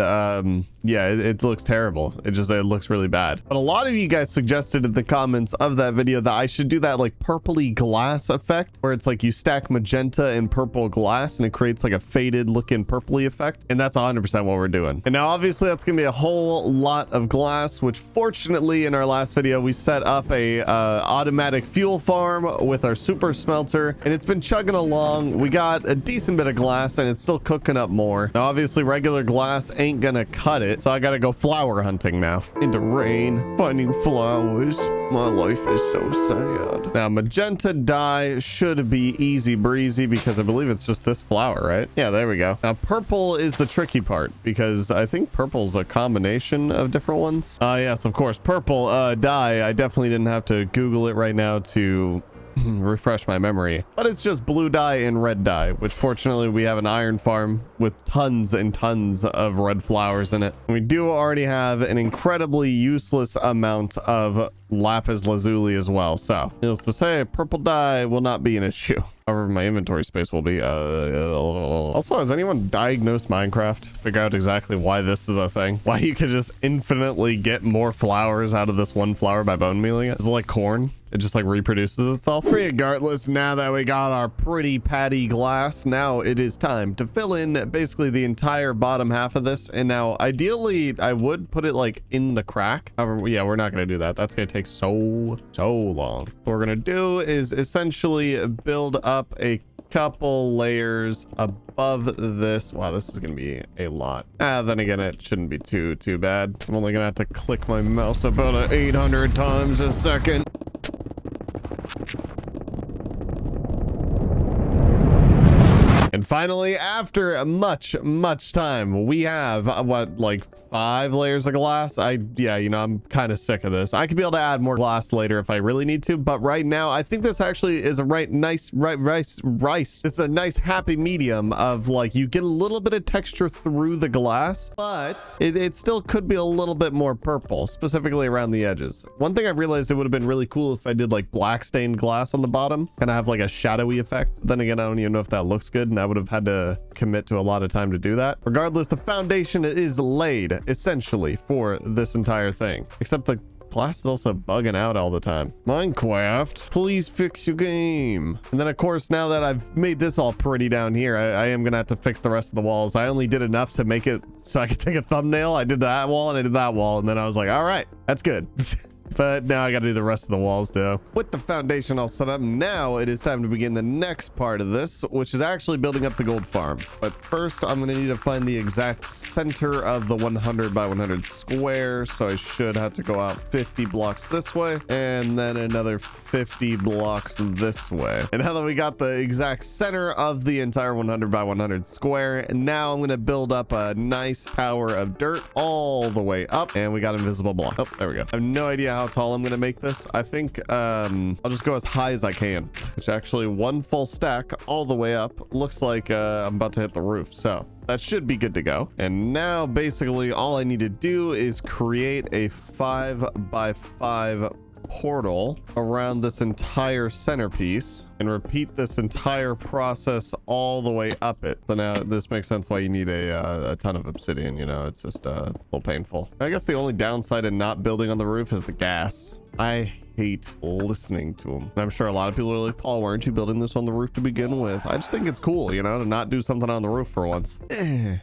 yeah, it looks terrible. It looks really bad. But a lot of you guys suggested in the comments of that video that I should do that like purpley glass effect, where it's like you stack magenta and purple glass and it creates like a faded looking purpley effect. And that's 100% what we're doing. And now obviously that's gonna be a whole lot of glass, which fortunately in our last video we set up a automatic fuel farm with our super smelter, and it's been chugging along. We got a decent bit of glass and it's still cooking up more. Now obviously regular glass ain't gonna cut it, so I gotta go flower hunting now. In the rain, finding flowers. My life is so sad. Now magenta dye should be easy breezy because I believe it's just this flower, right? Yeah, there we go. Now purple is the tricky part because I think purple's a combination of different ones. Yes, of course, purple dye. I definitely didn't have to Google it right now to refresh my memory, but it's just blue dye and red dye, which fortunately we have an iron farm with tons and tons of red flowers in it. We do already have an incredibly useless amount of lapis lazuli as well, so needless to say, purple dye will not be an issue. However, my inventory space will be. Also, has anyone diagnosed Minecraft? Figure out exactly why this is a thing? Why you could just infinitely get more flowers out of this one flower by bone mealing it? Is it like corn? It just like reproduces itself. Regardless, now that we got our pretty patty glass, now it is time to fill in basically the entire bottom half of this. And now ideally I would put it like in the crack. However, yeah, we're not going to do that. That's going to take so long. What we're going to do is essentially build up a couple layers above this. Wow, this is going to be a lot. Then again, it shouldn't be too bad. I'm only going to have to click my mouse about 800 times a second. And finally, after much time, we have what, like 5 layers of glass. Yeah, you know, I'm kind of sick of this. I could be able to add more glass later if I really need to, but right now I think this actually is a nice it's a nice happy medium of like you get a little bit of texture through the glass, but it still could be a little bit more purple, specifically around the edges. One thing I realized, it would have been really cool if I did like black stained glass on the bottom, kind of have like a shadowy effect. Then again, I don't even know if that looks good, and I would have had to commit to a lot of time to do that. Regardless, the foundation is laid essentially for this entire thing, except the glass is also bugging out all the time. Minecraft, please fix your game. And then of course, now that I've made this all pretty down here, I am gonna have to fix the rest of the walls. I only did enough to make it so I could take a thumbnail. I did that wall and I did that wall, and then I was like, all right, that's good. But now I got to do the rest of the walls though. With the foundation all set up, now it is time to begin the next part of this, which is actually building up the gold farm. But first, I'm going to need to find the exact center of the 100 by 100 square. So I should have to go out 50 blocks this way and then another 50 blocks this way. And now that we got the exact center of the entire 100 by 100 square, and now I'm going to build up a nice tower of dirt all the way up, and we got invisible block. Oh, there we go. I have no idea how how tall I'm going to make this. I think I'll just go as high as I can, which actually one full stack all the way up. Looks like I'm about to hit the roof. So that should be good to go. And now basically all I need to do is create a 5x5 portal around this entire centerpiece and repeat this entire process all the way up it. So now this makes sense why you need a ton of obsidian. You know, it's just a little painful. I guess the only downside in not building on the roof is the gas. I hate listening to them. And I'm sure a lot of people are like, Paul, why aren't you building this on the roof to begin with? I just think it's cool, you know, to not do something on the roof for once. I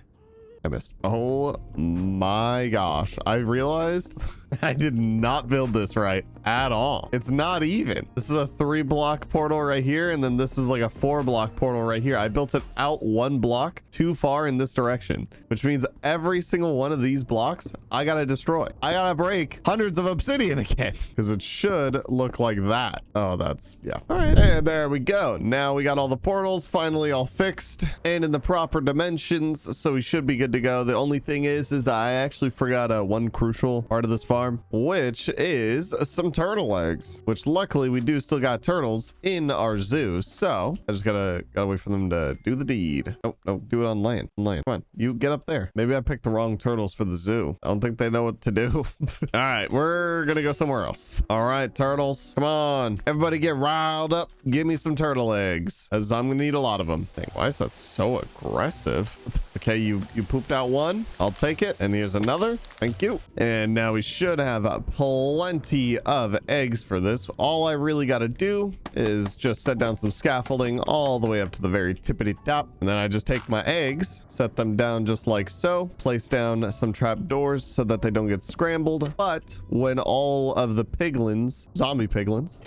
missed. Oh my gosh. I realized I did not build this right at all. It's not even. This is a 3-block portal right here. And then this is like a 4-block portal right here. I built it out 1 block too far in this direction, which means every single one of these blocks I gotta destroy. I gotta break hundreds of obsidian again because it should look like that. Oh, that's, yeah. All right. And there we go. Now we got all the portals finally all fixed and in the proper dimensions. So we should be good to go. The only thing is I actually forgot one crucial part of this farm, which is some turtle eggs, which luckily we do still got turtles in our zoo. So I just gotta wait for them to do the deed. Oh, no, do it on land. Come on, you get up there. Maybe I picked the wrong turtles for the zoo. I don't think they know what to do. All right, we're gonna go somewhere else. All right, turtles, come on. Everybody get riled up. Give me some turtle eggs, as I'm gonna need a lot of them. Dang, why is that so aggressive? Okay, you pooped out 1. I'll take it. And here's another. Thank you. And now we should have plenty of eggs for this. All I really got to do is just set down some scaffolding all the way up to the very tippity top. And then I just take my eggs, set them down just like so, place down some trap doors so that they don't get scrambled. But when all of the piglins, zombie piglins,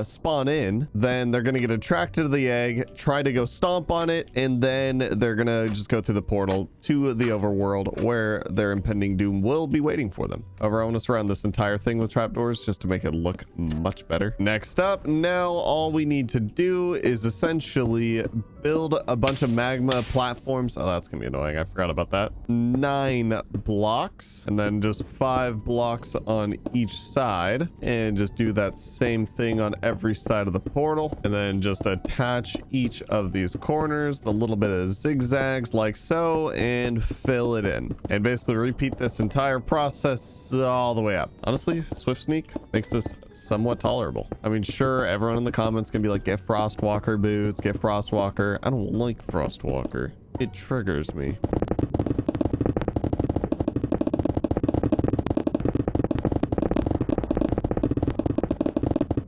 spawn in, then they're going to get attracted to the egg, try to go stomp on it, and then they're going to just go through the portal to the overworld where their impending doom will be waiting for them. However, I want to surround this entire thing with trapdoors just to make it look much better. Next up, now all we need to do is essentially build a bunch of magma platforms. Oh, that's gonna be annoying. I forgot about that. 9 blocks and then just 5 blocks on each side, and just do that same thing on every side of the portal, and then just attach each of these corners, the little bit of zigzags like so, and fill it in, and basically repeat this entire process all the way up. Honestly, Swift Sneak makes this somewhat tolerable. I mean, sure, everyone in the comments can be like, get Frostwalker boots, get Frostwalker. I don't like Frostwalker. It triggers me.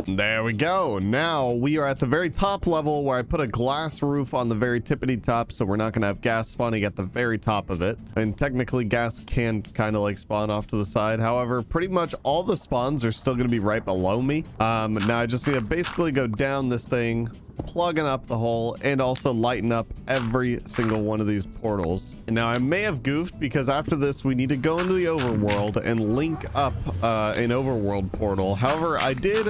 There we go. Now we are at the very top level where I put a glass roof on the very tippity top, so we're not going to have gas spawning at the very top of it. And technically gas can kind of like spawn off to the side. However, pretty much all the spawns are still going to be right below me. Now I just need to basically go down this thing, plugging up the hole, and also lighten up every single one of these portals. And now I may have goofed because after this we need to go into the overworld and link up an overworld portal. However, I did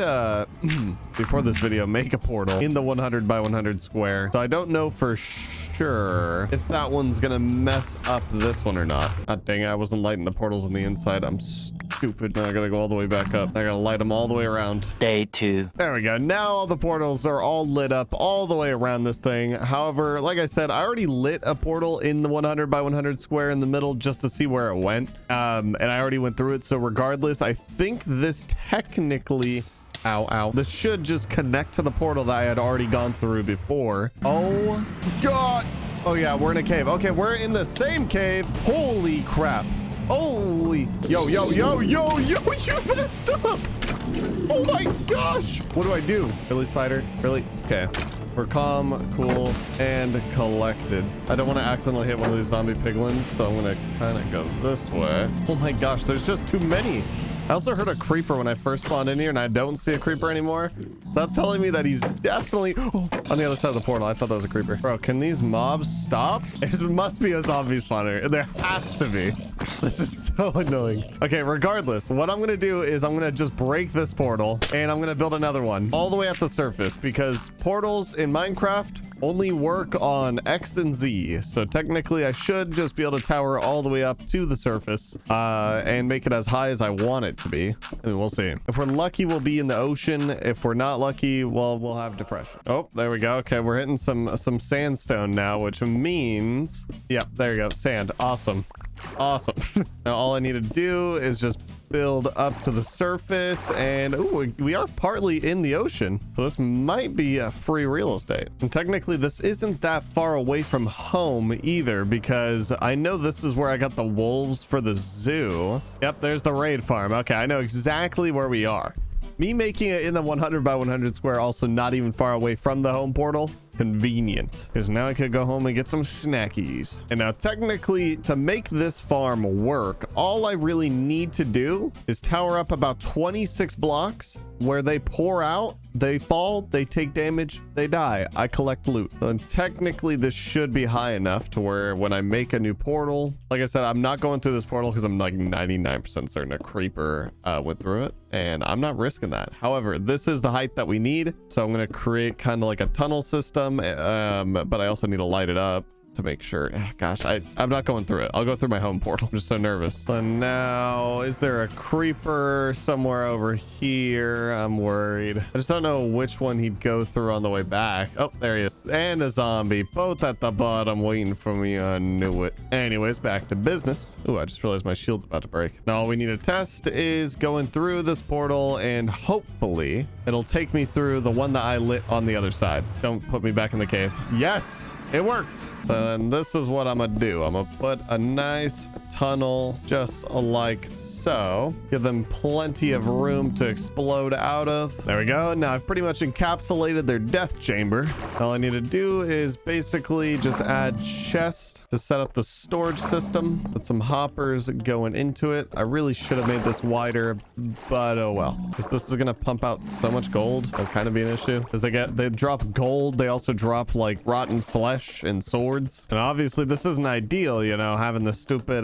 before this video make a portal in the 100 by 100 square, so I don't know for sure if that one's gonna mess up this one or not. God dang it, I wasn't lighting the portals on the inside. I'm stupid. Now I gotta go all the way back up. I gotta light them all the way around. Day 2. There we go. Now all the portals are all lit up all the way around this thing. However, like I said, I already lit a portal in the 100 by 100 square in the middle just to see where it went. And I already went through it. So regardless, I think this technically, this should just connect to the portal that I had already gone through before. Oh God. Oh yeah, we're in a cave. Okay, we're in the same cave. Holy crap. Holy, yo, you messed up. Oh my gosh. What do I do? Really, spider? Really? Okay. We're calm, cool, and collected. I don't want to accidentally hit one of these zombie piglins, so I'm going to kind of go this way. Oh my gosh, there's just too many. I also heard a creeper when I first spawned in here, and I don't see a creeper anymore. So that's telling me that he's definitely on the other side of the portal. I thought that was a creeper. Bro, can these mobs stop? It must be a zombie spawner. There has to be. This is so annoying. Okay, regardless, what I'm gonna do is I'm gonna just break this portal and I'm gonna build another one all the way at the surface, because portals in Minecraft only work on X and Z. So technically I should just be able to tower all the way up to the surface and make it as high as I want it to be. And we'll see. If we're lucky, we'll be in the ocean. If we're not lucky, well, we'll have depression. Oh, there we go. Okay, we're hitting some sandstone now, which means, yep, there you go. Sand. Awesome. Awesome. Now all I need to do is just build up to the surface, and ooh, we are partly in the ocean, so this might be a free real estate. And technically this isn't that far away from home either, because I know this is where I got the wolves for the zoo. Yep, there's the raid farm. Okay, I know exactly where we are. Me making it in the 100 by 100 square, also not even far away from the home portal. Convenient, because now I could go home and get some snackies. And now technically, to make this farm work, all I really need to do is tower up about 26 blocks where they pour out, they fall, they take damage, they die. I collect loot. And technically this should be high enough to where when I make a new portal, like I said, I'm not going through this portal because I'm like 99% certain a creeper went through it, and I'm not risking that. However, this is the height that we need, so I'm going to create kind of like a tunnel system, but I also need to light it up to make sure. Gosh, I'm not going through it. I'll go through my home portal. I'm just so nervous. So now, is there a creeper somewhere over here? I'm worried. I just don't know which one he'd go through on the way back. Oh, there he is. And a zombie, both at the bottom waiting for me. I knew it. Anyways, back to business. Ooh, I just realized my shield's about to break. Now all we need to test is going through this portal, and hopefully it'll take me through the one that I lit on the other side. Don't put me back in the cave. Yes, it worked. So then this is what I'm gonna do. I'm gonna put a nice tunnel just like so. Give them plenty of room to explode out of. There we go. Now I've pretty much encapsulated their death chamber. All I need to do is basically just add chests to set up the storage system with some hoppers going into it. I really should have made this wider, but oh well, because this is gonna pump out so much gold. That'll kind of be an issue, because they drop gold. They also drop like rotten flesh and swords, and obviously this isn't ideal, you know, having the stupid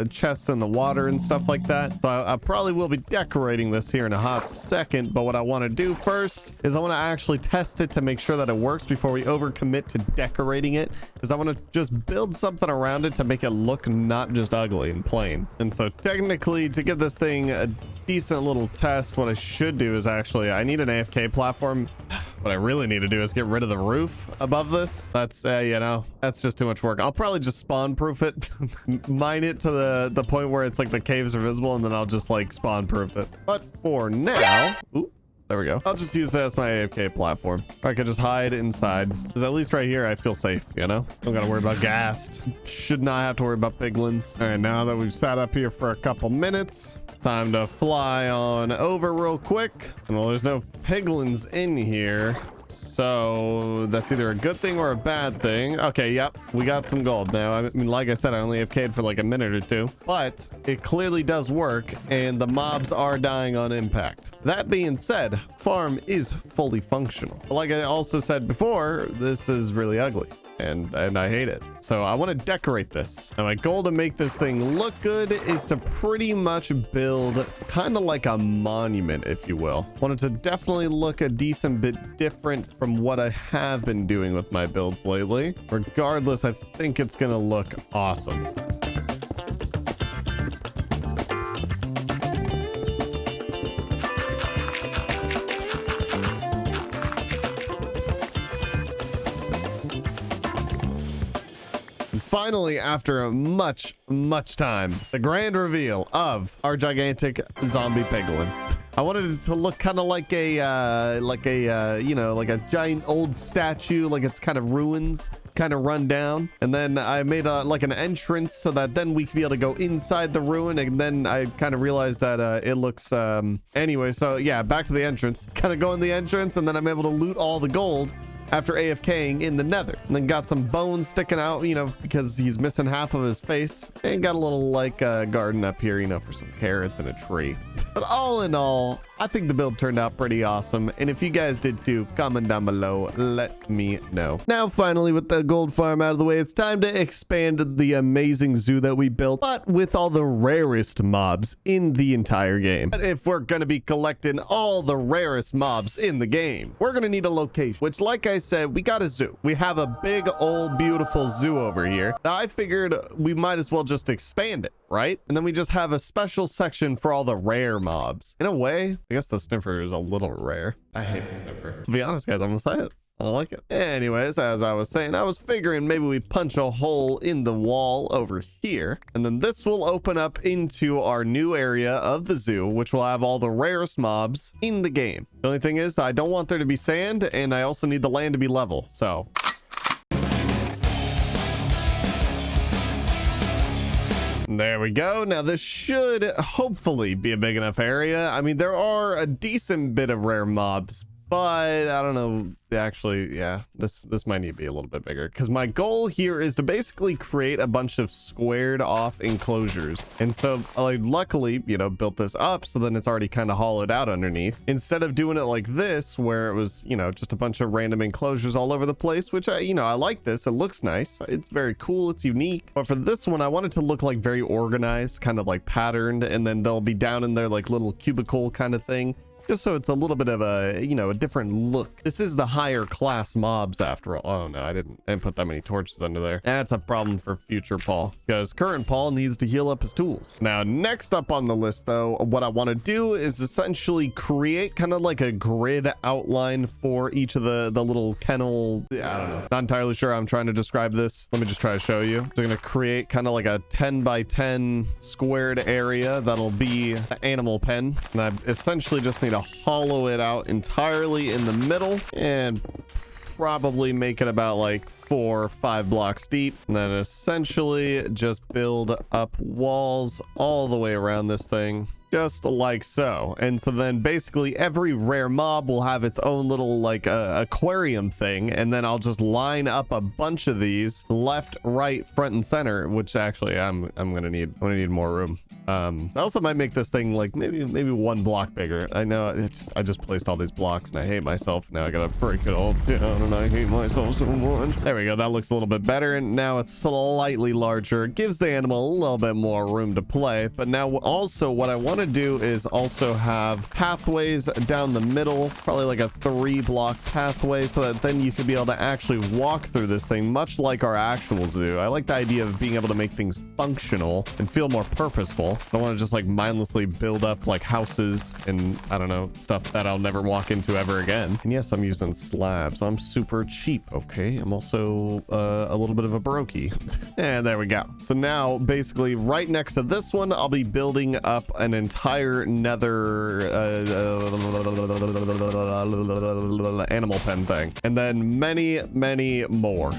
chests in the water and stuff like that. So I probably will be decorating this here in a hot second, but what I want to do first is I want to actually test it to make sure that it works before we overcommit to decorating it, because I want to just build something around it to make it look not just ugly and plain. And so technically, to give this thing a decent little test, what I should do is actually, I need an AFK platform. What I really need to do is get rid of the roof above this. That's you know, that's just too much work. I'll probably just spawn proof it, mine it to the point where it's like the caves are visible, and then I'll just like spawn proof it. But for now, ooh, there we go. I'll just use that as my AFK platform. I could just hide inside, because at least right here I feel safe, you know? Don't gotta worry about ghast. Should not have to worry about piglins. All right, now that we've sat up here for a couple minutes, time to fly on over real quick. And well, there's no piglins in here, so that's either a good thing or a bad thing. Okay, yep, we got some gold now. I mean, like I said, I only AFK'd for like a minute or two, but it clearly does work, and the mobs are dying on impact. That being said, farm is fully functional. But like I also said before, this is really ugly, and I hate it. So I want to decorate this. And my goal to make this thing look good is to pretty much build kind of like a monument, if you will. Want it to definitely look a decent bit different from what I have been doing with my builds lately. Regardless, I think it's gonna look awesome. Finally, after much time, the grand reveal of our gigantic zombie piglin. I wanted it to look kind of like a you know, like a giant old statue, like it's kind of ruins, kind of run down. And then I made like an entrance so that then we could be able to go inside the ruin. And then I kind of realized that it looks anyway. So yeah, back to the entrance, kind of go in the entrance, and then I'm able to loot all the gold after AFKing in the nether, and then got some bones sticking out, you know, because he's missing half of his face, and got a little like garden up here, you know, for some carrots and a tree. But all in all, I think the build turned out pretty awesome. And if you guys did too, comment down below. Let me know. Now, finally, with the gold farm out of the way, it's time to expand the amazing zoo that we built, but with all the rarest mobs in the entire game. But if we're going to be collecting all the rarest mobs in the game, we're going to need a location, which, like I said, we got a zoo. We have a big old beautiful zoo over here. Now, I figured we might as well just expand it, right? And then we just have a special section for all the rare mobs. In a way, I guess the sniffer is a little rare. I hate the sniffer. To be honest, guys, I'm gonna say it. I don't like it. Anyways, as I was saying, I was figuring maybe we punch a hole in the wall over here, and then this will open up into our new area of the zoo, which will have all the rarest mobs in the game. The only thing is that I don't want there to be sand, and I also need the land to be level. So there we go. Now this should hopefully be a big enough area. I mean, there are a decent bit of rare mobs, but I don't know. Actually, yeah, this might need to be a little bit bigger, because my goal here is to basically create a bunch of squared off enclosures. And so I luckily, you know, built this up so then it's already kind of hollowed out underneath, instead of doing it like this where it was, you know, just a bunch of random enclosures all over the place, which I like this. It looks nice. It's very cool. It's unique. But for this one, I want it to look like very organized, kind of like patterned, and then they'll be down in there like little cubicle kind of thing, just so it's a little bit of a, you know, a different look. This is the higher class mobs after all. Oh no, I didn't put that many torches under there. That's a problem for future Paul, because current Paul needs to heal up his tools. Now, next up on the list though, what I want to do is essentially create kind of like a grid outline for each of the little kennel. I don't know. Not entirely sure how I'm trying to describe this. Let me just try to show you. So I'm going to create kind of like a 10 by 10 squared area that'll be an animal pen. And I essentially just need to hollow it out entirely in the middle and probably make it about like 4 or 5 blocks deep, and then essentially just build up walls all the way around this thing, just like so. And so then basically every rare mob will have its own little like aquarium thing, and then I'll just line up a bunch of these left, right, front, and center, which actually I'm gonna need more room. I also might make this thing like maybe 1 block bigger. I know I just placed all these blocks and I hate myself. Now I gotta break it all down and I hate myself so much. There we go. That looks a little bit better, and now it's slightly larger. It gives the animal a little bit more room to play. But now also what I want to do is also have pathways down the middle, probably like a 3 block pathway, so that then you could be able to actually walk through this thing much like our actual zoo. I like the idea of being able to make things functional and feel more purposeful. I don't want to just like mindlessly build up like houses and I don't know, stuff that I'll never walk into ever again. And yes, I'm using slabs. I'm super cheap. Okay. I'm also a little bit of a brokey. And there we go. So now basically right next to this one, I'll be building up an entire nether animal pen thing, and then many more.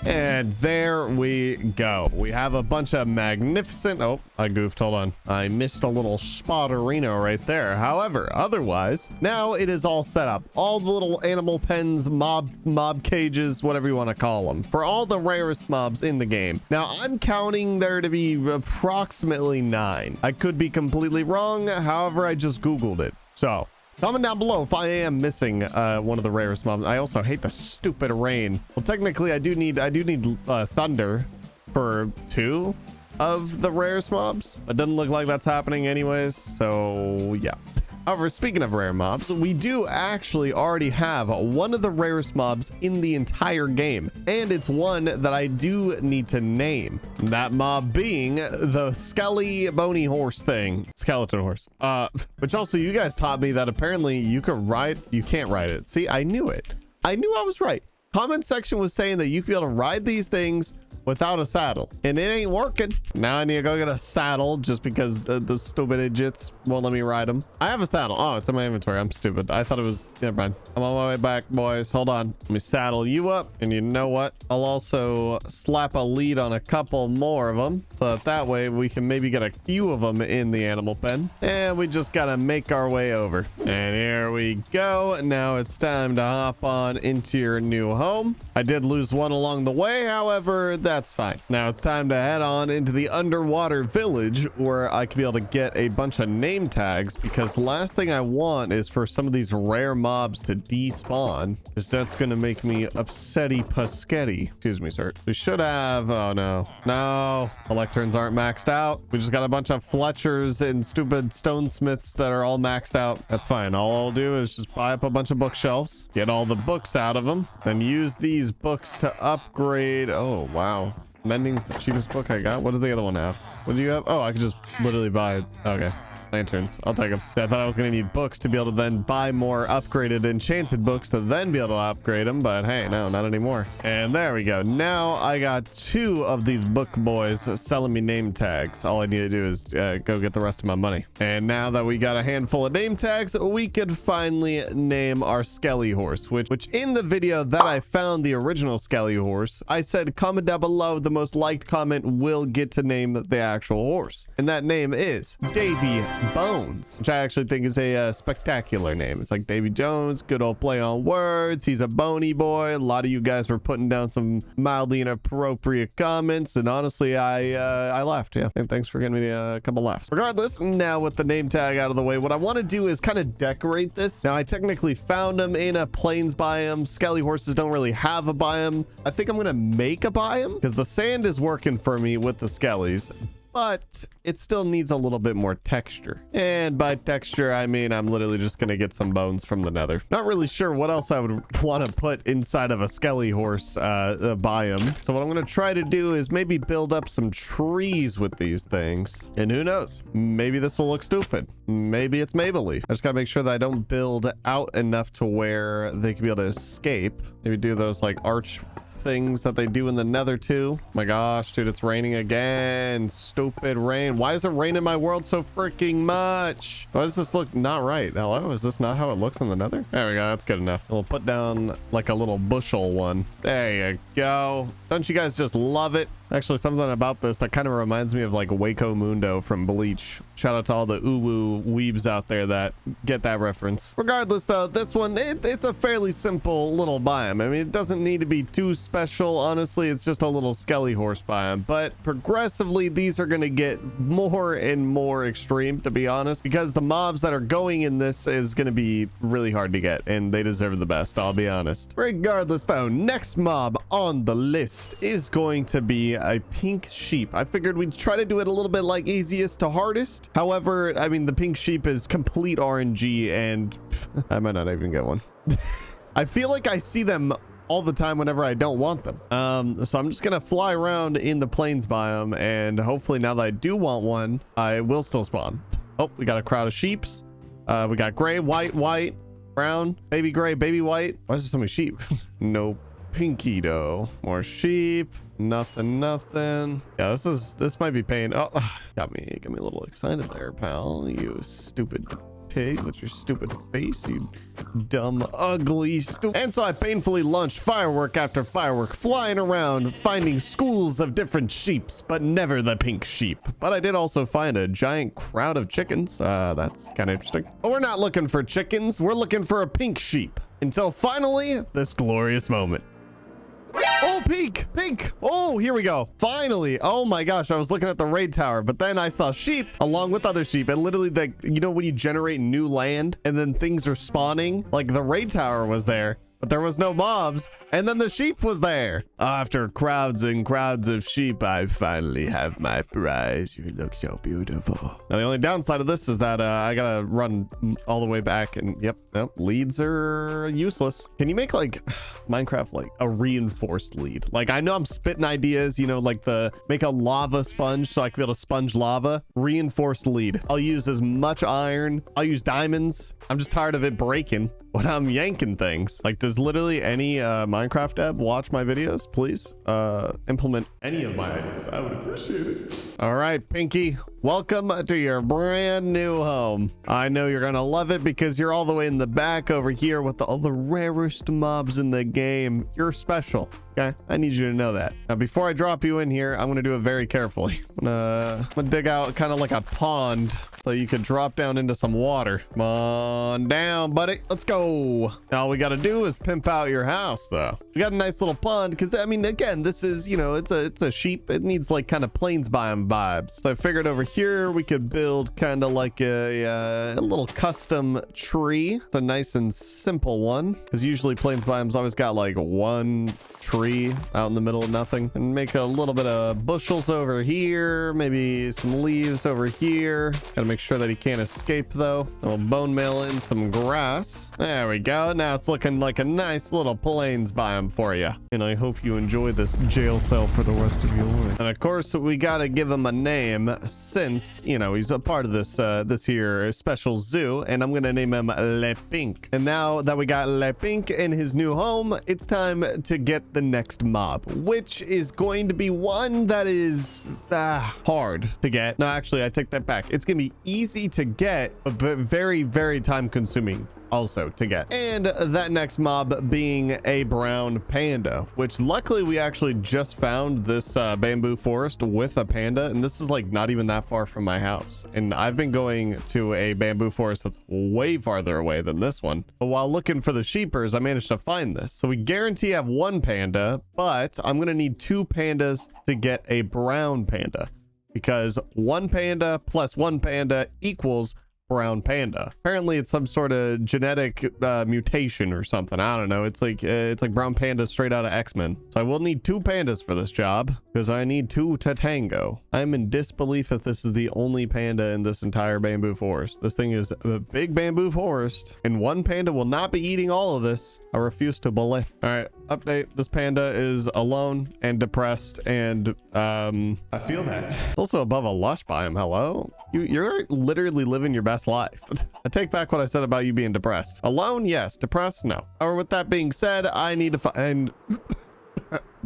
And there we go. We have a bunch of magnificent... Oh, I goofed. Hold on. I missed a little spotterino right there. However, otherwise, now it is all set up. All the little animal pens, mob cages, whatever you want to call them, for all the rarest mobs in the game. Now, I'm counting there to be approximately 9. I could be completely wrong. However, I just Googled it. So... comment down below if I am missing one of the rarest mobs. I also hate the stupid rain. Well, technically, I do need thunder for 2 of the rarest mobs. It doesn't look like that's happening anyways. So yeah. However, speaking of rare mobs, we do actually already have one of the rarest mobs in the entire game, and it's one that I do need to name. That mob being the skelly bony horse thing, skeleton horse. Which also you guys taught me that apparently you can't ride it. See, I knew it. I knew I was right. Comment section was saying that you could be able to ride these things without a saddle, and it ain't working. Now I need to go get a saddle just because the stupid idiots won't let me ride them. I have a saddle. Oh, it's in my inventory. I'm stupid. I thought it was... never mind. I'm on my way back, boys. Hold on. Let me saddle you up, and you know what? I'll also slap a lead on a couple more of them, so that way we can maybe get a few of them in the animal pen. And we just gotta make our way over. And here we go. Now it's time to hop on into your new home. home. I did lose one along the way. However, that's fine. Now it's time to head on into the underwater village where I can be able to get a bunch of name tags, because last thing I want is for some of these rare mobs to despawn, because that's going to make me upsetty pusketty. Excuse me, sir. We should have... Oh, no. No. Electrons aren't maxed out. We just got a bunch of Fletchers and stupid stonesmiths that are all maxed out. That's fine. All I'll do is just buy up a bunch of bookshelves, get all the books out of them, then use these books to upgrade. Oh, wow. Mending's the cheapest book I got. What did the other one have? What do you have? Oh, I could just literally buy it. Okay. Lanterns. I'll take them. I thought I was going to need books to be able to then buy more upgraded enchanted books to then be able to upgrade them. But hey, no, not anymore. And there we go. Now I got 2 of these book boys selling me name tags. All I need to do is go get the rest of my money. And now that we got a handful of name tags, we could finally name our Skelly horse, which in the video that I found the original Skelly horse, I said comment down below. The most liked comment will get to name the actual horse. And that name is Davy Bones, which I actually think is a spectacular name. It's like Davy Jones, good old play on words. He's a bony boy. A lot of you guys were putting down some mildly inappropriate comments, and honestly, I laughed. Yeah, and thanks for getting me a couple laughs. Regardless, now with the name tag out of the way, what I want to do is kind of decorate this. Now, I technically found them in a plains biome. Skelly horses don't really have a biome. I think I'm gonna make a biome because the sand is working for me with the Skellies, but it still needs a little bit more texture. And by texture, I mean, I'm literally just going to get some bones from the nether. Not really sure what else I would want to put inside of a Skelly horse biome. So what I'm going to try to do is maybe build up some trees with these things. And who knows? Maybe this will look stupid. Maybe it's Maple-leaf. I just got to make sure that I don't build out enough to where they can be able to escape. Maybe do those like arch things that they do in the nether too. My gosh, dude, it's raining again. Stupid rain. Why is it raining in my world so freaking much? Why does this look not right? Hello, is this not how it looks in the nether? There we go. That's good enough. We'll put down like a little bushel one. There you go. Don't you guys just love it? Actually, something about this that kind of reminds me of like Waco Mundo from Bleach. Shout out to all the uwu weebs out there that get that reference. Regardless though, this one, it's a fairly simple little biome. I mean, it doesn't need to be too special. Honestly, it's just a little Skelly horse biome, but progressively these are going to get more and more extreme, to be honest, because the mobs that are going in this is going to be really hard to get, and they deserve the best, I'll be honest. Regardless though, next mob on the list is going to be a pink sheep. I figured we'd try to do it a little bit like easiest to hardest. However, I mean, the pink sheep is complete RNG, and I might not even get one. I feel like I see them all the time whenever I don't want them. So I'm just gonna fly around in the plains biome, and hopefully now that I do want one, I will still spawn. Oh, we got a crowd of sheeps. We got gray, white, brown, baby gray, baby white. Why is there so many sheep? No pinky though. More sheep. Nothing. Yeah, this might be pain. Oh, got me a little excited there, pal. You stupid pig with your stupid face, you dumb, ugly, stupid. And so I painfully launched firework after firework, flying around, finding schools of different sheeps, but never the pink sheep. But I did also find a giant crowd of chickens. That's kind of interesting. But we're not looking for chickens. We're looking for a pink sheep. Until finally, this glorious moment. Oh, pink. Oh, here we go. Finally. Oh my gosh, I was looking at the raid tower, but then I saw sheep along with other sheep, and literally, you know when you generate new land and then things are spawning, like the raid tower was there, but there was no mobs, and then the sheep was there. After crowds and crowds of sheep, I finally have my prize. You look so beautiful. Now the only downside of this is that I gotta run all the way back, and yep, leads are useless. Can you make like Minecraft like a reinforced lead? Like, I know I'm spitting ideas, you know, like make a lava sponge so I can be able to sponge lava. Reinforced lead. I'll use as much iron. I'll use diamonds. I'm just tired of it breaking when I'm yanking things. Like, does literally any Minecraft dev watch my videos? Please implement any of my ideas. I would appreciate it. All right, Pinky, welcome to your brand new home. I know you're gonna love it because you're all the way in the back over here with all the rarest mobs in the game. You're special. Okay, I need you to know that. Now, before I drop you in here, I'm gonna do it very carefully. I'm gonna dig out kind of like a pond so you can drop down into some water. Come on down, buddy. Let's go. Now, all we gotta do is pimp out your house, though. We got a nice little pond because, I mean, again, this is, you know, it's a sheep. It needs like kind of plains biome vibes. So I figured over here we could build kind of like a little custom tree. It's a nice and simple one because usually plains biomes always got like one tree out in the middle of nothing, and make a little bit of bushels over here, maybe some leaves over here. Gotta make sure that he can't escape though. I'll bone meal in some grass. There we go. Now it's looking like a nice little plains biome for you, and I hope you enjoy this jail cell for the rest of your life. And of course we gotta give him a name since, you know, he's a part of this this here special zoo, and I'm gonna name him Le Pink. And now that we got Le Pink in his new home, it's time to get the next mob, which is going to be one that is hard to get. No, actually, I take that back. It's gonna be easy to get, but very, very time consuming also to get. And that next mob being a brown panda, which luckily we actually just found this bamboo forest with a panda, and this is like not even that far from my house, and I've been going to a bamboo forest that's way farther away than this one. But while looking for the sheepers, I managed to find this, so we guarantee I have one panda, but I'm gonna need 2 pandas to get a brown panda, because 1 panda plus 1 panda equals brown panda. Apparently it's some sort of genetic mutation or something. I don't know. It's like brown panda straight out of X-Men. So I will need 2 pandas for this job because I need 2 to tango. I'm in disbelief if this is the only panda in this entire bamboo forest. This thing is a big bamboo forest, and 1 panda will not be eating all of this. I refuse to believe. All right, update. This panda is alone and depressed, and I feel that. It's also above a lush biome. Hello? You're literally living your best life. I take back what I said about you being depressed. Alone, yes. Depressed, no. Or with that being said, I need to find...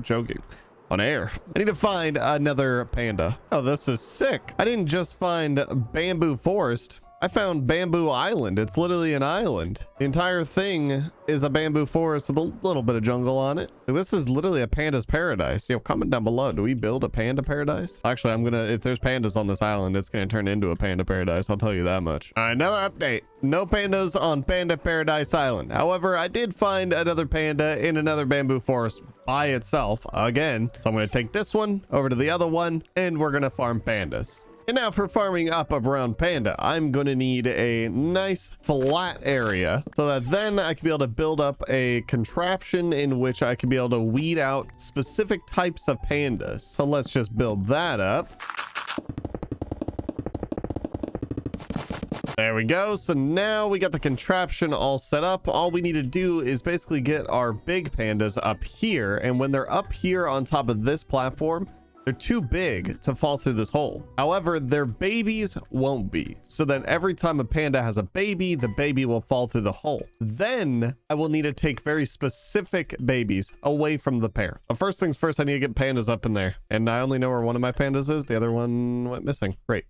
joking. On air. I need to find another panda. Oh, this is sick. I didn't just find bamboo forest. I found Bamboo Island. It's literally an island. The entire thing is a bamboo forest with a little bit of jungle on it. This is literally a panda's paradise. Yo, comment down below. Do we build a panda paradise? Actually, if there's pandas on this island, it's gonna turn into a panda paradise. I'll tell you that much. All right, another update. No pandas on Panda Paradise Island. However, I did find another panda in another bamboo forest by itself again. So I'm gonna take this one over to the other one, and we're gonna farm pandas. And now for farming up a brown panda, I'm going to need a nice flat area so that then I can be able to build up a contraption in which I can be able to weed out specific types of pandas. So let's just build that up. There we go. So now we got the contraption all set up. All we need to do is basically get our big pandas up here. And when they're up here on top of this platform, they're too big to fall through this hole. However, their babies won't be. So then every time a panda has a baby, the baby will fall through the hole. Then I will need to take very specific babies away from the pair. But first things first, I need to get pandas up in there. And I only know where one of my pandas is. The other one went missing. Great.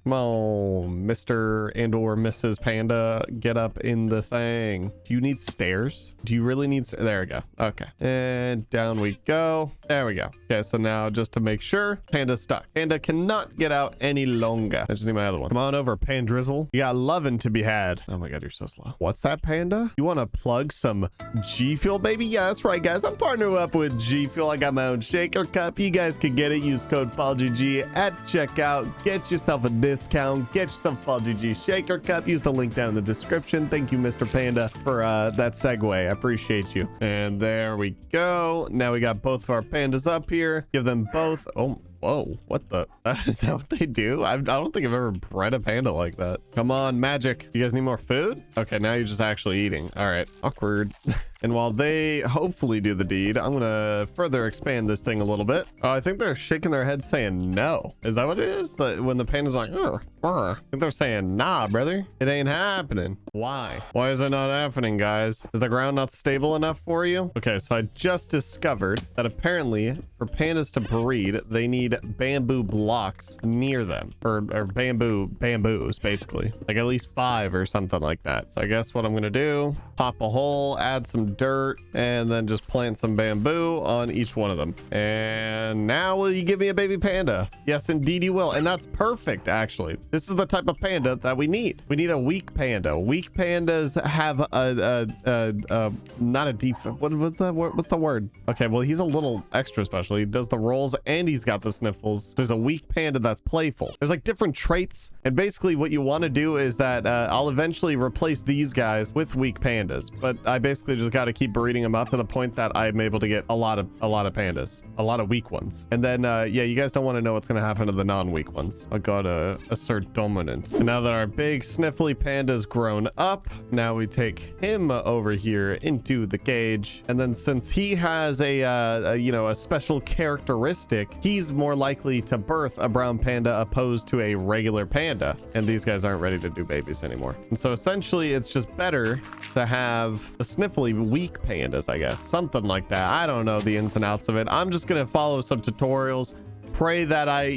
Come on, Mr. and/or Mrs. Panda, get up in the thing. Do you need stairs? Do you really need... There we go. Okay. And down we go. There we go. Okay, so now just to make sure, Panda's stuck. Panda cannot get out any longer. I just need my other one. Come on over, Pandrizzle. You got loving to be had. Oh my God, you're so slow. What's that, Panda? You want to plug some G Fuel, baby? Yeah, that's right, guys. I'm partnering up with G Fuel. I got my own shaker cup. You guys can get it. Use code PaulGG at checkout. Get yourself a discount. Get yourself PaulGG shaker cup. Use the link down in the description. Thank you, Mr. Panda, for that segue. I appreciate you. And there we go. Now we got both of our pandas up here. Give them both. Oh, whoa, what the? Is that what they do? I don't think I've ever bred a panda like that. Come on, magic. You guys need more food? Okay, now you're just actually eating. All right, awkward. And while they hopefully do the deed, I'm gonna further expand this thing a little bit. Oh, I think they're shaking their head saying no. Is that what it is? That when the panda's like, I think they're saying, nah, brother, it ain't happening. Why? Why is it not happening, guys? Is the ground not stable enough for you? Okay, so I just discovered that apparently for pandas to breed, they need bamboo blocks near them, or bamboos, basically, like at least 5 or something like that. So I guess what I'm gonna do, pop a hole, add some dirt, and then just plant some bamboo on each one of them. And now will you give me a baby panda? Yes, indeed you will. And that's perfect, actually. This is the type of panda that we need. We need a weak panda. Weak pandas have not a defense. What's that word? What's the word? Okay, well, he's a little extra special. He does the rolls and he's got the sniffles. There's a weak panda that's playful. There's like different traits. And basically what you want to do is that I'll eventually replace these guys with weak pandas. But I basically just got to keep breeding them up to the point that I'm able to get a lot of pandas, a lot of weak ones. And then, yeah, you guys don't want to know what's going to happen to the non-weak ones. I gotta assert dominance. So now that our big sniffly panda's grown up, now we take him over here into the cage. And then since he has a special characteristic, he's more likely to birth a brown panda opposed to a regular panda. And these guys aren't ready to do babies anymore. And so essentially it's just better to have the sniffly weak pandas, I guess, something like that. I don't know the ins and outs of it. I'm just gonna follow some tutorials, pray that I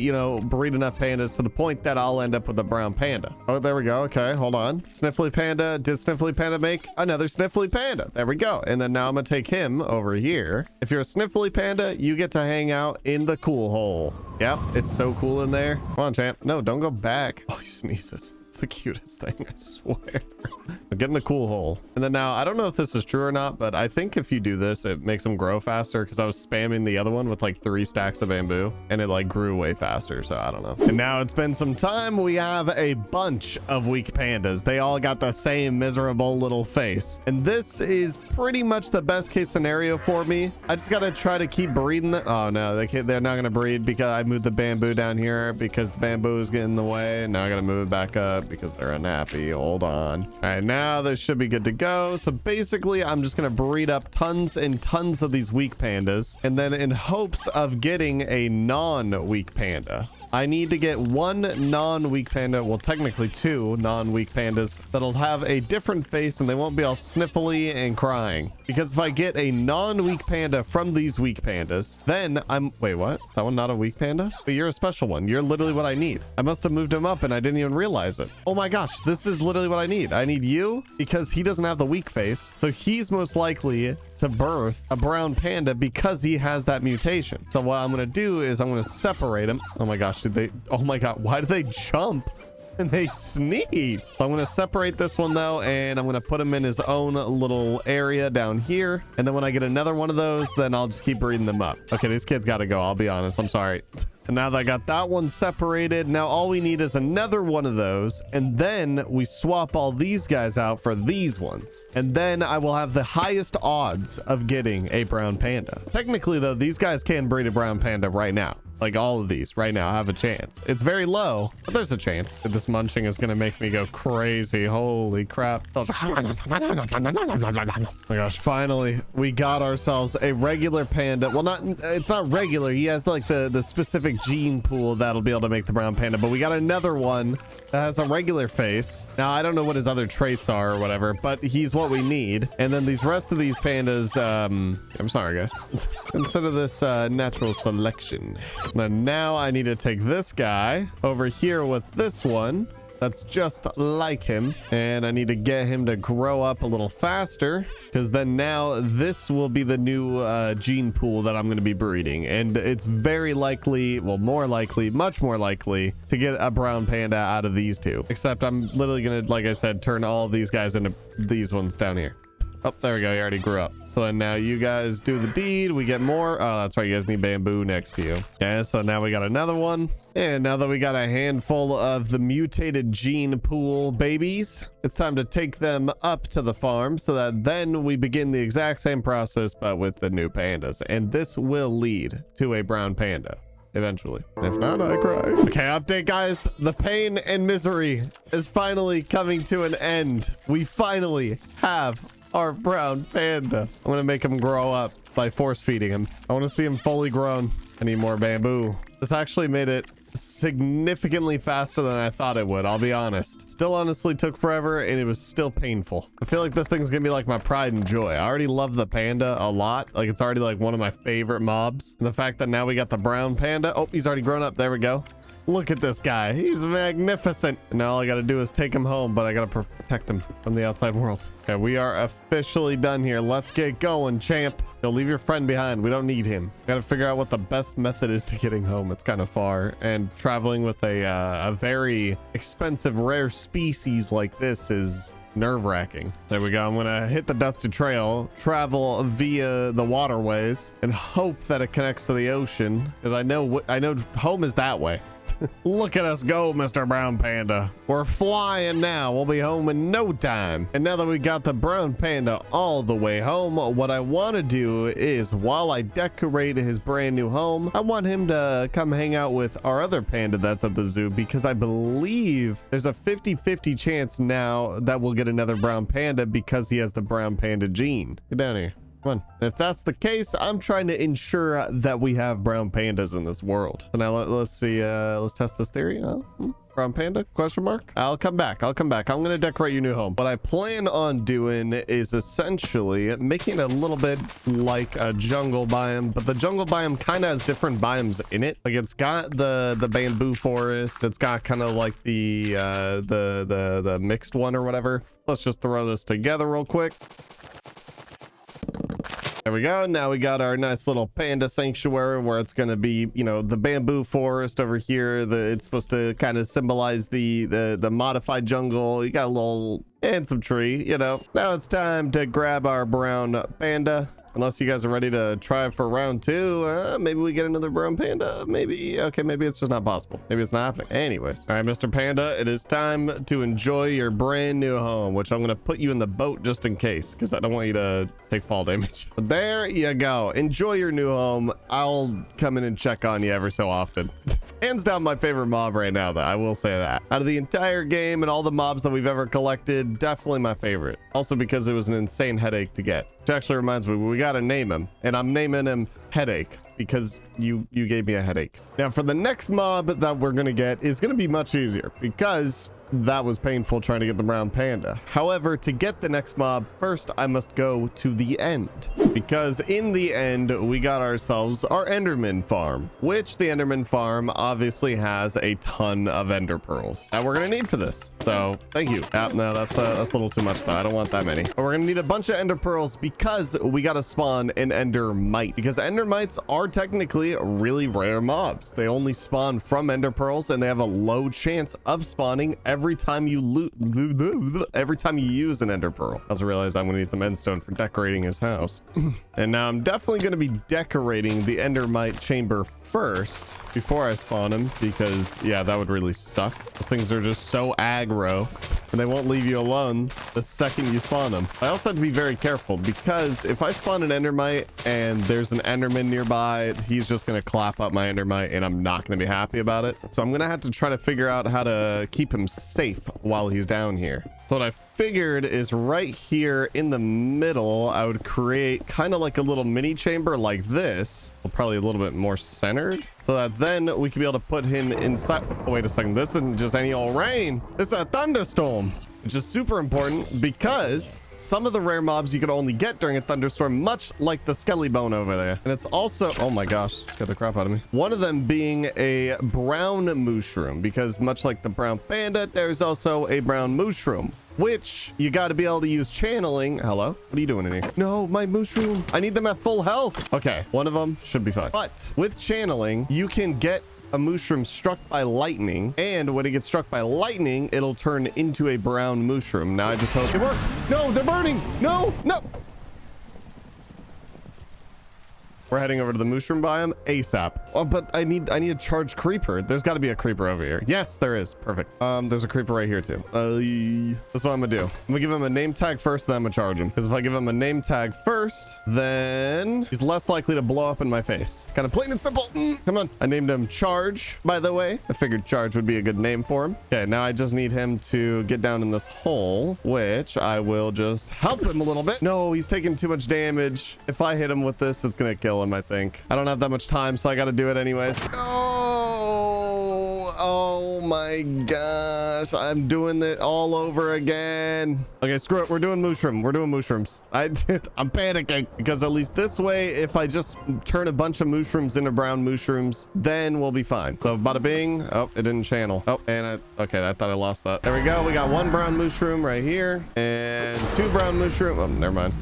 breed enough pandas to the point that I'll end up with a brown panda. Oh, there we go. Okay, hold on. Sniffly panda. Did sniffly panda make another sniffly panda? There we go. And then now I'm gonna take him over here. If you're a sniffly panda, you get to hang out in the cool hole. Yep, it's so cool in there. Come on, champ. No, don't go back. Oh, he sneezes. It's the cutest thing, I swear. Get in the cool hole. And then now, I don't know if this is true or not, but I think if you do this, it makes them grow faster, because I was spamming the other one with like 3 stacks of bamboo and it like grew way faster. So I don't know. And now it's been some time. We have a bunch of weak pandas. They all got the same miserable little face. And this is pretty much the best case scenario for me. I just got to try to keep breeding them. Oh no, they're not going to breed because I moved the bamboo down here because the bamboo is getting in the way. And now I got to move it back up because they're unhappy. Hold on. All right, now this should be good to go. So basically I'm just gonna breed up tons and tons of these weak pandas, and then in hopes of getting a non-weak panda, I need to get 1 non-weak panda, well technically 2 non-weak pandas that'll have a different face and they won't be all sniffly and crying. Because if I get a non-weak panda from these weak pandas, then wait, what? Is that one not a weak panda? But you're a special one. You're literally what I need. I must have moved him up and I didn't even realize it. Oh my gosh, this is literally what I need. I need you because he doesn't have the weak face. So he's most likely to birth a brown panda because he has that mutation. So what I'm going to do is I'm going to separate him. Oh my gosh, oh my God, why do they jump and they sneeze? So I'm going to separate this one though, and I'm going to put him in his own little area down here. And then when I get another one of those, then I'll just keep breeding them up. Okay, these kids got to go. I'll be honest. I'm sorry. And now that I got that one separated, now all we need is another one of those. And then we swap all these guys out for these ones. And then I will have the highest odds of getting a brown panda. Technically though, these guys can breed a brown panda right now. Like all of these right now have a chance. It's very low, but there's a chance. This munching is going to make me go crazy. Holy crap. Oh my gosh, finally we got ourselves a regular panda. Well, it's not regular. He has like the specific gene pool that'll be able to make the brown panda, but we got another one that has a regular face. Now I don't know what his other traits are or whatever, but he's what we need. And then these rest of these pandas, I'm sorry guys, consider this natural selection. And now I need to take this guy over here with this one that's just like him, and I need to get him to grow up a little faster, because then now this will be the new gene pool that I'm going to be breeding, and it's very likely, well, more likely, much more likely to get a brown panda out of these two. Except I'm literally going to, like I said, turn all of these guys into these ones down here. Oh, there we go. He already grew up. So then now you guys do the deed. We get more. Oh, that's right. You guys need bamboo next to you. Yeah, so now we got another one. And now that we got a handful of the mutated gene pool babies, it's time to take them up to the farm so that then we begin the exact same process, but with the new pandas. And this will lead to a brown panda eventually. If not, I cry. Okay, update guys. The pain and misery is finally coming to an end. We finally have our brown panda. I'm gonna make him grow up by force feeding him. I want to see him fully grown. I need more bamboo. This actually made it significantly faster than I thought it would, I'll be honest. Still honestly took forever and it was still painful. I feel like this thing's gonna be like my pride and joy. I already love the panda a lot. Like, it's already like one of my favorite mobs. And the fact that now we got the brown panda. Oh, he's already grown up. There we go. Look at this guy. He's magnificent. And now all I gotta do is take him home, but I gotta protect him from the outside world. Okay, we are officially done here. Let's get going, champ. You'll leave your friend behind. We don't need him. Gotta figure out what the best method is to getting home. It's kind of far, and traveling with a very expensive rare species like this is nerve-wracking. There we go. I'm gonna hit the dusted trail, travel via the waterways, and hope that it connects to the ocean, because I know home is that way. Look at us go, Mr. Brown Panda. We're flying now. We'll be home in no time. And now that we got the brown panda all the way home, what I want to do is, while I decorate his brand new home, I want him to come hang out with our other panda that's at the zoo, because I believe there's a 50-50 chance now that we'll get another brown panda because he has the brown panda gene. Get down here. Come on. If that's the case, I'm trying to ensure that we have brown pandas in this world. So now let's see. Let's test this theory. Brown panda? Question mark? I'll come back. I'm going to decorate your new home. What I plan on doing is essentially making it a little bit like a jungle biome, but the jungle biome kind of has different biomes in it. Like, it's got the bamboo forest. It's got kind of like the mixed one or whatever. Let's just throw this together real quick. There we go. Now we got our nice little panda sanctuary where it's going to be, you know, the bamboo forest over here. It's supposed to kind of symbolize the modified jungle. You got a little handsome tree, you know. Now it's time to grab our brown panda. Unless you guys are ready to try for round two, maybe we get another brown panda. Maybe. Okay, maybe it's just not possible. Maybe it's not happening. Anyways. All right, Mr. Panda, it is time to enjoy your brand new home, which I'm going to put you in the boat just in case, because I don't want you to take fall damage. But there you go. Enjoy your new home. I'll come in and check on you every so often. Hands down my favorite mob right now, though. I will say that. Out of the entire game and all the mobs that we've ever collected, definitely my favorite. Also because it was an insane headache to get. Which actually reminds me, we got to name him. And I'm naming him Headache because you gave me a headache. Now, for the next mob that we're going to get is going to be much easier because that was painful trying to get the brown panda. However, to get the next mob, first I must go to the end, because in the end we got ourselves our Enderman farm, which the Enderman farm obviously has a ton of ender pearls that we're gonna need for this. So thank you. No, that's a little too much though. I don't want that many. But we're gonna need a bunch of ender pearls because we gotta spawn an endermite, because endermites are technically really rare mobs. They only spawn from ender pearls and they have a low chance of spawning every time you use an ender pearl. I also realized I'm gonna need some endstone for decorating his house. And now I'm definitely gonna be decorating the endermite chamber first before I spawn him, because yeah, that would really suck. Those things are just so aggro and they won't leave you alone the second you spawn them. I also have to be very careful, because if I spawn an endermite and there's an enderman nearby, he's just gonna clap up my endermite and I'm not gonna be happy about it. So I'm gonna have to try to figure out how to keep him safe while he's down here. So what I figured is right here in the middle, I would create kind of like a little mini chamber like this. Well, probably a little bit more centered, so that then we can be able to put him inside. Oh, wait a second. This isn't just any old rain. This is a thunderstorm, which is super important because some of the rare mobs you could only get during a thunderstorm, much like the skelly bone over there. And it's also, oh my gosh, scared the crap out of me. One of them being a brown mushroom, because much like the brown panda, there's also a brown mushroom, which you got to be able to use channeling. Hello? What are you doing in here? No, my mushroom. I need them at full health. Okay, one of them should be fine. But with channeling, you can get a mushroom struck by lightning, and when it gets struck by lightning, it'll turn into a brown mushroom. Now I just hope it works. No, they're burning. No. We're heading over to the mushroom biome ASAP. Oh, but I need a charged creeper. There's got to be a creeper over here. Yes, there is. Perfect. There's a creeper right here too. That's what I'm gonna do. I'm gonna give him a name tag first, then I'm gonna charge him. Because if I give him a name tag first, then he's less likely to blow up in my face. Kind of plain and simple. Come on. I named him Charge, by the way. I figured Charge would be a good name for him. Okay, now I just need him to get down in this hole, which I will just help him a little bit. No, he's taking too much damage. If I hit him with this, it's gonna kill him, I think. I don't have that much time, so I gotta do it anyways. Oh my gosh, I'm doing it all over again. Okay, screw it. We're doing mushroom. We're doing mushrooms. I'm panicking because at least this way, if I just turn a bunch of mushrooms into brown mushrooms, then we'll be fine. So bada bing. Oh, it didn't channel. Oh, and okay, I thought I lost that. There we go. We got one brown mushroom right here and two brown mushroom. Oh, never mind.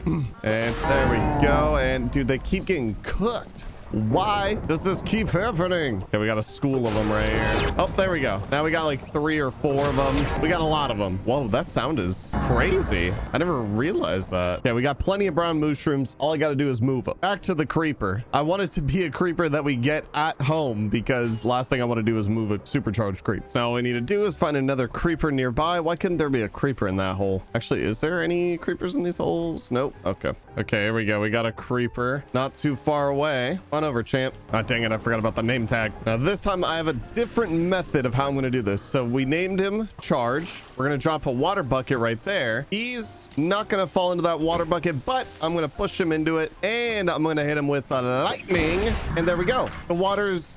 And there we go. And dude, they keep getting cooked. Why does this keep happening? Okay, we got a school of them right here. Oh, there we go. Now we got like 3 or 4 of them. We got a lot of them. Whoa, that sound is crazy. I never realized that. Okay, we got plenty of brown mushrooms. All I got to do is move up. Back to the creeper. I want it to be a creeper that we get at home because last thing I want to do is move a supercharged creep. So now all we need to do is find another creeper nearby. Why couldn't there be a creeper in that hole? Actually, is there any creepers in these holes? Nope. Okay. Okay, here we go. We got a creeper not too far away. On over, champ. Oh, dang it. I forgot about the name tag. Now, this time I have a different method of how I'm going to do this. So we named him Charge. We're going to drop a water bucket right there. He's not going to fall into that water bucket, but I'm going to push him into it and I'm going to hit him with lightning. And there we go. The water's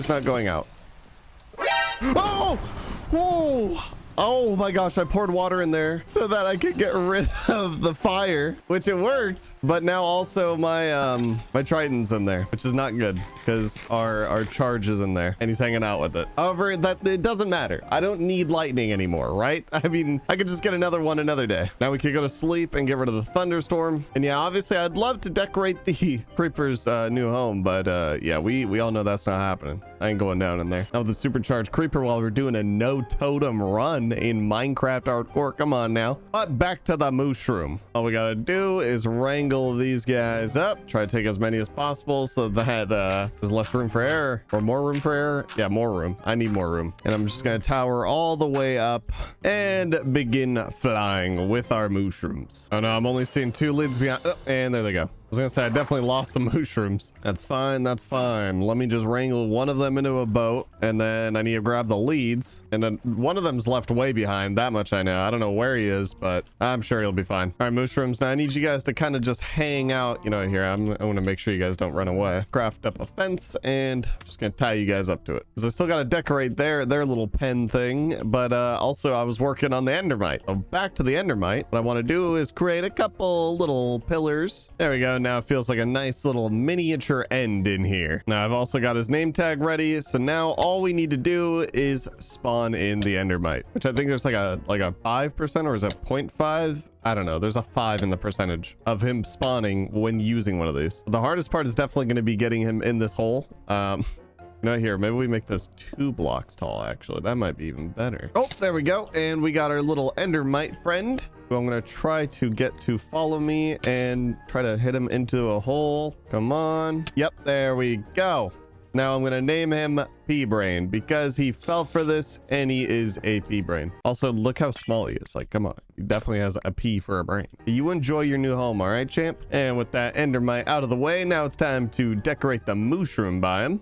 not going out. Oh! Whoa! Oh my gosh, I poured water in there so that I could get rid of the fire, which it worked. But now also my my Triton's in there, which is not good because our charge is in there and he's hanging out with it. However, that it doesn't matter. I don't need lightning anymore, right? I mean, I could just get another one another day. Now we could go to sleep and get rid of the thunderstorm. And yeah, obviously I'd love to decorate the creeper's new home, but yeah, we all know that's not happening. I ain't going down in there. Now the supercharged creeper while we're doing a no totem run in Minecraft hardcore. Come on now. But back to the mushroom. All we gotta do is wrangle these guys up. Try to take as many as possible so that there's less room for error or more room for error. Yeah, more room. I need more room. And I'm just gonna tower all the way up and begin flying with our mushrooms. Oh no, I'm only seeing 2 leads behind. Oh, and there they go. I was gonna say I definitely lost some mushrooms. That's fine. That's fine. Let me just wrangle one of them into a boat, and then I need to grab the leads. And then one of them's left way behind. That much I know. I don't know where he is, but I'm sure he'll be fine. All right, mushrooms. Now I need you guys to kind of just hang out. You know, here I want to make sure you guys don't run away. Craft up a fence and just gonna tie you guys up to it because I still got to decorate their little pen thing. But also I was working on the endermite. So back to the endermite. What I want to do is create a couple little pillars. There we go. Now it feels like a nice little miniature end in here. Now I've also got his name tag ready, so now all we need to do is spawn in the endermite, which I think there's like a 5% or is it 0.5? I don't know. There's a 5 in the percentage of him spawning when using one of these. The hardest part is definitely going to be getting him in this hole. No, here, maybe we make this 2 blocks tall, actually. That might be even better. Oh, there we go. And we got our little endermite friend, who I'm going to try to get to follow me and try to hit him into a hole. Come on. Yep, there we go. Now I'm going to name him P-Brain because he fell for this and he is a P-Brain. Also, look how small he is. Like, come on. He definitely has a P for a brain. You enjoy your new home, all right, champ? And with that endermite out of the way, now it's time to decorate the mushroom biome.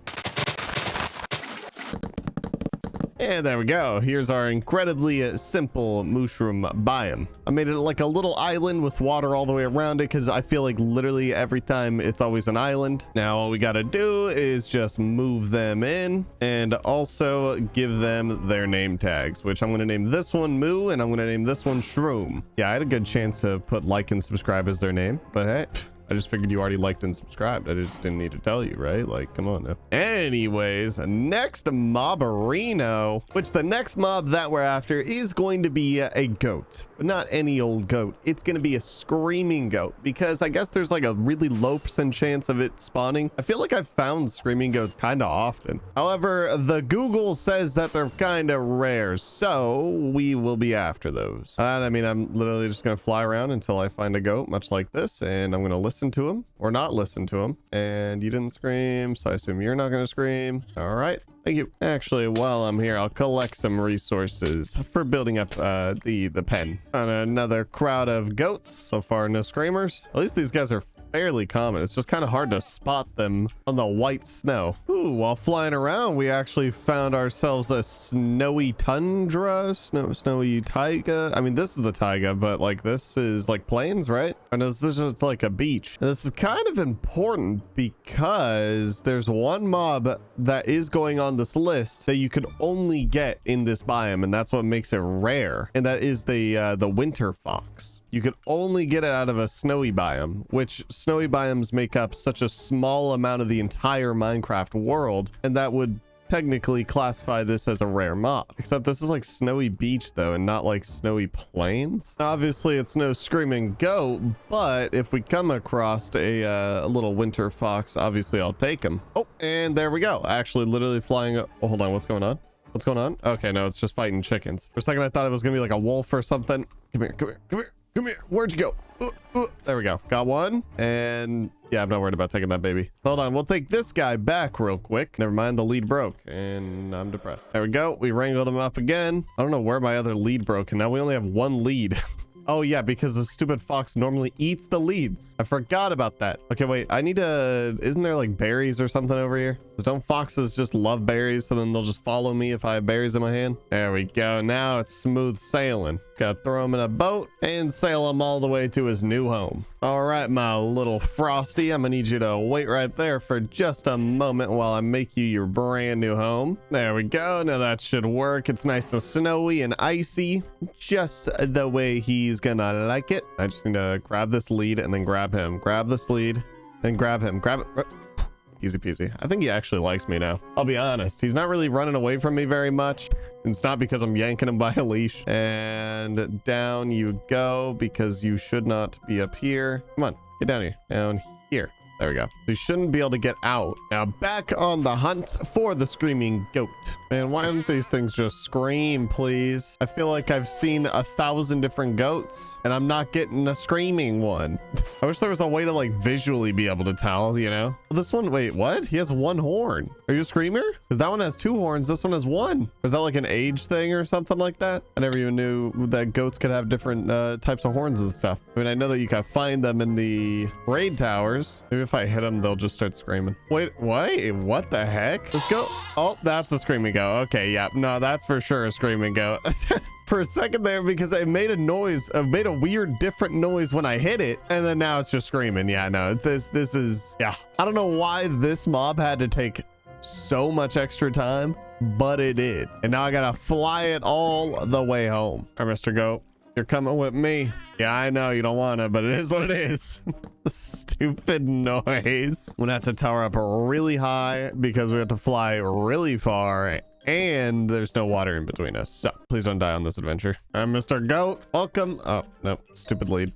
And there we go. Here's our incredibly simple mushroom biome. I made it like a little island with water all the way around it because I feel like literally every time it's always an island. Now all we got to do is just move them in and also give them their name tags, which I'm going to name this one Moo and I'm going to name this one Shroom. Yeah, I had a good chance to put like and subscribe as their name, but hey, I just figured you already liked and subscribed. I just didn't need to tell you, right? Like, come on now. Anyways, next mobberino, which the next mob that we're after is going to be a goat, but not any old goat. It's going to be a screaming goat because I guess there's like a really low % chance of it spawning. I feel like I've found screaming goats kind of often. However, the Google says that they're kind of rare, so we will be after those. And I mean, I'm literally just going to fly around until I find a goat, much like this, and I'm going to listen listen to him or not listen to him. And you didn't scream, so I assume you're not going to scream. All right. Thank you. Actually, while I'm here, I'll collect some resources for building up the pen. On another crowd of goats. So far, no screamers. At least these guys are fairly common. It's just kind of hard to spot them on the white snow. Ooh, while flying around, we actually found ourselves a snowy tundra, snowy taiga. I mean, this is the taiga, but like this is like plains, right? And this is just like a beach. And this is kind of important because there's one mob that is going on this list that you could only get in this biome, and that's what makes it rare. And that is the winter fox. You could only get it out of a snowy biome, which snowy biomes make up such a small amount of the entire Minecraft world, and that would technically classify this as a rare mob. Except this is like snowy beach though, and not like snowy plains. Obviously it's no screaming goat, but if we come across a little winter fox, obviously I'll take him. Oh, and there we go. Actually literally flying up. Oh, hold on, what's going on? What's going on? Okay, no, it's just fighting chickens. For a second I thought it was gonna be like a wolf or something. Come here, come here, come here. Come here. Where'd you go? There we go. Got one. And yeah, I'm not worried about taking that baby. Hold on. We'll take this guy back real quick. Never mind. The lead broke and I'm depressed. There we go. We wrangled him up again. I don't know where my other lead broke. And now we only have one lead. Oh yeah, because the stupid fox normally eats the leads. I forgot about that. Okay, wait, I need to, isn't there like berries or something over here? Because don't foxes just love berries, so then they'll just follow me if I have berries in my hand? There we go. Now it's smooth sailing. Gotta throw him in a boat and sail him all the way to his new home. All right, my little Frosty, I'm gonna need you to wait right there for just a moment while I make you your brand new home. There we go. Now that should work. It's nice and snowy and icy, just the way he's gonna like it. I just need to grab this lead and then grab him. Grab this lead and grab him. Grab it. Easy peasy. I think he actually likes me now. I'll be honest. He's not really running away from me very much. It's not because I'm yanking him by a leash. And down you go, because you should not be up here. Come on, get down here. Down here. There we go. You shouldn't be able to get out. Now back on the hunt for the screaming goat. Man, why don't these things just scream, please? I feel like I've seen 1,000 different goats and I'm not getting a screaming one. I wish there was a way to like visually be able to tell, you know? This one, wait, what? He has one horn. Are you a screamer? Because that one has 2 horns. This one has 1. Is that like an age thing or something like that? I never even knew that goats could have different types of horns and stuff. I mean, I know that you can find them in the raid towers. Maybe if I hit them, they'll just start screaming. Wait, what the heck? Let's go. Oh, that's a screaming goat. Okay, yeah, no, that's for sure a screaming goat. For a second there, because it made a noise, made a weird different noise when I hit it, and then now it's just screaming. Yeah, no, this is, yeah, I don't know why this mob had to take so much extra time, but it did. And now I gotta fly it all the way home. All right, Mr. Goat, you're coming with me. Yeah, I know you don't want to, but it is what it is. Stupid noise. I'm gonna have to tower up really high because we have to fly really far, and there's no water in between us. So please don't die on this adventure. I'm Mr. Goat. Welcome. Oh, no, stupid lead.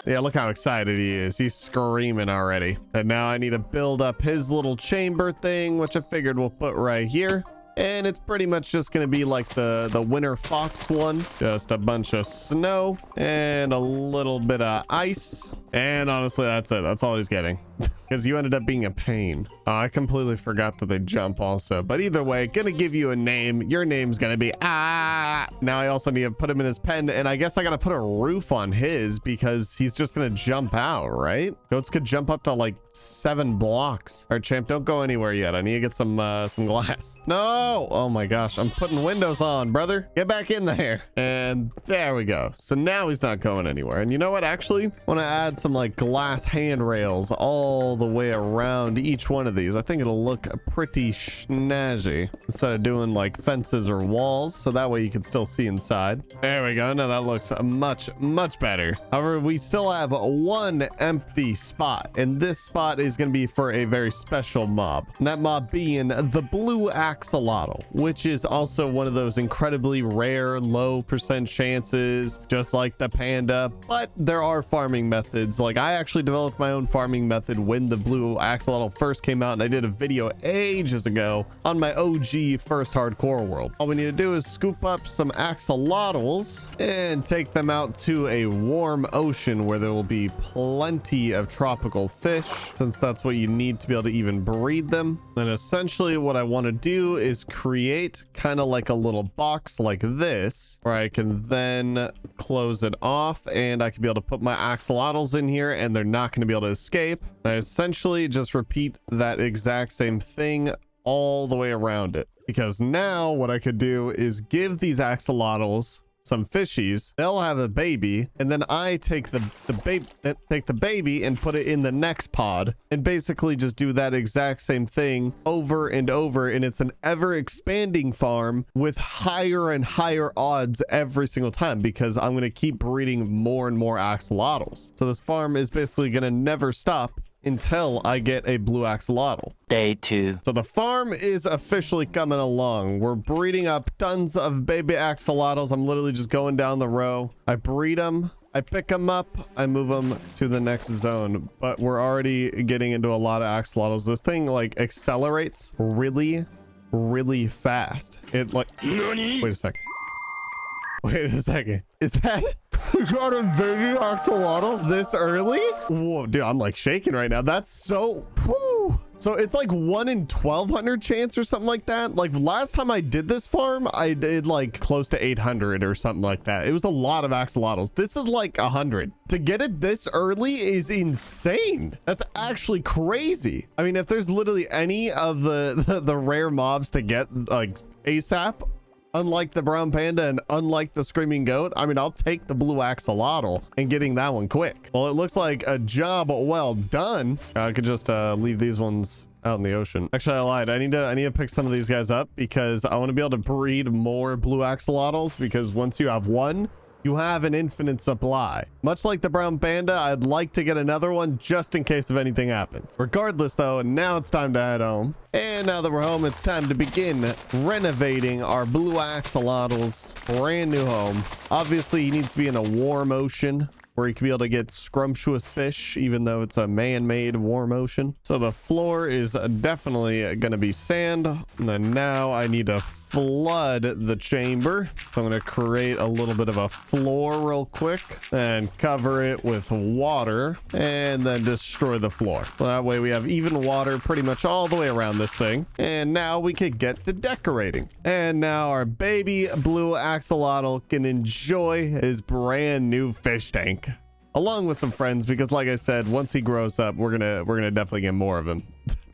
Yeah, look how excited he is. He's screaming already. And now I need to build up his little chamber thing, which I figured we'll put right here. And it's pretty much just going to be like the winter fox one. Just a bunch of snow and a little bit of ice. And honestly, that's it. That's all he's getting. Because you ended up being a pain. I completely forgot that they jump also. But either way, gonna give you a name. Your name's gonna be Now I also need to put him in his pen. And I guess I gotta put a roof on his because he's just gonna jump out, right? Goats could jump up to like 7 blocks. All right, champ, don't go anywhere yet. I need to get some glass. No! Oh my gosh, I'm putting windows on, brother. Get back in there. And there we go. So now he's not going anywhere. And you know what? Actually, I want to add some like glass handrails all the way around each one of these. I think it'll look pretty snazzy instead of doing like fences or walls, so that way you can still see inside. There we go. Now that looks much better. However, we still have one empty spot, and this spot is going to be for a very special mob, and that mob being the blue axolotl, which is also one of those incredibly rare low % chances, just like the panda. But there are farming methods methods. Like I actually developed my own farming method when the blue axolotl first came out, and I did a video ages ago on my OG first hardcore world. All we need to do is scoop up some axolotls and take them out to a warm ocean where there will be plenty of tropical fish, since that's what you need to be able to even breed them. And essentially what I want to do is create kind of like a little box like this, where I can then close it off, and I can be able to put my axolotls in here and they're not going to be able to escape. I essentially just repeat that exact same thing all the way around it, because now what I could do is give these axolotls some fishies. They'll have a baby, and then I take the baby and put it in the next pod, and basically just do that exact same thing over and over. And it's an ever expanding farm with higher and higher odds every single time, because I'm going to keep breeding more and more axolotls. So this farm is basically going to never stop until I get a blue axolotl. Day 2. So the farm is officially coming along. We're breeding up tons of baby axolotls. I'm literally just going down the row. I breed them, I pick them up, I move them to the next zone. But we're already getting into a lot of axolotls. This thing like accelerates really, really fast. It like, wait a second. Wait a second. Is that we got a baby axolotl this early? Whoa, dude, I'm like shaking right now. That's so, whew. So it's like 1 in 1,200 chance or something like that. Like last time I did this farm, I did like close to 800 or something like that. It was a lot of axolotls. This is like 100. To get it this early is insane. That's actually crazy. I mean, if there's literally any of the rare mobs to get like ASAP, unlike the brown panda and unlike the screaming goat, I mean, I'll take the blue axolotl and getting that one quick. Well, it looks like a job well done. I could just leave these ones out in the ocean. Actually, I lied. I need to pick some of these guys up, because I want to be able to breed more blue axolotls, because once you have one, you have an infinite supply. Much like the brown panda, I'd like to get another one just in case if anything happens. Regardless though, now it's time to head home. And now that we're home, it's time to begin renovating our blue axolotl's brand new home. Obviously, he needs to be in a warm ocean where he can be able to get scrumptious fish, even though it's a man-made warm ocean. So the floor is definitely going to be sand. And then now I need to flood the chamber. So I'm going to create a little bit of a floor real quick and cover it with water, and then destroy the floor. So that way we have even water pretty much all the way around this thing. And now we can get to decorating. And now our baby blue axolotl can enjoy his brand new fish tank along with some friends, because like I said, once he grows up, we're gonna definitely get more of him.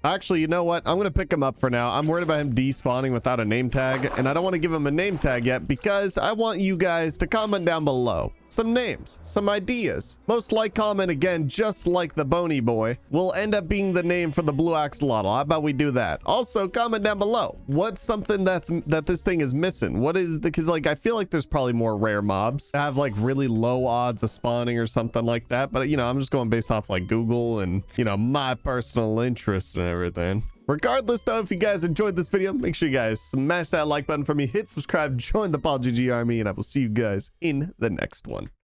Actually, you know what? I'm going to pick him up for now. I'm worried about him despawning without a name tag, and I don't want to give him a name tag yet, because I want you guys to comment down below some names, some ideas. Most like comment, again, just like the Bony Boy, will end up being the name for the blue axolotl. How about we do that? Also, comment down below. What's something that this thing is missing? What is, because like I feel like there's probably more rare mobs that have like really low odds of spawning or something like that. But you know, I'm just going based off like Google and, you know, my personal interest and everything. Regardless though, if you guys enjoyed this video, make sure you guys smash that like button for me, hit subscribe, join the PaulGG army, and I will see you guys in the next one.